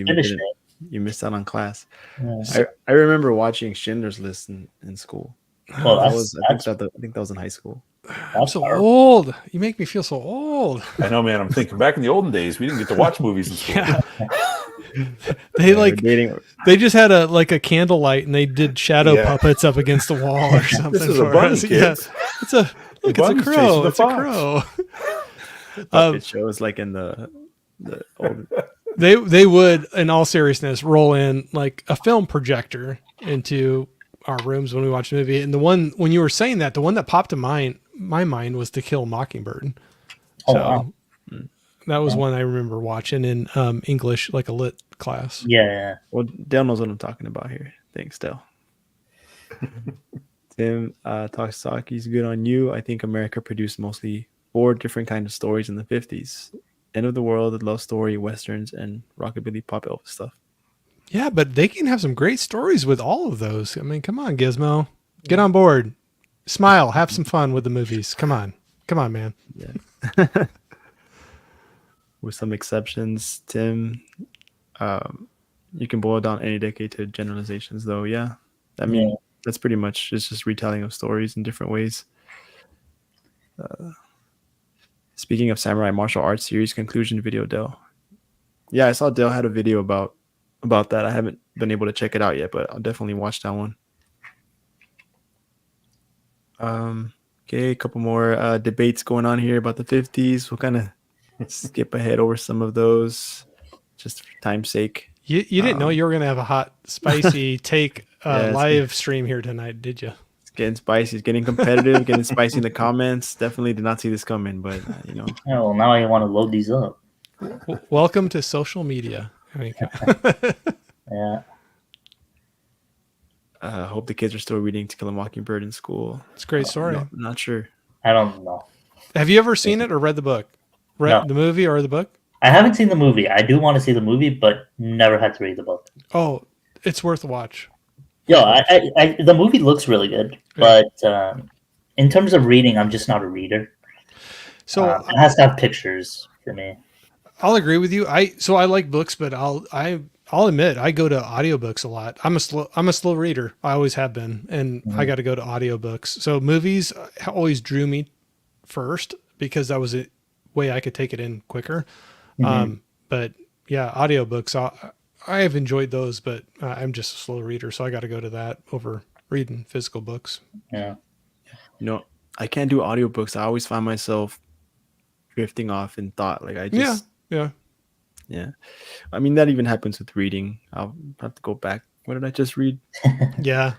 you missed out on class. Yeah. I remember watching Schindler's List in school. Well, I think that was in high school. I'm so old. You make me feel so old. I know, man. I'm thinking back in the olden days, we didn't get to watch movies in school. They we're like dating. they just had a candlelight and they did shadow Yeah. puppets up against the wall or something. This is a for bunny, us. kids. Yeah, it's a look. It's a bunny's chasing crow. the It's a fox. crow. Puppet shows like in the old. They would, in all seriousness, roll in like a film projector into our rooms when we watched a movie. And the one when you were saying that, the one that popped in my mind was To Kill a Mockingbird. Oh, So wow. that was one I remember watching in English, like a lit class. Yeah. Well, Dale knows what I'm talking about here. Thanks, Dale. Tim Takisaki's good on you. I think America produced mostly 4 different kinds of stories in the 50s. End of the world, love story, westerns, and rockabilly pop Elvis stuff. Yeah, but they can have some great stories with all of those. I mean, come on, Gizmo. Get on board. Smile. Have some fun with the movies. Come on. Come on, man. Yeah. With some exceptions, Tim, you can boil down any decade to generalizations, though. Yeah. I mean, that's pretty much it's just retelling of stories in different ways. Speaking of samurai martial arts series conclusion video, Dell. Yeah, I saw Dell had a video about that. I haven't been able to check it out yet, but I'll definitely watch that one. Okay, a couple more debates going on here about the 50s. We'll kind of skip ahead over some of those just for time's sake. You didn't know you were going to have a hot, spicy take Yeah, live stream here tonight, did you? It's getting spicy. It's getting competitive, getting spicy in the comments. Definitely did not see this coming, but Oh, well, now I want to load these up. Welcome to social media. I mean, Yeah. hope the kids are still reading To Kill a Mockingbird in school. it's a great story. No, not sure. I don't know. Have you ever seen it or read the book? Read No. the movie or the book? I haven't seen the movie. I do want to see the movie, but never had to read the book. Oh, it's worth a watch. Yo, the movie looks really good, but in terms of reading, I'm just not a reader. So It has to have pictures for me. I'll agree with you. I like books, but I'll admit I go to audiobooks a lot. I'm a slow reader. I always have been, and I got to go to audiobooks. So movies always drew me first because that was a way I could take it in quicker. But yeah, audiobooks I have enjoyed those, but I'm just a slow reader, so I got to go to that over reading physical books. Yeah. I can't do audiobooks. I always find myself drifting off in thought. Like I just Yeah. I mean, that even happens with reading. I'll have to go back. What did I just read? Yeah.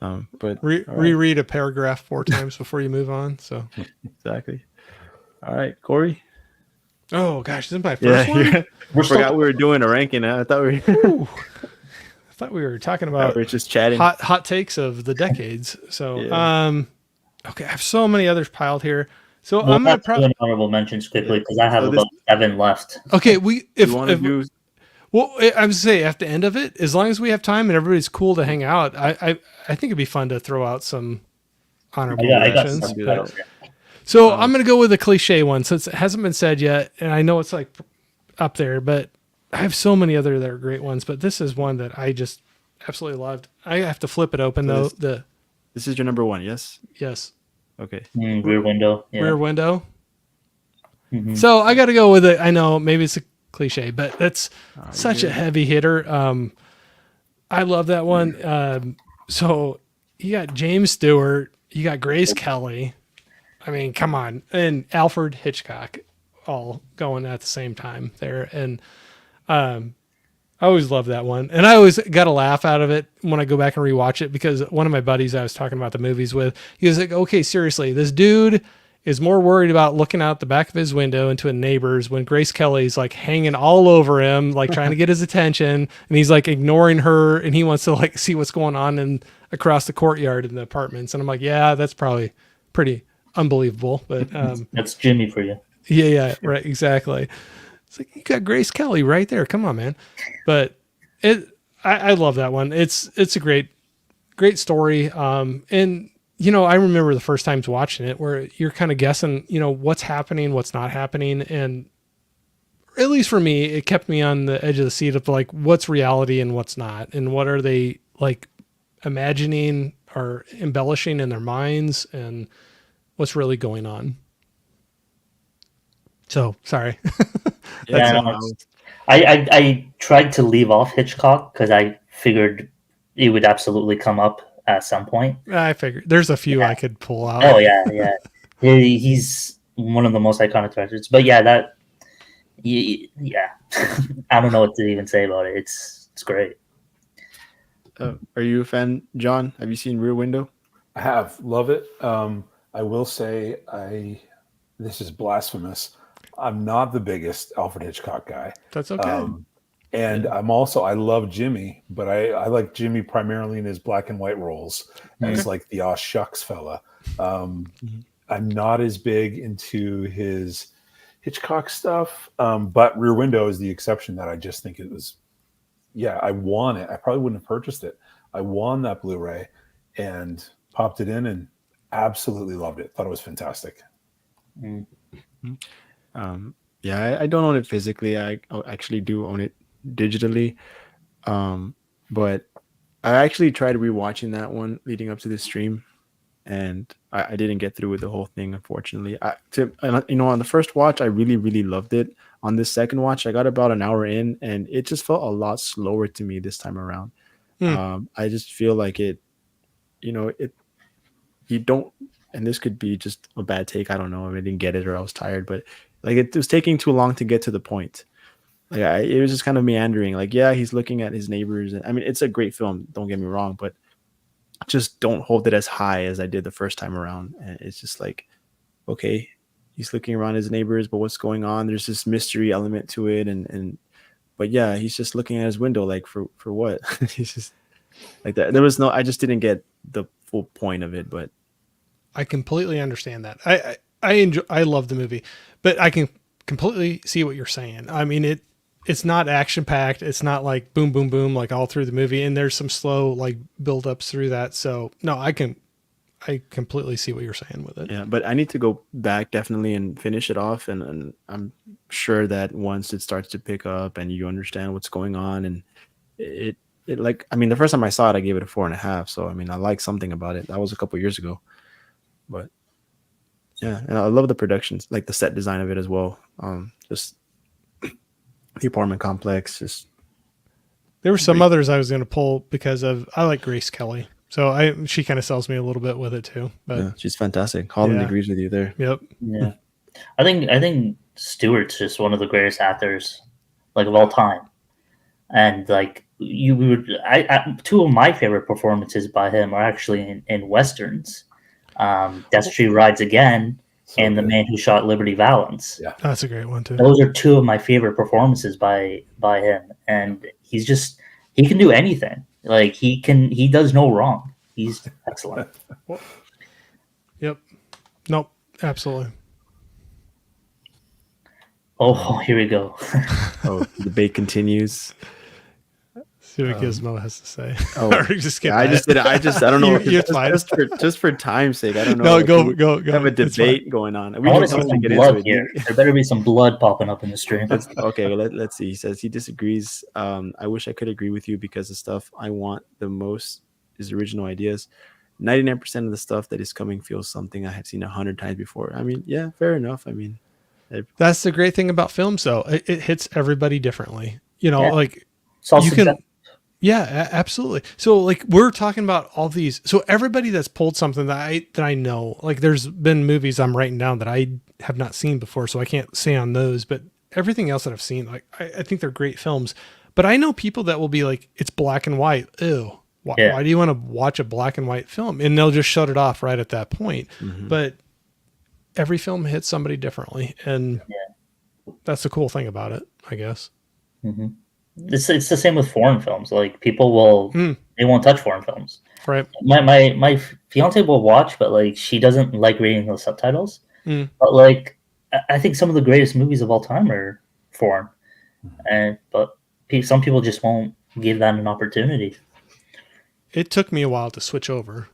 But Reread a paragraph 4 times before you move on. So exactly. All right, Corey. oh gosh, this is my first one. I forgot we were doing a ranking. I thought we Ooh. I thought we were talking about were just chatting. hot takes of the decades. So Yeah. okay, I have so many others piled here. So Well, I'm gonna let's do an honorable mentions quickly because I have So about 7 left. okay. You want to do? Well, I would say at the end of it, as long as we have time and everybody's cool to hang out, I think it'd be fun to throw out some honorable I got mentions. some do that. titles here. So I'm going to go with a cliche one since it hasn't been said yet. And I know it's like up there, but I have so many other that are great ones, but this is one that I just absolutely loved. I have to flip it open though. This is your number 1, yes? Yes. Okay. Rear Window. Yeah. Rear Window. Mhm. So I got to go with it. I know maybe it's a cliche, but that's such a heavy hitter. I love that one. So you got James Stewart, you got Grace Kelly. I mean, come on. And Alfred Hitchcock all going at the same time there. And I always love that one. And I always got a laugh out of it when I go back and rewatch it because one of my buddies I was talking about the movies with, he was like, okay, seriously, this dude is more worried about looking out the back of his window into a neighbor's when Grace Kelly's like hanging all over him, like trying to get his attention. And he's like ignoring her and he wants to like see what's going on in across the courtyard in the apartments. And I'm like, yeah, that's probably pretty unbelievable. But That's Jimmy for you. yeah, right, exactly. It's like you got Grace Kelly right there. Come on, man. But I love that one. It's a great story. And you know, I remember the first times watching it where you're kind of guessing, you know, what's happening, what's not happening. And at least for me, it kept me on the edge of the seat of like, what's reality and what's not, and what are they like imagining or embellishing in their minds, and what's really going on. So sorry. Yeah, That's no, I tried to leave off Hitchcock because I figured it would absolutely come up at some point. I figured there's a few Yeah. I could pull out. Oh yeah. He's one of the most iconic directors. But yeah, yeah. I don't know what to even say about it. It's great. Are you a fan, John? Have you seen Rear Window? I have love it. I will say this is blasphemous. I'm not the biggest Alfred Hitchcock guy. That's okay. And I love Jimmy, but I like Jimmy primarily in his black and white roles as like the aw shucks fella. I'm not as big into his Hitchcock stuff, but Rear Window is the exception that I just think it was. Yeah, I won it. I probably wouldn't have purchased it. I won that Blu-ray and popped it in and absolutely loved it. Thought it was fantastic. Yeah, I don't own it physically. I actually do own it digitally. But I actually tried rewatching that one leading up to this stream, and I didn't get through with the whole thing, unfortunately. On the first watch, I really, really loved it. On this second watch, I got about an hour in, and it just felt a lot slower to me this time around. I just feel like you don't, and this could be just a bad take. I don't know. I didn't get it or I was tired, but like it was taking too long to get to the point. Like it was just kind of meandering. Like, yeah, he's looking at his neighbors. I mean, it's a great film. Don't get me wrong, but just don't hold it as high as I did the first time around. And it's just like, okay, he's looking around his neighbors, but what's going on? There's this mystery element to it, but yeah, he's just looking at his window, like for what? He's just like that. I just didn't get the full point of it, but I completely understand that. I love the movie, but I can completely see what you're saying. I mean, it's not action packed. It's not like boom, boom, boom, like all through the movie. And there's some slow like build ups through that. So no, I completely see what you're saying with it. Yeah, but I need to go back definitely and finish it off. And I'm sure that once it starts to pick up and you understand what's going on, and it like, I mean, the first time I saw it, I gave it a 4.5. So, I mean, I like something about it. That was a couple years ago, but yeah. And I love the productions, like the set design of it as well. Just the apartment complex. There were some others I was going to pull because I like Grace Kelly. So she kind of sells me a little bit with it too. But yeah, she's fantastic. Holland agrees with you there. Yep. Yeah. I think Stewart's just one of the greatest actors like of all time. And like two of my favorite performances by him are actually in westerns. Death Street Rides Again and The Man Who Shot Liberty Valance. Yeah, that's a great one too. Those are two of my favorite performances by him, and he can do anything. Like he does no wrong. He's excellent. Yep. Nope. Absolutely. Oh, here we go. Oh, the debate continues. See what Gizmo has to say. Oh, or just I don't know. just for time's sake, I don't know. No, go. Have a debate going on. We want to see some blood here. There better be some blood popping up in the stream. Okay, well, let's see. He says he disagrees. I wish I could agree with you because the stuff I want the most is original ideas. 99% of the stuff that is coming feels something I have seen 100 times before. I mean, yeah, fair enough. I mean, that's the great thing about films, though. It hits everybody differently. Like you can. Yeah, absolutely. So like we're talking about all these. So everybody that's pulled something that I know, like there's been movies I'm writing down that I have not seen before, so I can't say on those. But everything else that I've seen, like I think they're great films. But I know people that will be like, it's black and white. Ew. Why do you want to watch a black and white film? And they'll just shut it off right at that point. Mm-hmm. But every film hits somebody differently, and that's the cool thing about it, I guess. Mm-hmm. It's the same with foreign films. Like people they won't touch foreign films. Right. My fiance will watch, but like she doesn't like reading the subtitles. But like I think some of the greatest movies of all time are foreign, but some people just won't give that an opportunity. It took me a while to switch over.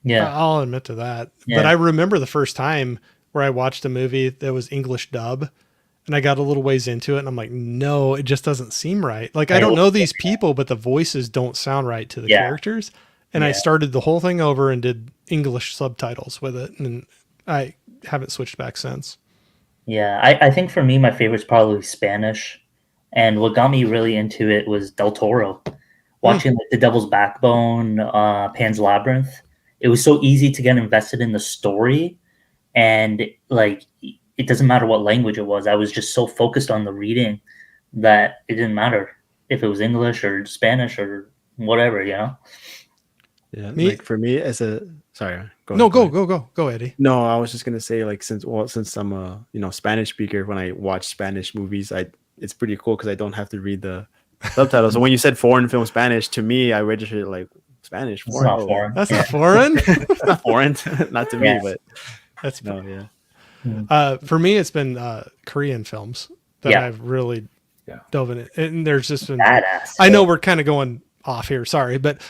Yeah, I'll admit to that. Yeah. But I remember the first time where I watched a movie that was English dub. And I got a little ways into it, and I'm like, no, it just doesn't seem right. Like, I don't know these people, but the voices don't sound right to the characters. And I started the whole thing over and did English subtitles with it, and I haven't switched back since. Yeah, I think for me, my favorite's probably Spanish And what got me really into it was Del Toro. Watching like The Devil's Backbone, Pan's Labyrinth. It was so easy to get invested in the story, and like it doesn't matter what language it was. I was just so focused on the reading that it didn't matter if it was English or Spanish or whatever, you know. Yeah, Me- like for me as a sorry, No, ahead. go, Eddie. No, I was just gonna say like since I'm a Spanish speaker, when I watch Spanish movies, it's pretty cool because I don't have to read the subtitles. So when you said foreign film Spanish, to me, I registered it like Spanish It's foreign. not Oh, foreign. That's Yeah. not foreign. it's not foreign, not to me, Yeah. but That's no, yeah. for me. It's been Korean films that Yeah. I've really Yeah. dove in it, and there's just been. Badass. I know we're kind of going off here, sorry, but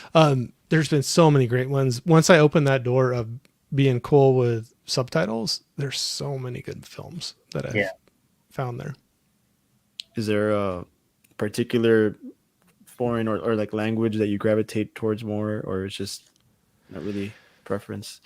there's been so many great ones. Once I opened that door of being cool with subtitles, there's so many good films that I've found there. Is there a particular foreign or like language that you gravitate towards more, or it's just not really preference?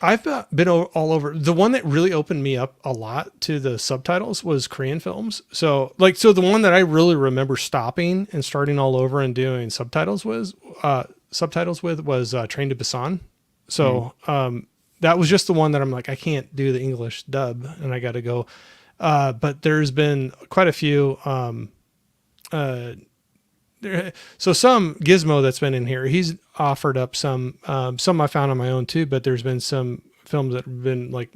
I've been all over. The one that really opened me up a lot to the subtitles was Korean films. So the one that I really remember stopping and starting all over and doing subtitles with was Train to Busan. So that was just the one that I'm like, I can't do the English dub and I got to go. But there's been quite a few. So some Gizmo that's been in here, he's offered up some I found on my own too, but there's been some films that have been like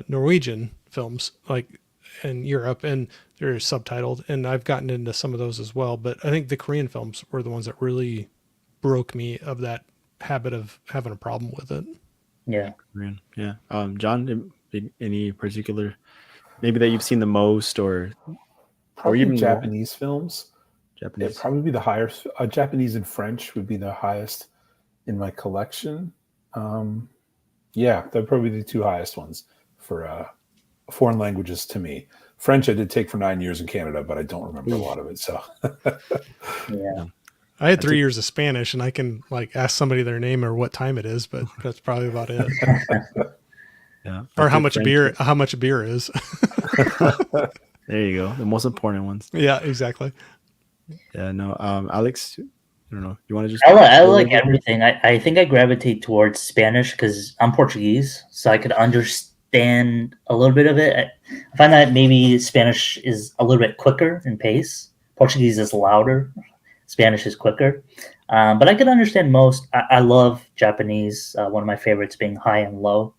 Norwegian films like in Europe, and they're subtitled, and I've gotten into some of those as well. But I think the Korean films were the ones that really broke me of that habit of having a problem with it. Yeah. Korean, yeah. John, any particular maybe that you've seen the most, or Probably even Japanese films. Japanese? It'd probably be the higher. Japanese and French would be the highest in my collection. Yeah, that'd probably be the two highest ones for foreign languages to me. French I did take for 9 years in Canada, but I don't remember a lot of it. So Yeah. I had 3 years of Spanish, and I can like ask somebody their name or what time it is, but that's probably about it. Yeah, Or how much French. a beer is. There you go. The most important ones. Yeah, exactly. Yeah, no. Alex, I don't know. You want to just? I like everything. I think I gravitate towards Spanish because I'm Portuguese, so I could understand a little bit of it. I find that maybe Spanish is a little bit quicker in pace. Portuguese is louder. Spanish is quicker. But I could understand most. I love Japanese. One of my favorites being High and Low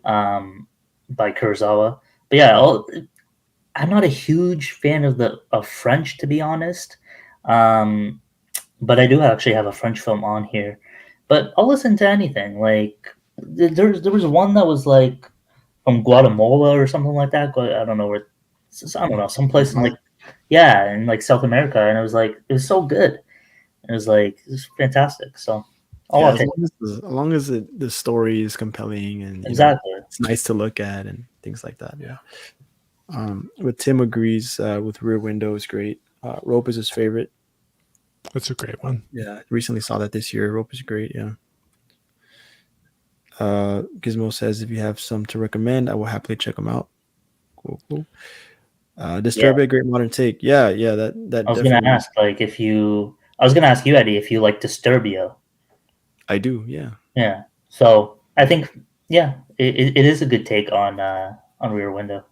by Kurosawa. But yeah, I'm not a huge fan of French, to be honest. But I do actually have a French film on here. But I'll listen to anything. Like there was one that was like from Guatemala or something like that. I don't know where. I don't know, someplace in like in like South America, and it was so good. It was fantastic. So I'll watch it. As long as the story is compelling and Exactly. it's nice to look at and things like that. Yeah. But Tim agrees with Rear Window is great. Rope is his favorite. That's a great one. Yeah, recently saw that this year. Rope is great. Yeah. Gizmo says if you have some to recommend, I will happily check them out. Cool. Disturbia, great modern take. Yeah. That I was gonna ask I was gonna ask you, Eddie, if you like Disturbia. I do. Yeah. Yeah. So I think it is a good take on Rear Window.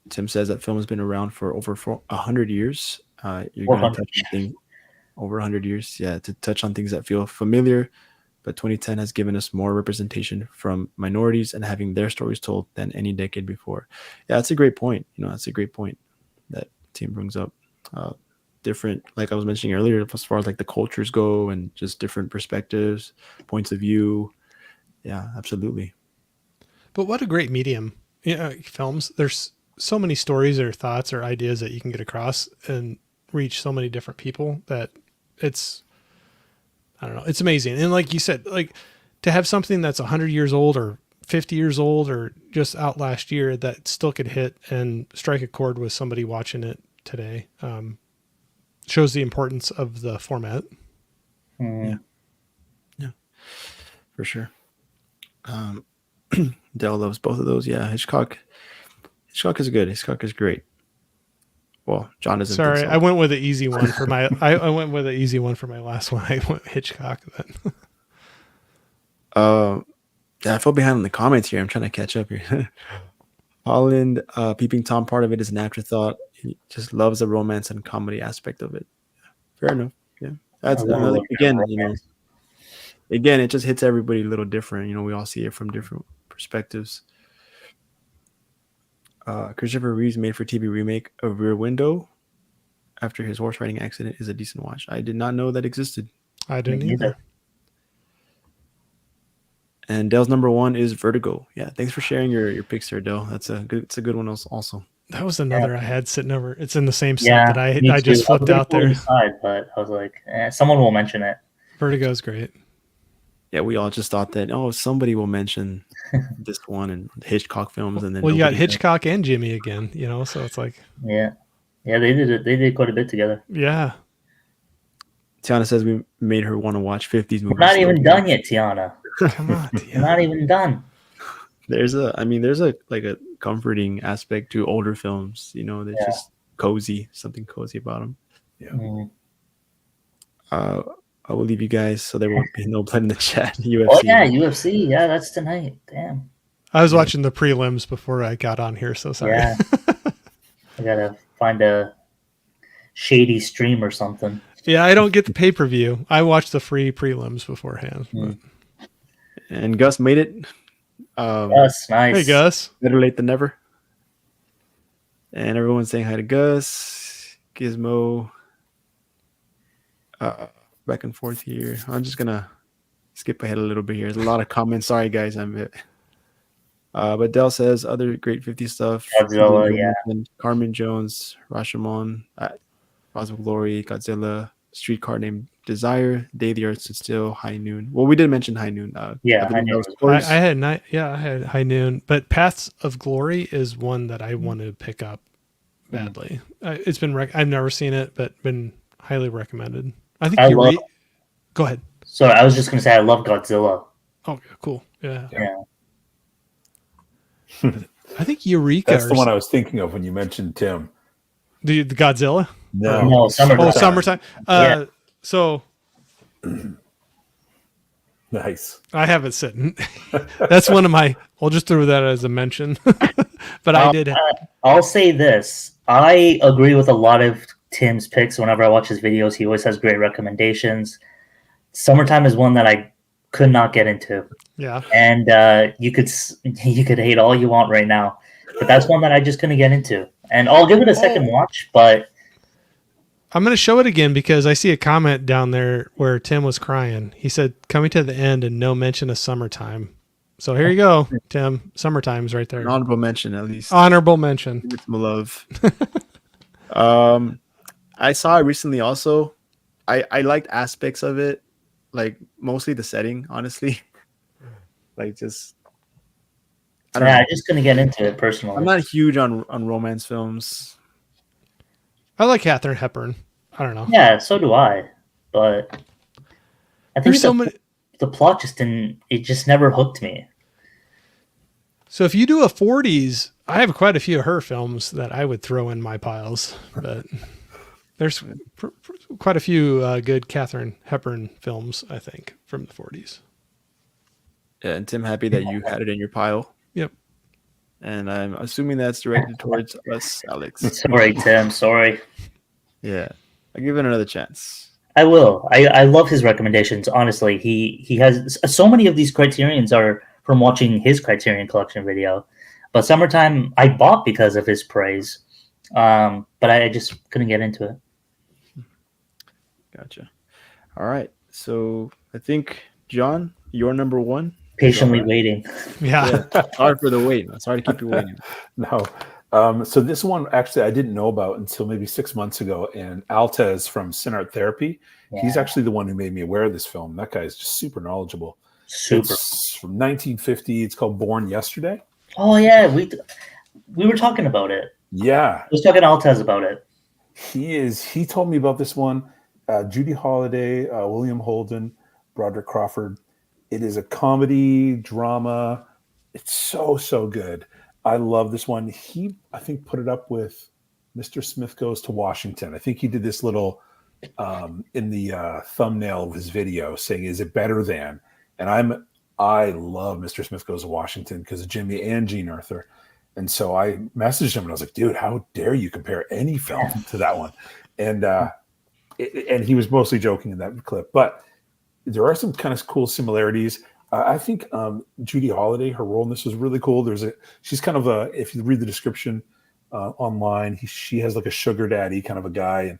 Tim says that film has been around for over 100 years. You're going to touch on things over 100 years. Yeah, to touch on things that feel familiar. But 2010 has given us more representation from minorities and having their stories told than any decade before. Yeah, that's a great point. That's a great point that Tim brings up. Different, like I was mentioning earlier, as far as like the cultures go and just different perspectives, points of view. Yeah, absolutely. But what a great medium. Films. There's so many stories or thoughts or ideas that you can get across and reach so many different people that it's amazing. And like you said, like to have something that's 100 years old or 50 years old or just out last year that still could hit and strike a chord with somebody watching it today shows the importance of the format. Mm-hmm. Yeah, for sure. Dell loves both of those. Yeah, Hitchcock is good. Hitchcock is great. Well, John doesn't Sorry, think so. I went with an easy one for my. I went with an easy one for my last one. I went Hitchcock then. Yeah, I fell behind in the comments here. I'm trying to catch up here. Holland, Peeping Tom, part of it is an afterthought. He just loves the romance and comedy aspect of it. Fair enough. Yeah, I that's love a another. little bit of romance. Again, it just hits everybody a little different. We all see it from different perspectives. Christopher Reeve's made-for-TV remake of Rear Window after his horse riding accident is a decent watch. I did not know that existed. I didn't Me either. neither. And Dell's number one is Vertigo. Yeah, thanks for sharing your picks there, Dell. It's a good one also. That was another I had sitting over. It's in the same set Yeah, that I me just too. flipped I was out there. Decide, but I was like, someone will mention it. Vertigo's great. Yeah, we all just thought that somebody will mention this one and Hitchcock films, and then Well, you got nobody does. Hitchcock and Jimmy again, so it's like, Yeah, they did it. They did quite a bit together. yeah. Tiana says we made her want to watch 50s movies. We're not even done yet, Tiana. Come on, We're not even done. There's a like a comforting aspect to older films. They're just cozy, something cozy about them. Yeah. Mm. I will leave you guys so there won't be no blood in the chat. UFC. Oh yeah, UFC. Yeah, that's tonight. Damn. I was watching the prelims before I got on here, so sorry. Yeah. I gotta find a shady stream or something. Yeah, I don't get the pay-per-view. I watch the free prelims beforehand. Mm. And Gus made it. That's nice. Hey, Gus. Better late than never. And everyone's saying hi to Gus, Gizmo. Back and forth here. I'm just gonna skip ahead a little bit here. There's a lot of comments. Sorry, guys. But Dell says other great 50 stuff. Godzilla, yeah. Carmen Jones, Rashomon, Cause of Glory, Godzilla, Streetcar Named Desire, Day the Earth Stood Still, High Noon. Well, we did mention High Noon. Yeah, I High Noon. course. I had High Noon, but Paths of Glory is one that I want to pick up badly. It's been I've never seen it, but been highly recommended. I think Go ahead. Sorry, I was just gonna say I love Godzilla. Oh, cool. Yeah. Yeah. I think Eureka. That's the one I was thinking of when you mentioned Tim. The Godzilla. No, Summertime. Oh, Summertime. Yeah. So Nice. I have it sitting. That's one of my. I'll just throw that as a mention. But I did. I'll say this. I agree with a lot of Tim's picks. Whenever I watch his videos, he always has great recommendations. Summertime is one that I could not get into. Yeah. And you could hate all you want right now, but that's one that I just couldn't get into. And I'll give it a second watch, but I'm going to show it again because I see a comment down there where Tim was crying. He said, coming to the end and no mention of Summertime. So here you go, Tim. Summertime's right there. An honorable mention, at least. Honorable mention. With my love. I saw it recently also. I liked aspects of it, like mostly the setting, honestly. Like just I just couldn't get into it personally. I'm not huge on romance films. I like Katharine Hepburn. I don't know. Yeah, so do I. But I think There's so many. The plot just never hooked me. So if you do a 40s, I have quite a few of her films that I would throw in my piles, but there's quite a few good Katharine Hepburn films, I think, from the 40s. Yeah, and Tim, happy that you had it in your pile. Yep. And I'm assuming that's directed towards us, Alex. Sorry, Tim. Sorry. Yeah, I'll give it another chance. I will. I love his recommendations. Honestly, he has so many of these criterions are from watching his Criterion Collection video. But Summertime I bought because of his praise, but I just couldn't get into it. Gotcha. All right, so I think John, you're number one. Patiently waiting. Yeah. Sorry for the wait. Sorry to keep you waiting. No. So this one actually I didn't know about until maybe 6 months ago. And Altez from Synart Therapy, he's actually the one who made me aware of this film. That guy is just super knowledgeable. Super. It's from 1950. It's called Born Yesterday. Oh yeah, we were talking about it. Yeah. I was talking to Altez about it. He told me about this one. Judy Holliday, William Holden, Broderick Crawford. It is a comedy drama. It's so good. I love this one. He, I think, put it up with Mr. Smith Goes to Washington. I think he did this little in the thumbnail of his video saying, "Is it better than?" And I love Mr. Smith Goes to Washington because of Jimmy and Gene Arthur. And so I messaged him and I was like, "Dude, how dare you compare any film to that one?" And and he was mostly joking in that clip, but there are some kind of cool similarities. I think Judy Holliday, her role in this was really cool. She's kind of if you read the description online, she has like a sugar daddy kind of a guy, and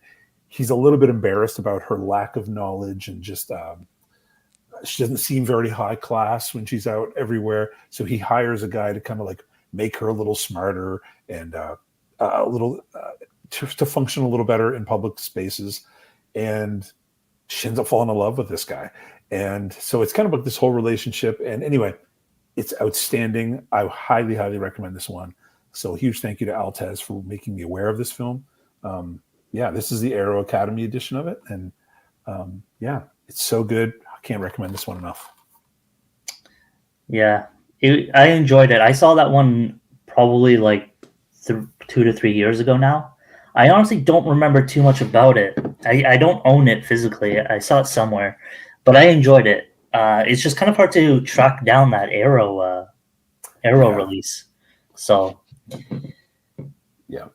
he's a little bit embarrassed about her lack of knowledge and just she doesn't seem very high class when she's out everywhere. So he hires a guy to kind of like make her a little smarter and a little to function a little better in public spaces. And she ends up falling in love with this guy. And so it's kind of like this whole relationship. And anyway, it's outstanding. I highly, highly recommend this one. So huge thank you to Altez for making me aware of this film. Yeah, this is the Aero Academy edition of it. And yeah, it's so good. I can't recommend this one enough. Yeah, I enjoyed it. I saw that one probably like 2 to 3 years ago now. I honestly don't remember too much about it. I don't own it physically. I saw it somewhere, but I enjoyed it. It's just kind of hard to track down that Aero release. So yeah.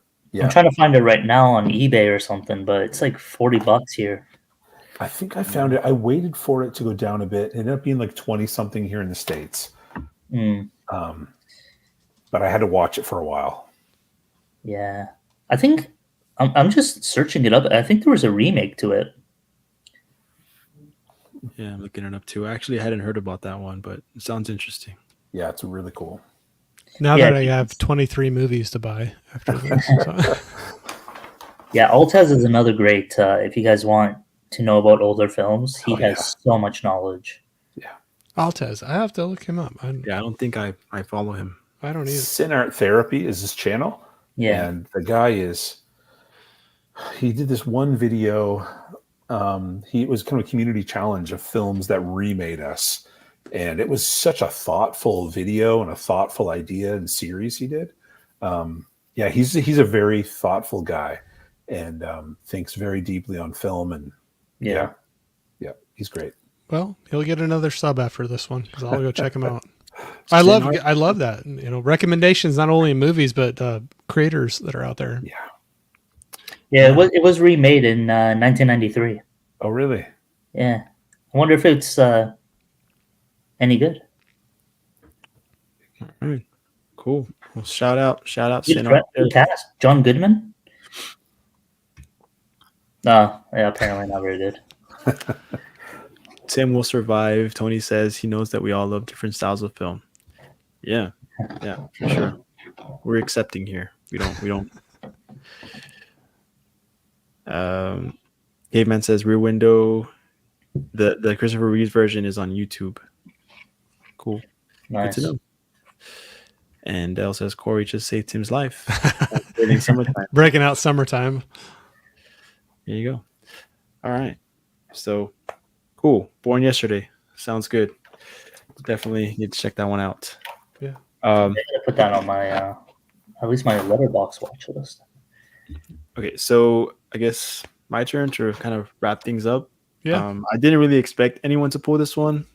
I'm trying to find it right now on eBay or something, but it's like $40 here. I think I found it. I waited for it to go down a bit. It ended up being like 20 something here in the States. But I had to watch it for a while. Yeah, I think I'm just searching it up. I think there was a remake to it. Yeah, I'm looking it up too. I actually hadn't heard about that one, but it sounds interesting. Yeah, it's really cool. Now that I have 23 movies to buy after this. So. Yeah, Altez is another great, if you guys want to know about older films, he has so much knowledge. Yeah. Altez, I have to look him up. I don't think I follow him. I don't either. Sin Art Therapy is his channel. Yeah. And the guy he did this one video. It was kind of a community challenge of films that remade us. And it was such a thoughtful video and a thoughtful idea and series he did. Yeah, he's a very thoughtful guy and thinks very deeply on film. And yeah, he's great. Well, he'll get another sub after this one because I'll go check him out. I love that. Recommendations not only in movies but creators that are out there. Yeah, it was remade in 1993. Oh, really? Yeah. I wonder if it's any good. All right. Cool. Well, shout out. Good cast. John Goodman? No, apparently not very good. Tim will survive. Tony says he knows that we all love different styles of film. Yeah, for sure. We're accepting here. We don't. Caveman says Rear Window. The Christopher Reeves version is on YouTube. Cool. Nice. Good to know. And Dale says Corey just saved Tim's life. Summertime. Breaking out summertime. There you go. All right. So cool. Born Yesterday. Sounds good. Definitely need to check that one out. Yeah. I'm gonna put that on my at least my Letterboxd watch list. Okay, so I guess my turn to kind of wrap things up. Yeah. I didn't really expect anyone to pull this one.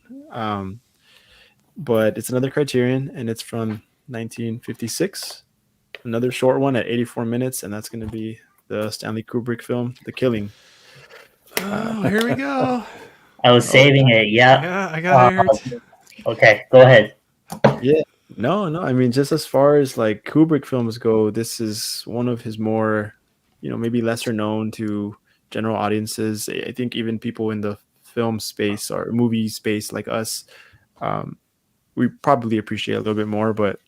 But it's another Criterion, and it's from 1956. Another short one at 84 minutes, and that's going to be the Stanley Kubrick film, The Killing. Oh, here we go. I was saving it. Yeah. Yeah, I got it. Okay, go ahead. Yeah. No. I mean, just as far as like Kubrick films go, this is one of his more, maybe lesser known to general audiences. I think even people in the film space or movie space like us, we probably appreciate a little bit more, but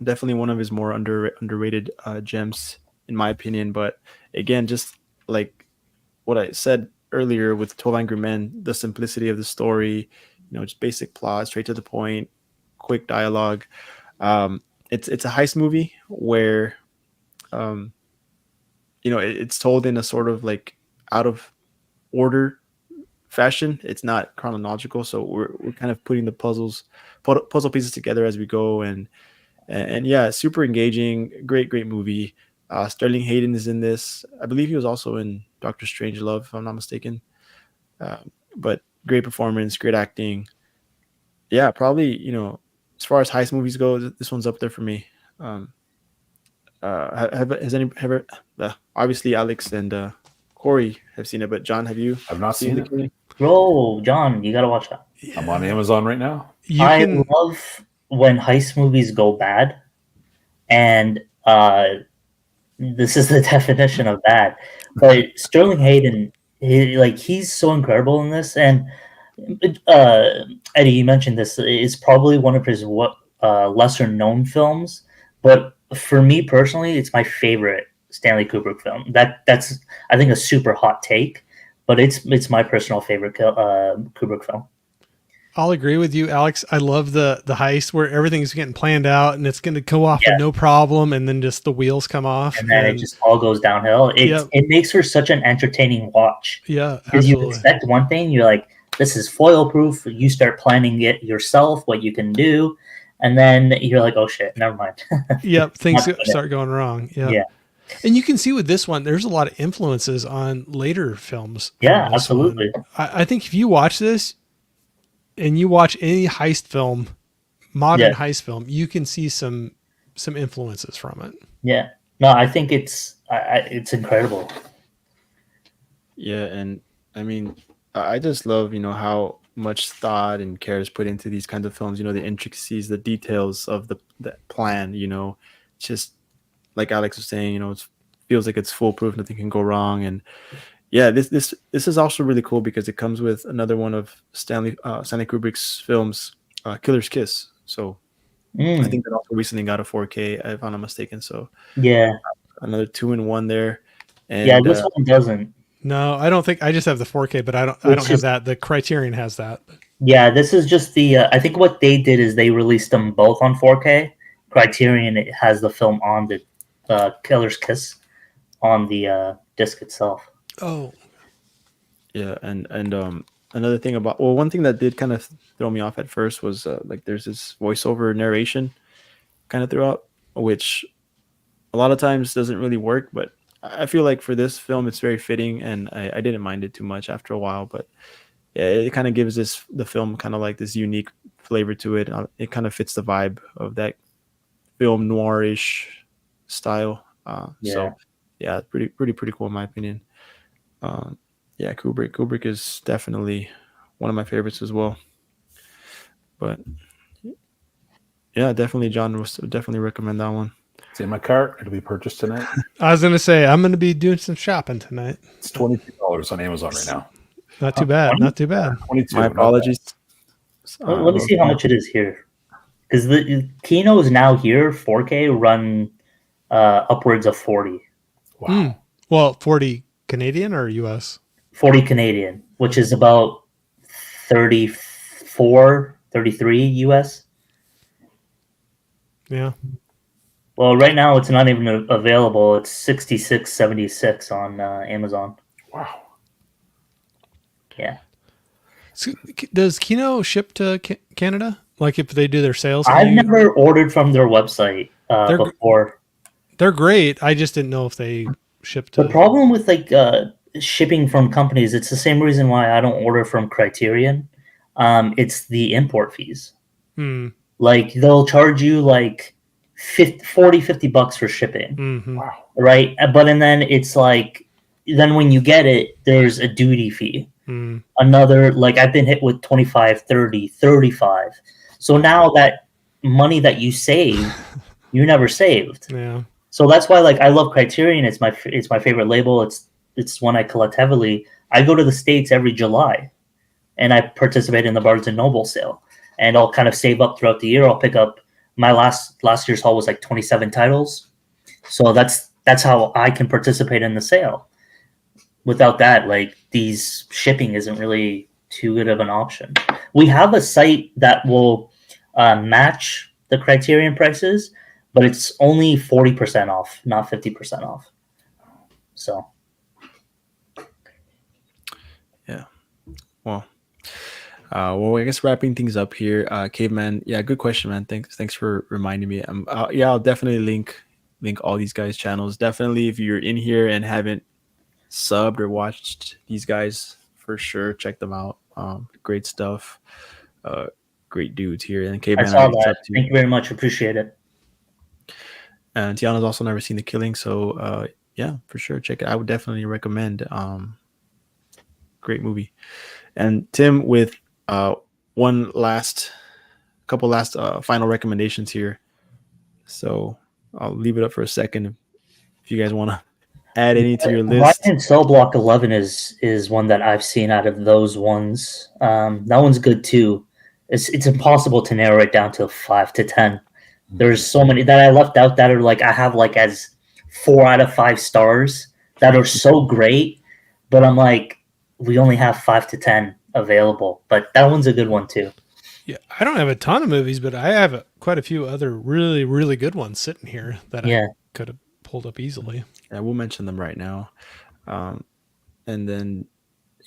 definitely one of his more underrated gems, in my opinion. But again, just like what I said earlier with 12 Angry Men, the simplicity of the story, just basic plot, straight to the point, quick dialogue. It's a heist movie where, it's told in a sort of like out of order fashion. It's not chronological, so we're kind of putting the puzzle pieces together as we go, and yeah, super engaging, great movie. Sterling Hayden is in this. I believe he was also in Doctor Strangelove, if I'm not mistaken. But great performance, great acting. Yeah, probably, as far as heist movies go, this one's up there for me. Um, has any ever obviously Alex and Corey have seen it, but John, have you I've not seen seen The it. Killing? Bro, John, you gotta watch that. I'm on Amazon right now. You I can. love when heist movies go bad, and this is the definition of bad. But Sterling Hayden, he's so incredible in this, and uh, Eddie, you mentioned this is probably one of his lesser known films, but for me personally, it's my favorite Stanley Kubrick film. That's I think a super hot take, but it's my personal favorite Kubrick film. I'll agree with you, Alex. I love the heist where everything's getting planned out and it's going to go off with no problem, and then just the wheels come off, And then it just all goes downhill. It makes for such an entertaining watch. Yeah, Because you absolutely. expect one thing, you're like, this is foil proof. You start planning it yourself, what you can do, and then you're like, oh shit, never mind. Yep, things Not good. start going wrong. Yep. Yeah. And you can see with this one, there's a lot of influences on later films. Yeah, from this absolutely. one. I think if you watch this and you watch any heist film, modern heist film, you can see some influences from it. Yeah. No, I think it's incredible. Yeah, and I mean, I just love, how much thought and care is put into these kinds of films. The intricacies, the details of the plan. Just like Alex was saying, it feels like it's foolproof, nothing can go wrong. And yeah, this is also really cool because it comes with another one of Stanley Kubrick's films, Killer's Kiss. So I think that also recently got a 4K, if I'm not mistaken. So yeah, another 2-in-1 there. And yeah, this one doesn't. No, I don't think. I just have the 4K, but I don't have that. The Criterion has that. Yeah, this is just the. I think what they did is they released them both on 4K. Criterion it has the film on the Killer's Kiss on the disc itself. Oh, yeah, and another thing one thing that did kind of throw me off at first was like there's this voiceover narration kind of throughout, which a lot of times doesn't really work, but I feel like for this film it's very fitting, and I didn't mind it too much after a while. But yeah, it kind of gives the film kind of like this unique flavor to it. It kind of fits the vibe of that film noirish style. So yeah, pretty cool in my opinion. Yeah, Kubrick is definitely one of my favorites as well. But yeah, definitely John would definitely recommend that one. It's in my cart. It'll be purchased tonight. I was gonna say I'm gonna be doing some shopping tonight. It's $22 on Amazon right now. Not too bad. Not too bad. 22. My apologies. Let me see how much it is here, because the Kino is now here 4K run upwards of 40. Wow. Well, 40 Canadian or US? 40 Canadian, which is about 34, 33 US. Yeah. Well, right now it's not even available. It's 66.76 on Amazon. Wow. Yeah. So, does Kino ship to Canada? Like if they do their sales? I've never ordered from their website before. They're great. I just didn't know if they ship to. The problem with shipping from companies, it's the same reason why I don't order from Criterion. It's the import fees. Like they'll charge you like $50 for shipping. Mm-hmm. Wow. Right? But and then it's like then when you get it, there's a duty fee. Another, like I've been hit with 25, 30, 35. So now that money that you save, you never saved. Yeah. So that's why like I love Criterion. It's my favorite label. It's one I collect heavily. I go to the States every July and I participate in the Barnes and Noble sale. And I'll kind of save up throughout the year. I'll pick up my last year's haul was like 27 titles. So that's how I can participate in the sale. Without that, like these shipping isn't really too good of an option. We have a site that will match the Criterion prices, but it's only 40% off, not 50% off. So, yeah. Well, I guess wrapping things up here, Caveman. Yeah, good question, man. Thanks for reminding me. I'll definitely link link all these guys' channels. Definitely, if you're in here and haven't subbed or watched these guys, for sure check them out. Great stuff. Uh, Great dudes here. And I Caveman saw already that. subbed to. Thank you very much. Appreciate it. And Tiana's also never seen The Killing, so yeah, for sure check it. I would definitely recommend. Great movie. And Tim, with one last couple last final recommendations here. So I'll leave it up for a second if you guys want to add any to your list. Ryan Cell Block 11 is one that I've seen out of those ones. That one's good too. It's impossible to narrow it down to 5 to 10. There's so many that I left out that are like I have like as 4 out of 5 stars that are so great, but I'm like, we only have 5 to 10 available. But that one's a good one too. Yeah, I don't have a ton of movies, but I have quite a few other really, really good ones sitting here that I could have pulled up easily. Yeah, we'll mention them right now. And then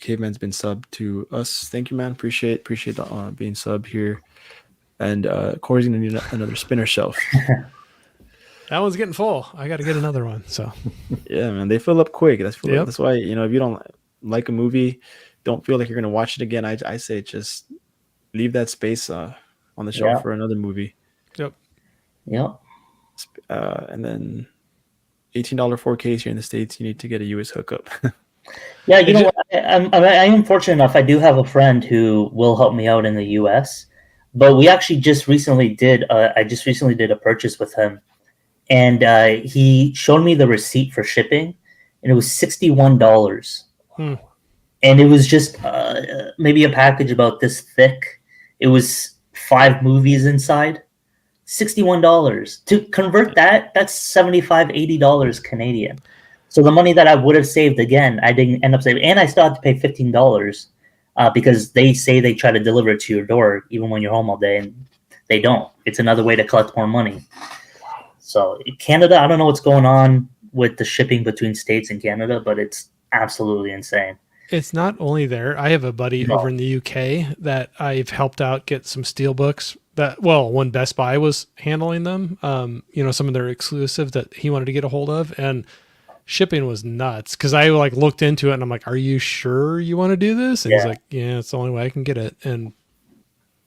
Caveman's been subbed to us. Thank you, man. Appreciate the, being subbed here. And Corey's gonna need another spinner shelf. That one's getting full. I got to get another one. So yeah, man, they fill up quick. That's Yep. That's why, if you don't like a movie, don't feel like you're gonna watch it again. I say just leave that space on the shelf for another movie. Yep. And then $18 4Ks here in the States, you need to get a US hookup. Yeah, you know what? I am fortunate enough. I do have a friend who will help me out in the US, but we actually just recently did. I just recently did a purchase with him, and he showed me the receipt for shipping, and it was $61. And it was just maybe a package about this thick. It was 5 movies inside. $61 to convert that's $75, $80 Canadian. So the money that I would have saved, again, I didn't end up saving, and I still had to pay $15 because they say they try to deliver it to your door even when you're home all day, and they don't. It's another way to collect more money. So Canada, I don't know what's going on with the shipping between states and Canada, but it's absolutely insane. It's not only there. I have a buddy over in the UK that I've helped out get some steel books when Best Buy was handling them, some of their exclusive that he wanted to get a hold of, and shipping was nuts because I looked into it and I'm like, are you sure you want to do this? And he's like, yeah, it's the only way I can get it. And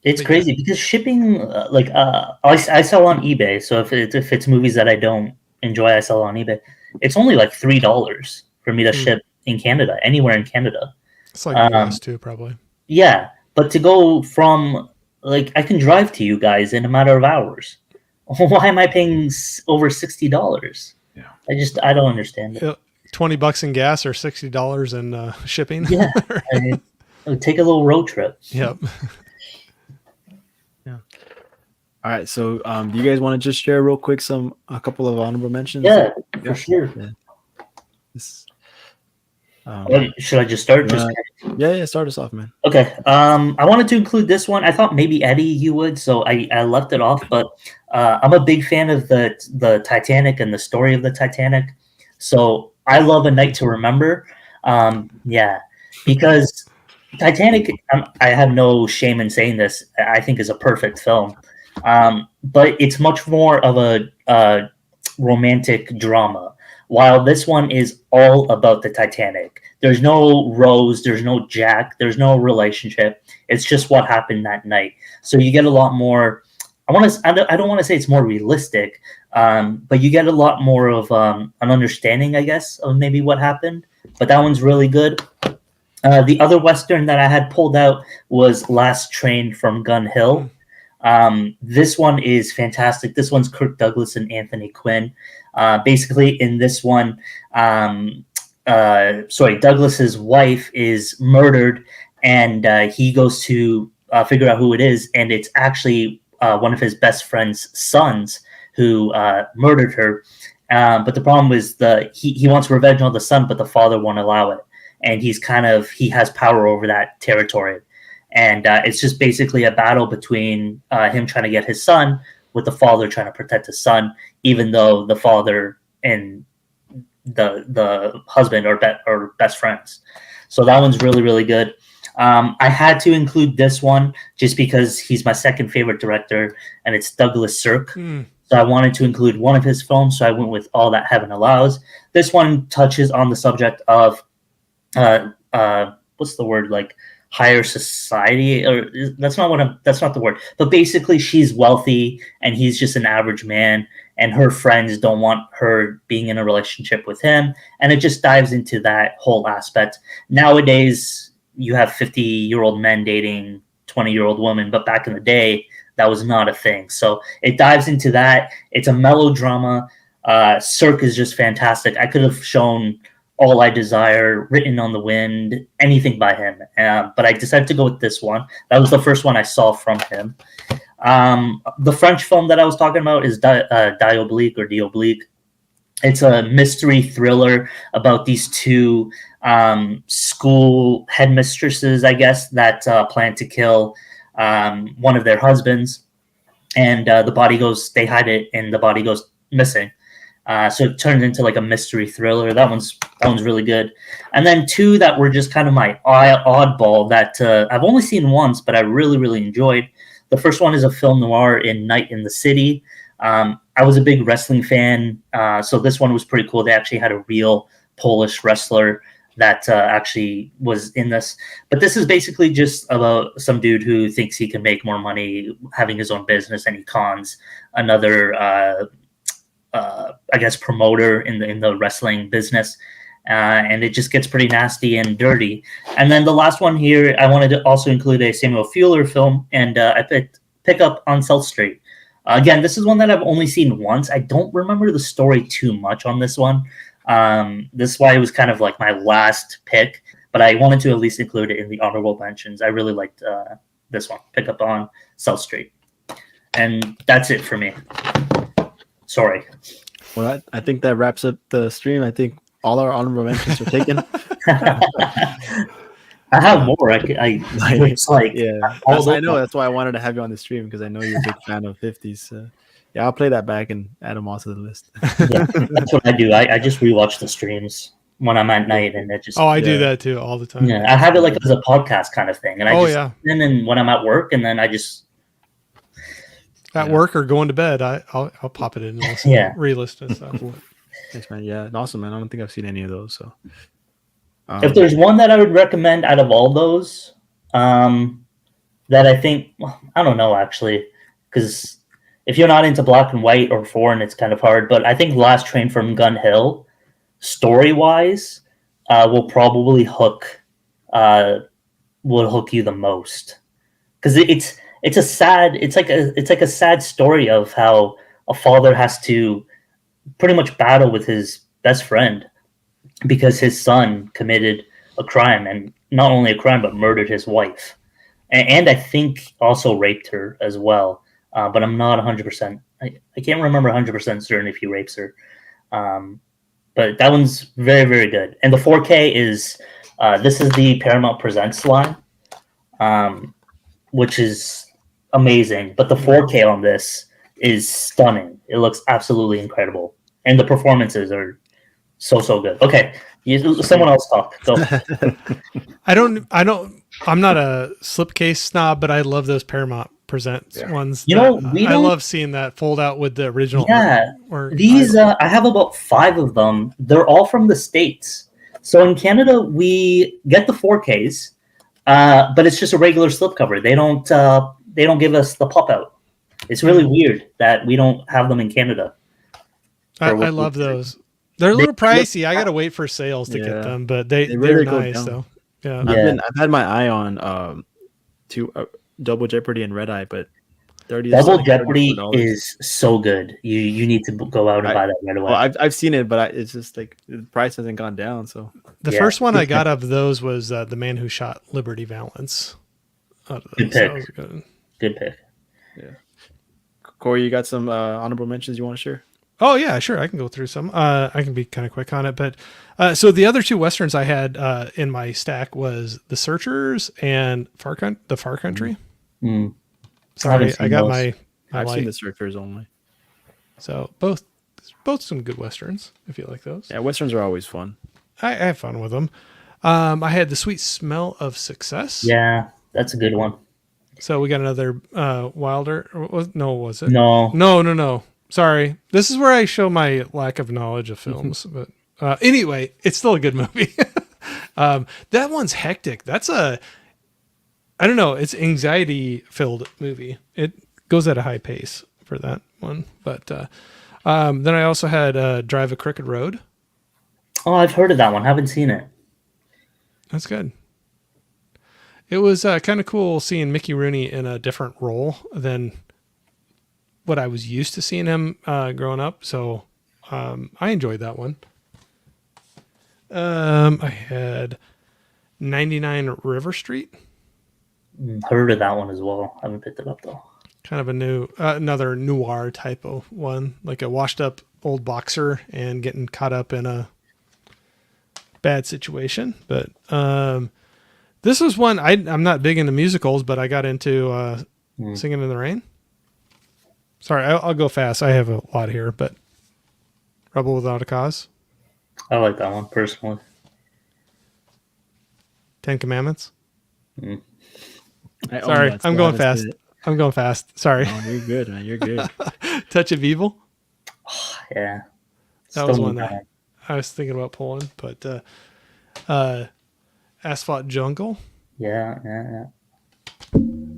it's crazy because shipping, I sell on eBay. So if it's movies that I don't enjoy, I sell on eBay. It's only like $3 for me to ship in Canada, anywhere in Canada. It's like US too, probably. Yeah, but to go from I can drive to you guys in a matter of hours. Why am I paying over $60? Yeah, I don't understand it. $20 in gas or $60 in shipping. Yeah, take a little road trip. Yep. Yeah. All right. So, do you guys want to just share real quick a couple of honorable mentions? Yeah, for sure. Should I just start? Yeah, start us off, man. Okay. I wanted to include this one. I thought maybe Eddie you would, so I left it off. But I'm a big fan of the Titanic and the story of the Titanic. So I love A Night to Remember. Because Titanic, I have no shame in saying this, I think is a perfect film. But it's much more of a romantic drama. While this one is all about the Titanic. There's no Rose, there's no Jack, there's no relationship. It's just what happened that night. So you get a lot more. I don't want to say it's more realistic, but you get a lot more of an understanding, I guess, of maybe what happened. But that one's really good. The other Western that I had pulled out was Last Train from Gun Hill. This one is fantastic. This one's Kirk Douglas and Anthony Quinn. Basically, in this one, Douglas's wife is murdered, and he goes to figure out who it is, and it's actually one of his best friend's sons who murdered her. But the problem is he wants revenge on the son, but the father won't allow it, and he has power over that territory. And it's just basically a battle between him trying to get his son with the father trying to protect his son, even though the father and the husband are best friends. So that one's really, really good. I had to include this one just because he's my second favorite director, and it's Douglas Sirk. So I wanted to include one of his films, so I went with All That Heaven Allows. This one touches on the subject of what's the word, like higher society, or that's not the word, but basically she's wealthy and he's just an average man, and her friends don't want her being in a relationship with him, and it just dives into that whole aspect. Nowadays you have 50-year-old men dating 20-year-old women, but back in the day that was not a thing. So it dives into that. It's a melodrama. Cirque is just fantastic. I could have shown All I Desire, Written on the Wind, anything by him. But I decided to go with this one. That was the first one I saw from him. The French film that I was talking about is Diabolique or Diabolique. It's a mystery thriller about these two school headmistresses, I guess, that plan to kill one of their husbands. And the body goes, they hide it, and the body goes missing. So it turned into like a mystery thriller. That one's really good. And then two that were just kind of my oddball that I've only seen once, but I really, really enjoyed. The first one is a film noir in Night in the City. I was a big wrestling fan, so this one was pretty cool. They actually had a real Polish wrestler that actually was in this. But this is basically just about some dude who thinks he can make more money having his own business, and he cons another I guess promoter in the wrestling business, and it just gets pretty nasty and dirty. And then the last one here, I wanted to also include a Samuel Fuller film, and I pick up on South Street. Again, this is one that I've only seen once. I don't remember the story too much on this one. This is why it was kind of like my last pick, but I wanted to at least include it in the honorable mentions. I really liked this one, Pick Up on South Street. And that's it for me. Sorry. Well, I think that wraps up the stream. I think all our honorable mentions are taken. I have more. It's like yeah, I know. That's why I wanted to have you on the stream, because I know you're a big fan of 50s. Yeah, I'll play that back and add them all to the list. Yeah, that's what I do. I just rewatch the streams when I'm at night, and it just. Oh, I do that too all the time. Yeah, I have it like as a podcast kind of thing, and and then when I'm at work, and then I just. At work or going to bed, I'll pop it in and listen, re-listen and stuff. Thanks, man. Yeah, awesome, man. I don't think I've seen any of those. So, if there's one that I would recommend out of all those, that I think, I don't know actually, because if you're not into black and white or foreign, it's kind of hard. But I think Last Train from Gun Hill, story-wise, will probably hook you the most, because it's like a sad story of how a father has to pretty much battle with his best friend because his son committed a crime, and not only a crime, but murdered his wife. And I think also raped her as well. But I'm not 100%. I can't remember 100% certain if he rapes her. But that one's very, very good. And the 4K is, this is the Paramount Presents line, which is amazing. But the 4K on this is stunning. It looks absolutely incredible. And the performances are so good. Okay. Someone else talk. Go. I'm not a slipcase snob, but I love those Paramount Presents ones. I love seeing that fold out with the original. Yeah. I have about 5 of them. They're all from the States. So in Canada, we get the 4Ks, but it's just a regular slipcover. They don't give us the pop out. It's really weird that we don't have them in Canada. I love those. They're a little pricey. I gotta wait for sales to get them, but they're nice though. Yeah. I've had my eye on to Double Jeopardy and Red Eye, but Double Jeopardy is so good. You need to go out and buy that right away. Well, I've seen it, but it's just like the price hasn't gone down. So the first one I got of those was The Man Who Shot Liberty Valance. Good pick. Good pick. Yeah. Corey, you got some honorable mentions you want to share? Oh yeah, sure. I can go through some. I can be kind of quick on it, but so the other 2 westerns I had in my stack was The Searchers and The Far Country. Mm. Sorry, I got my I've seen The Searchers only. So both some good westerns if you like those. Yeah, westerns are always fun. I have fun with them. I had The Sweet Smell of Success. Yeah, that's a good one. So we got another Wilder. Was it? No. Sorry. This is where I show my lack of knowledge of films. But anyway, it's still a good movie. That one's hectic. I don't know. It's anxiety filled movie. It goes at a high pace for that one. But then I also had Drive a Crooked Road. Oh, I've heard of that one. Haven't seen it. That's good. It was kind of cool seeing Mickey Rooney in a different role than what I was used to seeing him growing up. So I enjoyed that one. I had 99 River Street. Heard of that one as well. Haven't picked it up though. Kind of a new, another noir type of one, like a washed up old boxer and getting caught up in a bad situation. But this was one I'm not big into musicals, but I got into Singing in the Rain. Sorry, I'll go fast. I have a lot here, but Rebel Without a Cause. I like that one personally. 10 Commandments. I own Sorry, that, I'm so going that's fast. it. I'm going fast. Sorry. Oh, you're good, man. You're good. Touch of Evil. Yeah. That was Still one need that I was thinking about pulling, but Asphalt Jungle. Yeah.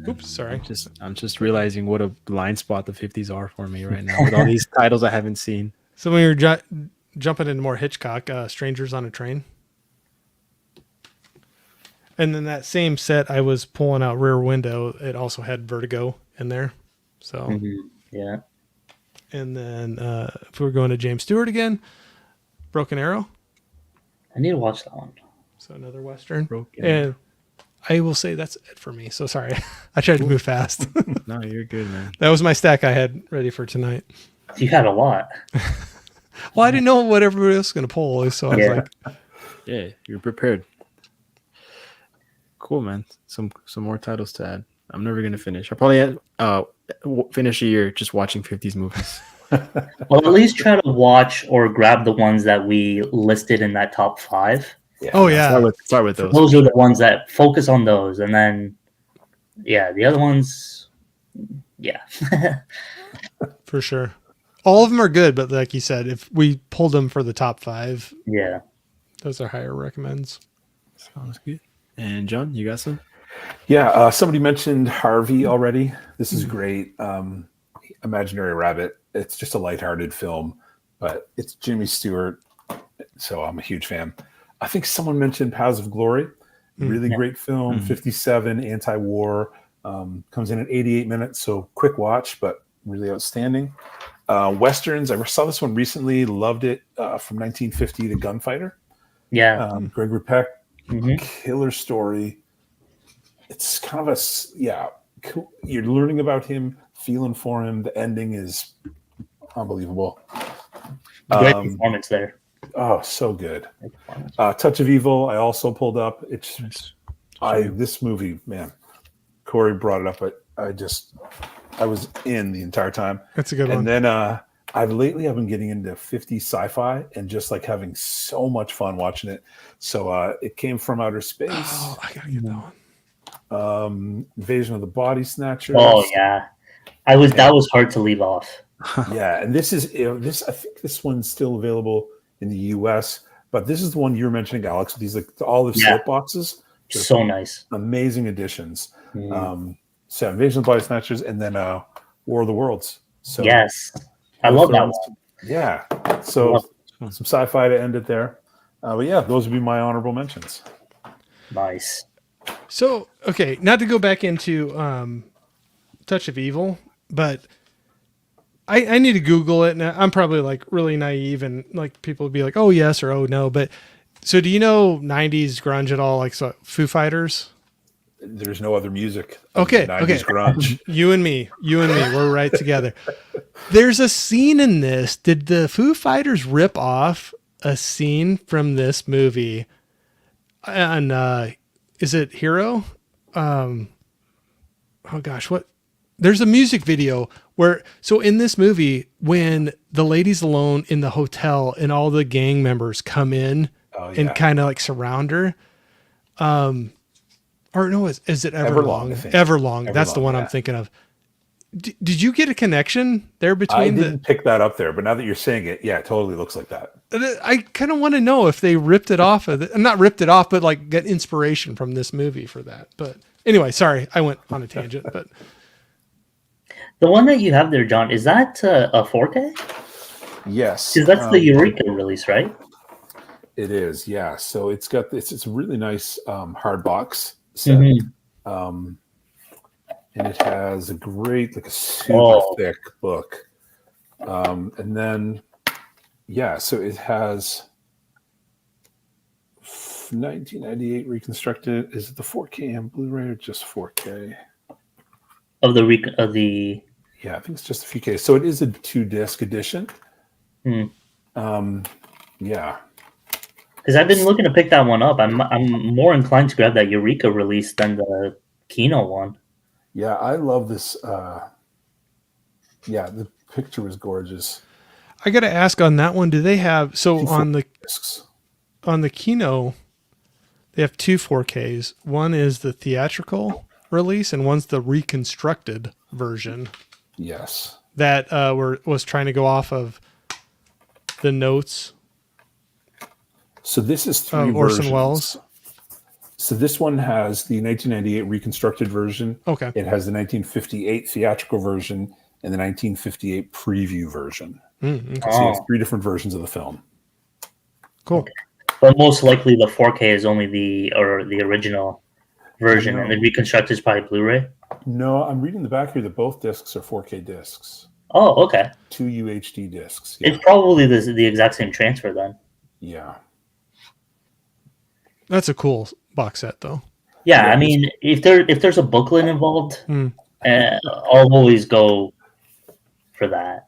Oops, sorry. I'm just realizing what a blind spot the 50s are for me right now with all these titles I haven't seen. So when you're jumping into more Hitchcock, Strangers on a Train. And then that same set, I was pulling out Rear Window. It also had Vertigo in there. So, Yeah. And then if we're going to James Stewart again, Broken Arrow. I need to watch that one. So another Western. Broken And I will say that's it for me. So sorry. I tried to move fast. No, you're good, man. That was my stack I had ready for tonight. You had a lot. Well, I didn't know what everybody else was going to pull. So I was like, Yeah, you're prepared. Cool, man. Some more titles to add. I'm never gonna finish. I'll probably finish a year just watching 50s movies. Well, at least try to watch or grab the ones that we listed in that top 5. oh, yeah. Start with those. Those are the ones that focus on those, and then the other ones, For sure. All of them are good, but like you said, if we pulled them for the top 5, yeah. those are higher recommends. Sounds good. And John, you got some? Yeah, somebody mentioned Harvey already. This is great. Imaginary Rabbit. It's just a lighthearted film, but it's Jimmy Stewart, so I'm a huge fan. I think someone mentioned Paths of Glory. Really great film, 57, anti-war. Comes in at 88 minutes, so quick watch, but really outstanding. Westerns, I saw this one recently, loved it, from 1950, The Gunfighter. Yeah. Gregory Peck, killer story. It's kind of cool. You're learning about him, feeling for him. The ending is unbelievable. Great performance there. Oh, so good. Touch of Evil, I also pulled up. It's this movie, man. Corey brought it up, but I was in the entire time. That's a good one. And then I've been getting into 50 sci-fi and just like having so much fun watching it. So it came from outer space. Oh, I gotta get that one. Invasion of the Body Snatchers. Oh yeah, that was hard to leave off. Yeah, and this is I think this one's still available in the US, but this is the one you were mentioning, Alex, with these like all the slip boxes. So nice, amazing additions. So Invasion of the Body Snatchers, and then War of the Worlds. So yes, I love that one. Yeah, so some sci-fi to end it there. But yeah, those would be my honorable mentions. Nice. So, okay, not to go back into Touch of Evil, but I need to Google it. And I'm probably like really naive and like people would be like, oh, yes, or oh, no. But so do you know 90s grunge at all? Like Foo Fighters? There's no other music. Okay. 90s grunge. You and me, we're right together. There's a scene in this. Did the Foo Fighters rip off a scene from this movie? And is it Hero? Oh gosh, what? There's a music video where, so in this movie, when the lady's alone in the hotel and all the gang members come in and kind of like surround her. Or no, is it Everlong? Everlong. That's the one I'm thinking of. Did you get a connection there I between didn't pick that up there, but now that you're saying it, yeah, it totally looks like that. I kind of want to know if they ripped it off of not ripped it off, but like get inspiration from this movie for that. But anyway, sorry, I went on a tangent, but The one that you have there, John, is that a 4K? Yes, Because that's the Eureka release, right? it is. Yeah, so it's got it's a really nice hard box set. Mhm. And it has a great, like a super Oh. thick book. And then, yeah, so it has 1998 reconstructed. Is it the 4K and Blu-ray or just 4K? Of the Yeah, I think it's just a few K. So it is a 2-disc edition. Hmm. Yeah. Because I've been looking to pick that one up. I'm more inclined to grab that Eureka release than the Kino one. Yeah, I love this. Yeah, the picture was gorgeous. I got to ask on that one. Do they have on Discs. the Kino? They have two 4Ks. One is the theatrical release, and one's the reconstructed version. Yes. That was trying to go off of the notes. So this is 3 Orson versions. Welles. So this one has the 1998 reconstructed version. Okay. It has the 1958 theatrical version and the 1958 preview version. Okay. So you have 3 different versions of the film. Cool. Okay. But most likely the 4K is only the original version, and the reconstructed is probably Blu-ray. No, I'm reading the back here that both discs are 4K discs. Oh, okay. 2 UHD discs. Yeah. It's probably the exact same transfer then. Yeah. That's a cool box set, though. Yeah, I mean, if there's a booklet involved, I'll always go for that.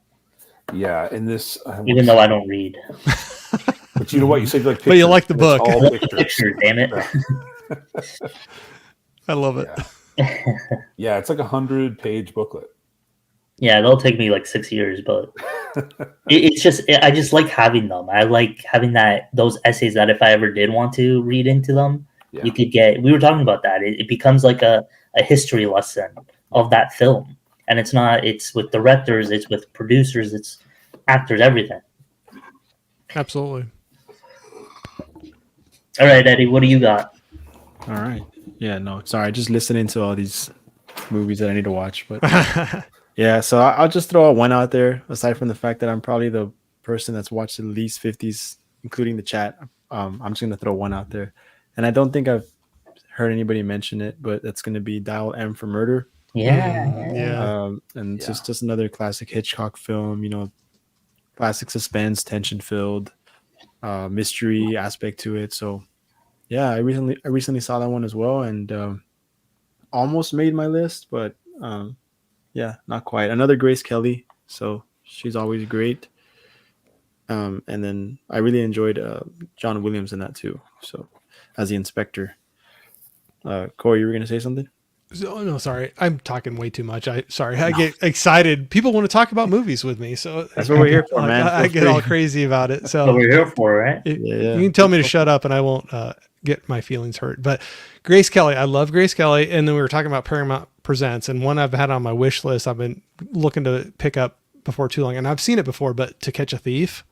Yeah, and this, even though I don't read. But you know what? You said you like pictures. But you like the book. All pictures, damn it. I love it. Yeah, it's like a 100-page booklet. Yeah, they'll take me like 6 years, but I just like having them. I like having those essays that if I ever did want to read into them, you could get. We were talking about that. It becomes like a history lesson of that film, and it's with directors, it's with producers, it's actors, everything. Absolutely. All right, Eddie, what do you got? All right. Yeah, no, sorry, just listening to all these movies that I need to watch, but yeah, so I'll just throw one out there. Aside from the fact that I'm probably the person that's watched the least 50s, including the chat, I'm just gonna throw one out there, and I don't think I've heard anybody mention it, but that's gonna be Dial M for Murder. Yeah. And it's just another classic Hitchcock film. You know, classic suspense, tension filled, mystery aspect to it. So yeah, I recently saw that one as well, and almost made my list, but yeah, not quite. Another Grace Kelly, so she's always great. And then I really enjoyed John Williams in that too. So as the inspector. Corey, you were gonna say something? Oh, no, sorry. I'm talking way too much. I get excited. People want to talk about movies with me, so that's what we're here for, man. I get all crazy about it. So what we're here for, right? You can tell me to shut up, and I won't get my feelings hurt. But Grace Kelly, I love Grace Kelly. And then we were talking about Paramount Presents, and one I've had on my wish list. I've been looking to pick up before too long, and I've seen it before. But To Catch a Thief,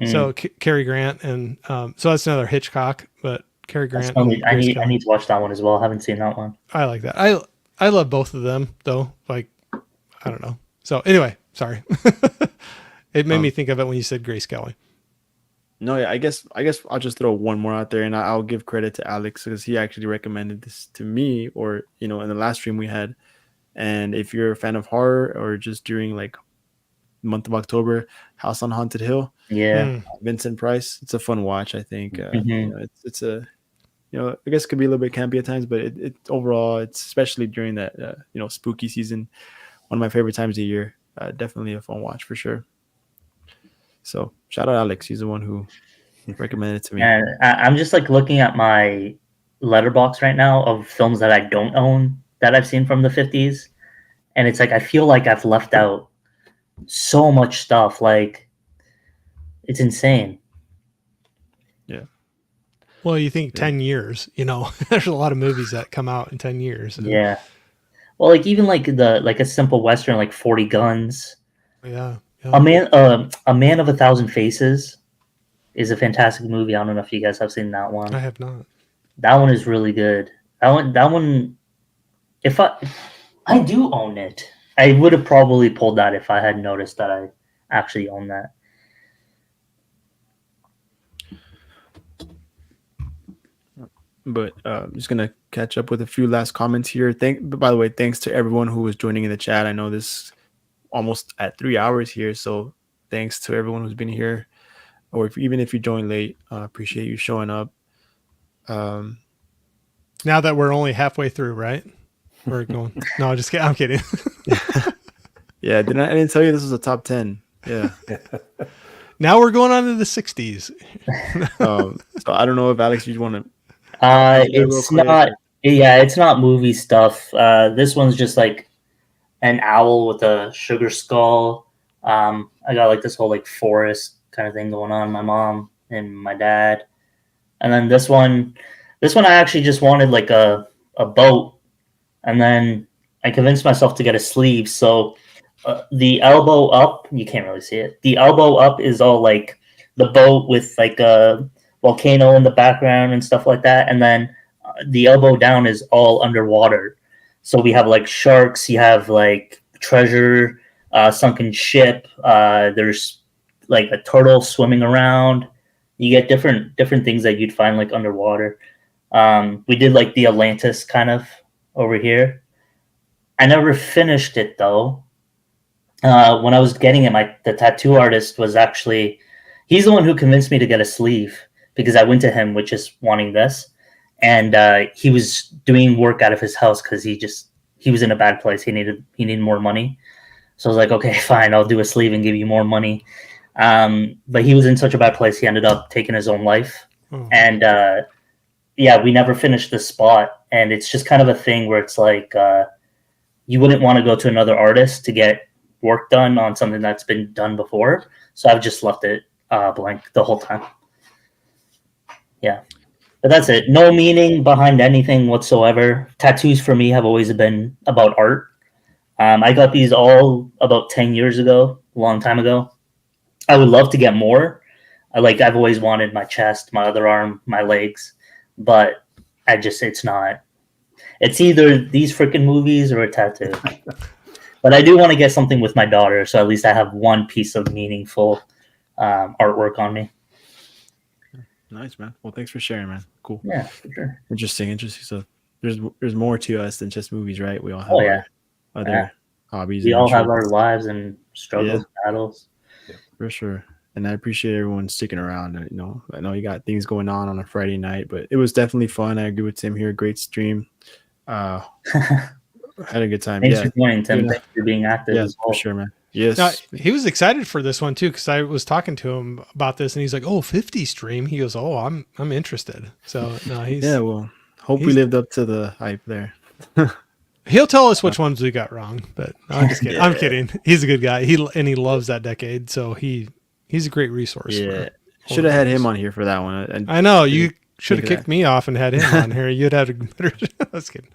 so Cary Grant, and so that's another Hitchcock, but. Cary Grant. I need to watch that one as well. I haven't seen that one. I like that. I love both of them though. Like, I don't know. So anyway, sorry. It made me think of it when you said Grace Kelly. No, yeah, I guess I'll just throw one more out there, and I'll give credit to Alex because he actually recommended this to me, or in the last stream we had. And if you're a fan of horror, or just during like the month of October, House on Haunted Hill, Vincent Price, it's a fun watch. I think it's a I guess it could be a little bit campy at times, but it overall, it's especially during that spooky season, one of my favorite times of the year. Definitely a fun watch for sure. So shout out Alex, he's the one who recommended it to me. And I'm just like looking at my letterbox right now of films that I don't own that I've seen from the 50s, and it's like I feel like I've left out so much stuff. Like, it's insane. Yeah. Well, you think 10 years, there's a lot of movies that come out in 10 years. Yeah. Well, like even like a simple western like 40 Guns. Yeah. A Man of a Thousand Faces is a fantastic movie. I don't know if you guys have seen that one. I have not. That one is really good. That one. If I do own it, I would have probably pulled that if I had noticed that I actually own that. But I'm just gonna catch up with a few last comments here. By the way, thanks to everyone who was joining in the chat. I know this almost at 3 hours here, so thanks to everyone who's been here, or even if you joined late, appreciate you showing up. Now that we're only halfway through, right? We're going. No, just kidding. I'm kidding. Yeah, I didn't tell you this was a top 10. Yeah. Now we're going on to the 60s. So I don't know if Alex, you want to. It's not. Yeah, it's not movie stuff. This one's just like an owl with a sugar skull. I got like this whole like forest kind of thing going on. My mom and my dad, and then this one I actually just wanted like a boat, and then I convinced myself to get a sleeve. So the elbow up, you can't really see it. The elbow up is all like the boat with like a volcano in the background and stuff like that, and then the elbow down is all underwater. So we have like sharks, you have like treasure, sunken ship. There's like a turtle swimming around. You get different things that you'd find like underwater. We did like the Atlantis kind of over here. I never finished it though. When I was getting it, the tattoo artist was actually, he's the one who convinced me to get a sleeve because I went to him with just wanting this, and he was doing work out of his house because he was in a bad place. He needed more money, so I was like, okay, fine, I'll do a sleeve and give you more money. But he was in such a bad place, he ended up taking his own life, and yeah, we never finished the spot, and it's just kind of a thing where it's like you wouldn't want to go to another artist to get work done on something that's been done before, so I've just left it blank the whole time. Yeah, but that's it. No meaning behind anything whatsoever. Tattoos for me have always been about art. I got these all about 10 years ago, a long time ago. I would love to get more. I've always wanted my chest, my other arm, my legs, but it's not. It's either these freaking movies or a tattoo. But I do want to get something with my daughter, so at least I have one piece of meaningful artwork on me. Nice, man. Well, thanks for sharing, man. Cool. Yeah, for sure. Interesting. So there's more to us than just movies, right? We all have our other hobbies. We all have our lives and struggles, battles. Yeah, for sure. And I appreciate everyone sticking around. I know you got things going on a Friday night, but it was definitely fun. I agree with Tim here. Great stream. Had a good time. Thanks for joining, Tim. Thanks for being active. Yeah, for sure, man. Yes. Now, he was excited for this one too, because I was talking to him about this, and he's like, "Oh, 50 stream." He goes, "Oh, I'm interested." So no, hope we lived up to the hype there. He'll tell us which ones we got wrong, but no, I'm just kidding. I'm kidding. He's a good guy. He loves that decade, so he's a great resource. Yeah, should have had him on here for that one. I know you should have kicked me off and had him on here. You'd have a better. That's good.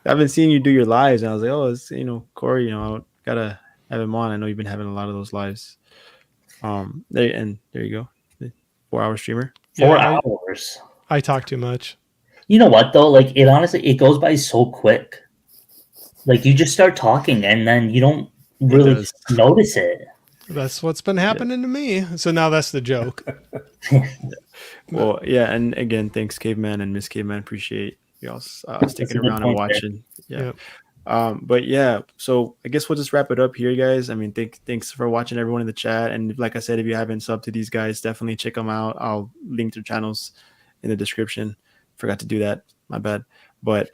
I've been seeing you do your lives, and I was like, "Oh, it's Corey. I gotta have him on." I know you've been having a lot of those lives. There you go, 4-hour streamer. 4 hours. I talk too much. You know what though? Like it goes by so quick. Like you just start talking, and then you don't really notice it. That's what's been happening to me. So now that's the joke. Well, yeah, and again, thanks, Caveman and Miss Caveman. Appreciate y'all sticking around and watching. Yeah. But yeah, so I guess we'll just wrap it up here, guys. I mean, thanks for watching, everyone in the chat. And like I said, if you haven't subbed to these guys, definitely check them out. I'll link their channels in the description. Forgot to do that. My bad. But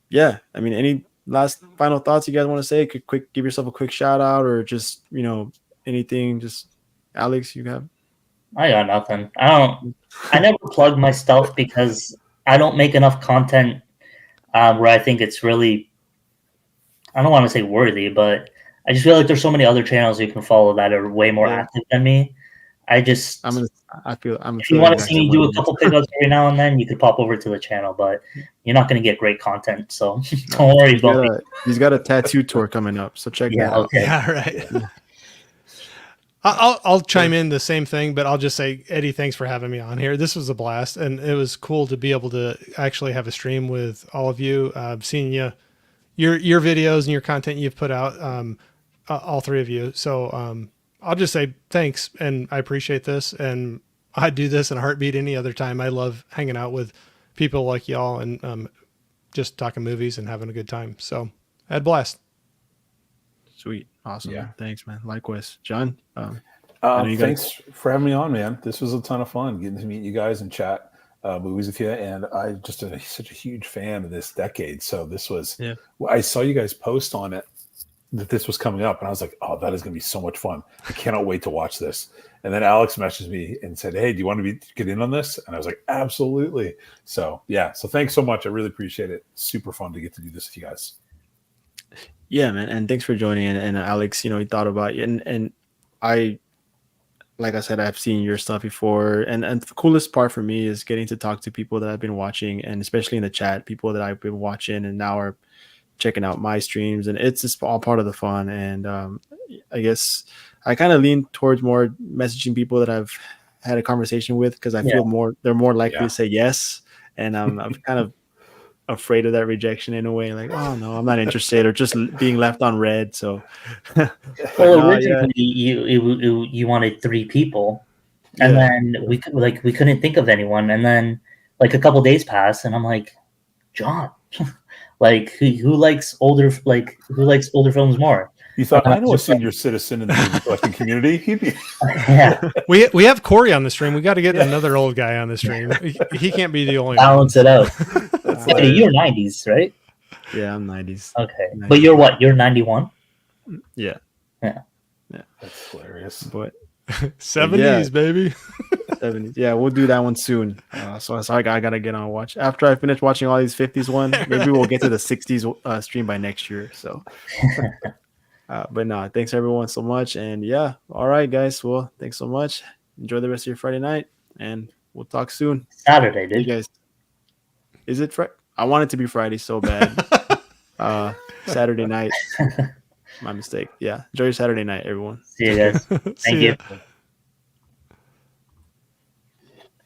yeah, I mean, any last final thoughts you guys want to say? Quick, give yourself a quick shout out, or just anything. Just Alex, you have. I got nothing. I never plug my stuff because I don't make enough content where I think it's really, I don't want to say worthy, but I just feel like there's so many other channels you can follow that are way more active than me. I just I'm gonna. I'm if you feeling want to exact see same me way. do a couple pickups every now and then, you could pop over to the channel, but you're not going to get great content. So don't worry about me. He's got a tattoo tour coming up, so check Yeah, that out. okay. Yeah, right. I'll chime in the same thing, but I'll just say, Eddie, thanks for having me on here. This was a blast, and it was cool to be able to actually have a stream with all of you. Seeing your videos and your content you've put out, all three of you. So I'll just say thanks, and I appreciate this, and I'd do this in a heartbeat any other time. I love hanging out with people like y'all and just talking movies and having a good time. So I had a blast. Sweet, awesome. Yeah. Man. Thanks, man. Likewise, John. I know you Thanks for having me on, man. This was a ton of fun getting to meet you guys and chat movies with you. And I just such a huge fan of this decade. So this was, I saw you guys post on it that this was coming up, and I was like, oh, that is going to be so much fun. I cannot wait to watch this. And then Alex messaged me and said, hey, do you want to get in on this? And I was like, absolutely. So yeah, so thanks so much. I really appreciate it. Super fun to get to do this with you guys. Yeah, man, and thanks for joining. And Alex, he thought about you, and I, like I said, I've seen your stuff before, and the coolest part for me is getting to talk to people that I've been watching, and especially in the chat, people that I've been watching and now are checking out my streams, and it's just all part of the fun. And I guess I kind of lean towards more messaging people that I've had a conversation with, because I feel they're more likely to say yes, and I'm kind of afraid of that rejection in a way, like, oh no, I'm not interested, or just being left on red. So well, originally you wanted 3 people, and then we couldn't think of anyone, and then like a couple days passed, and I'm like, John, like who likes older films more? You thought, I know a senior citizen in the movie collecting community. He'd be Yeah. We have Corey on the stream. We got to get another old guy on the stream. He can't be the only balance one. it out. Eddie, you're 90s, right? Yeah, I'm 90s. Okay, 90s. But you're what? You're 91. Yeah. That's hilarious. But 70s, baby. 70s. Yeah, we'll do that one soon. So I gotta get on watch. After I finish watching all these 50s one, maybe we'll get to the 60s stream by next year. So but no, thanks everyone so much. And yeah, all right guys, well, thanks so much. Enjoy the rest of your Friday night, and we'll talk soon. Saturday, dude. You guys, is it Friday? I want it to be Friday so bad. Saturday night. My mistake. Yeah, enjoy your Saturday night, everyone. See you guys. Thank you.